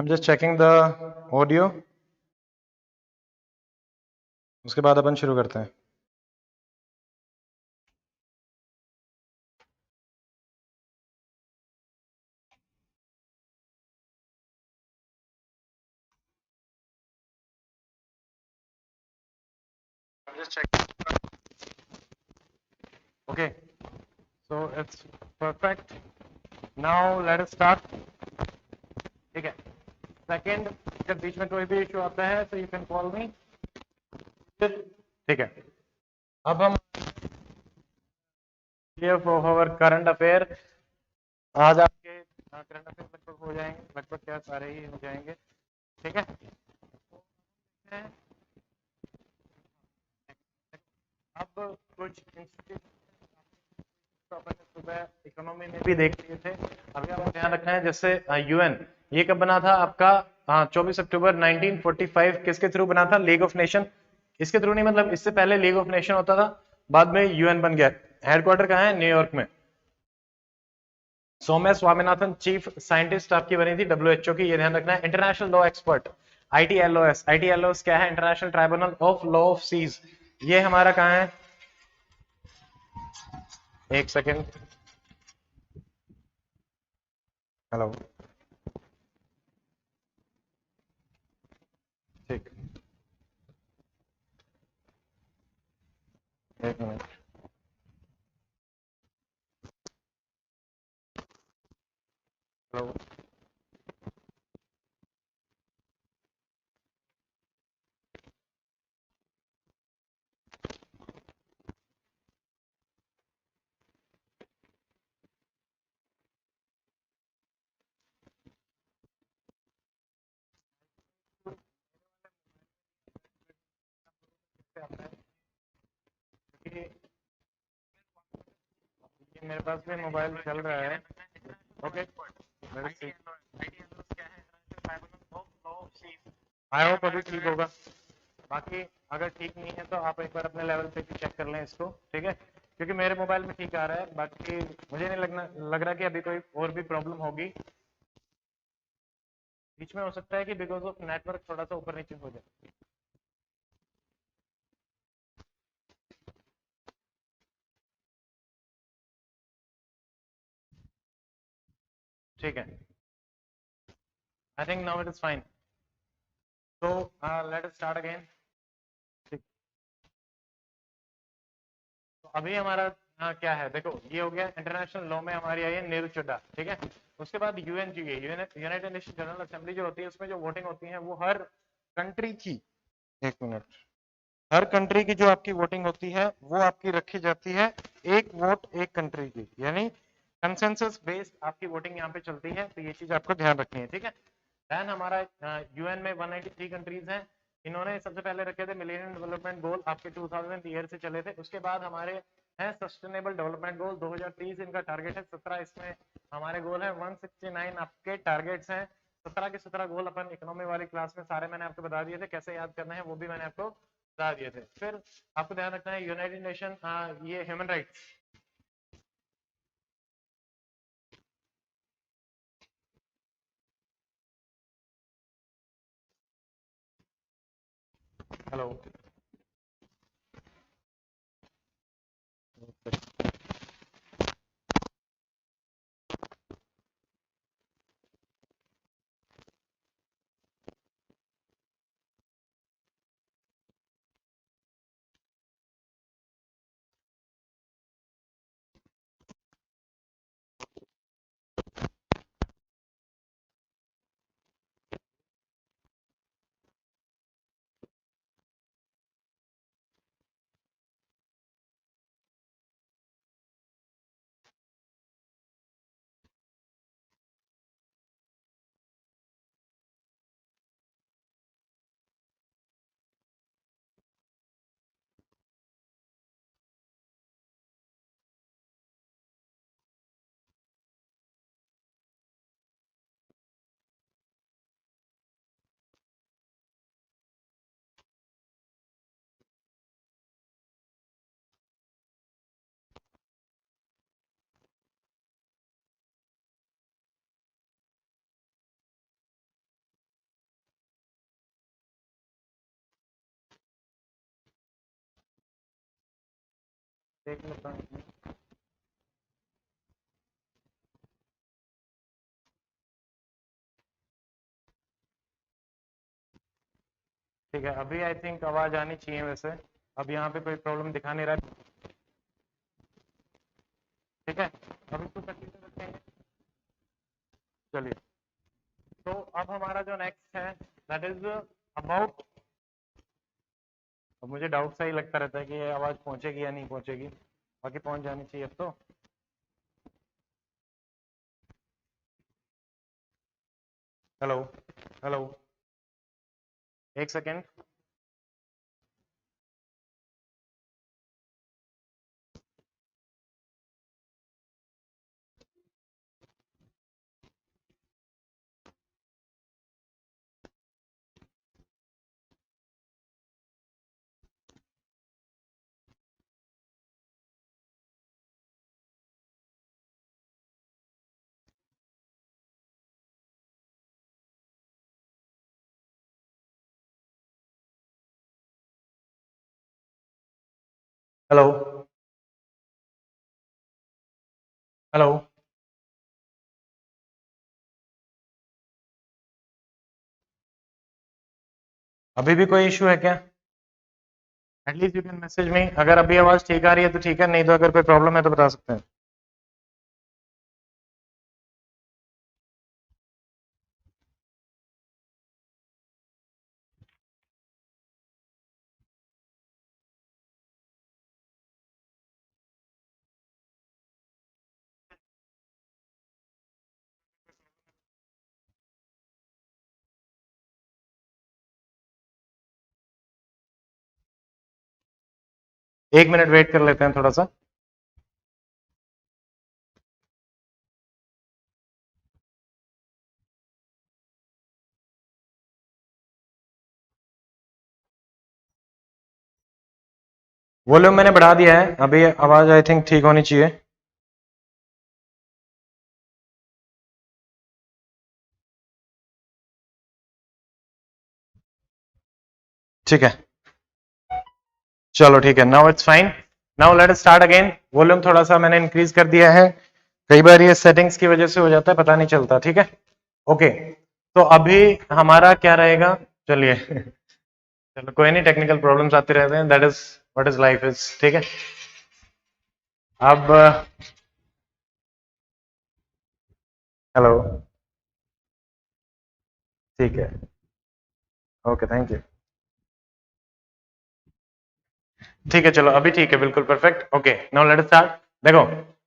I'm just checking the audio. उसके बाद अपन शुरू करते हैं. I'm just checking. Okay, so it's perfect. Now let us start. ठीक है. सेकेंड, जब बीच में कोई भी इशू आता है तो यू कैन कॉल मी. ठीक है. अब हम फॉर आवर करंट अफेयर. आज आपके करंट अफेयर लगभग हो जाएंगे, लगभग क्या सारे ही हो जाएंगे. ठीक है. अब कुछ इंस्टीट्यूट तो अपन सुबह इकोनॉमी में भी देख लिए थे. अभी आपको ध्यान रखना है, जैसे यूएन ये कब बना था आपका? हाँ, 24 अक्टूबर 1945. किसके थ्रू बना था? League of nation. इसके थ्रू नहीं, मतलब इससे पहले लीग ऑफ नेशन होता था, बाद में यूएन बन गया. हेडक्वार्टर कहाँ है? न्यूयॉर्क में. सौम्या स्वामीनाथन चीफ साइंटिस्ट आपकी बनी थी डब्ल्यूएचओ की, ये ध्यान रखना है. International law expert ITLOS. ITLOS क्या है? International Tribunal of Law of Seas. ये हमारा कहाँ है? एक सेकेंड. हेलो. ठीक, एक मिनट. हेलो. ये मेरे पास भी मोबाइल चल रहा है. ओके. आई होप अभी ठीक होगा. बाकी अगर ठीक नहीं है तो आप एक बार अपने लेवल पे भी चेक कर लें इसको. ठीक है, क्योंकि मेरे मोबाइल में ठीक आ रहा है. बाकी मुझे नहीं लग रहा कि अभी कोई और भी प्रॉब्लम होगी. बीच में हो सकता है कि बिकॉज ऑफ नेटवर्क थोड़ा सा ऊपर नीचे हो जाए. ठीक है. I think now it is fine. तो लेट अस स्टार्ट अगेन. तो अभी हमारा क्या है? देखो, ये हो गया इंटरनेशनल लॉ में हमारी आई है नेहरू चड्डा. ठीक है. उसके बाद UNGA, United nation general assembly जो होती है, उसमें जो वोटिंग होती है वो हर कंट्री की, एक मिनट, हर कंट्री की जो आपकी वोटिंग होती है वो आपकी रखी जाती है एक वोट एक कंट्री की, यानी कंसेंसस बेस्ड आपकी वोटिंग यहाँ पे चलती है. तो ये चीज आपको ध्यान रखनी है. ठीक है. देन हमारा यूएन में 193 कंट्रीज हैं. इन्होंने सबसे पहले रखे थे मिलेनियम डेवलपमेंट गोल, आपके 2000 ईयर से चले थे. उसके बाद हमारे हैं सस्टेनेबल डेवलपमेंट गोल 2030, इनका टारगेट है 17. इसमें हमारे गोल है 169 आपके टारगेट्स हैं. 17 के 17 गोल अपन इकोनॉमी वाली क्लास में सारे मैंने आपको बता दिए थे. कैसे याद करना है वो भी मैंने आपको बता दिए थे. फिर आपको ध्यान रखना है यूनाइटेड नेशन ये ह्यूमन राइट्स. हेलो. देख लेता हूँ। ठीक है, अभी आई थिंक आवाज आनी चाहिए वैसे। अब यहाँ पे कोई प्रॉब्लम दिखा नहीं रहा। ठीक है, अभी तो कंटिन्यू रखते हैं। चलिए, तो अब हमारा जो नेक्स्ट है दैट इज अबाउट। अब मुझे डाउट सा ही लगता रहता है कि ये आवाज पहुंचेगी या नहीं पहुंचेगी, बाकी पहुंच जानी चाहिए अब तो। हेलो, हेलो, एक सेकेंड। हेलो, हेलो, अभी भी कोई इशू है क्या? At least you can message me. अगर अभी आवाज ठीक आ रही है तो ठीक है, नहीं तो अगर कोई प्रॉब्लम है तो बता सकते हैं। एक मिनट वेट कर लेते हैं थोड़ा सा। वॉल्यूम मैंने बढ़ा दिया है, अभी आवाज आई थिंक ठीक होनी चाहिए। ठीक है, चलो ठीक है, now it's fine. Now let us start again. Volume थोड़ा सा मैंने इंक्रीज कर दिया है, कई बार ये सेटिंग्स की वजह से हो जाता है, पता नहीं चलता। ठीक है, ओके। तो अभी हमारा क्या रहेगा? चलिए चलो कोई नहीं, टेक्निकल प्रॉब्लम्स आते रहते हैं, that is what is life is. ठीक है, अब हेलो, ठीक है, ओके, थैंक यू। ठीक है, चलो अभी ठीक है, बिल्कुल perfect. Okay, now let us start. देखो,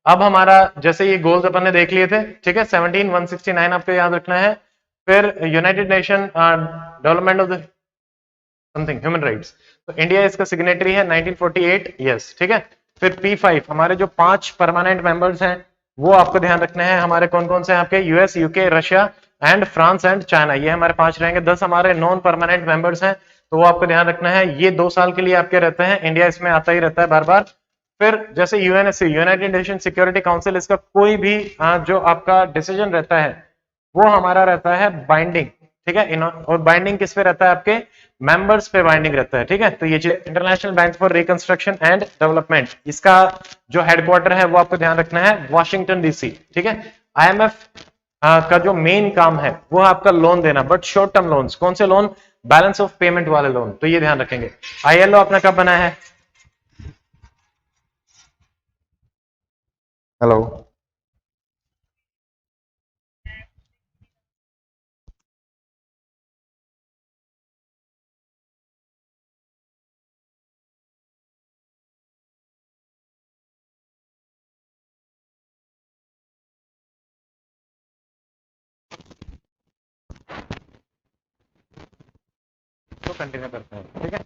अब हमारा जैसे ये गोल्स अपन ने देख लिए थे, ठीक है, 17 169 आपको याद रखना है। फिर United nation development of the something human rights, तो इंडिया इसका सिग्नेटरी है 1948, यस, ठीक है। फिर P5 हमारे जो 5 परमानेंट मेंबर्स हैं वो आपको ध्यान रखने हैं। हमारे कौन कौन से हैं आपके? US, UK, Russia and France and China, ये हमारे 5 रहेंगे। 10 हमारे नॉन परमानेंट मेंबर्स हैं, तो वो आपको ध्यान रखना है। ये 2 साल के लिए आपके रहते हैं, इंडिया इसमें आता ही रहता है बार बार। फिर जैसे UNSC, United nation security council, इसका कोई भी जो आपका डिसीजन रहता है वो हमारा रहता है बाइंडिंग। ठीक है, और बाइंडिंग किस पे रहता है? आपके मेंबर्स पे बाइंडिंग रहता है। ठीक है, तो ये international bank for reconstruction and development, इसका जो हेडक्वार्टर है वो आपको ध्यान रखना है वाशिंगटन डीसी। ठीक है, आईएमएफ का जो मेन काम है वो है आपका लोन देना, बट शॉर्ट टर्म लोन्स। कौन से लोन? बैलेंस ऑफ पेमेंट वाले लोन, तो ये ध्यान रखेंगे। आईएलओ अपना कब बना है? हेलो, तो कंटिन्यू करते हैं। ठीक है,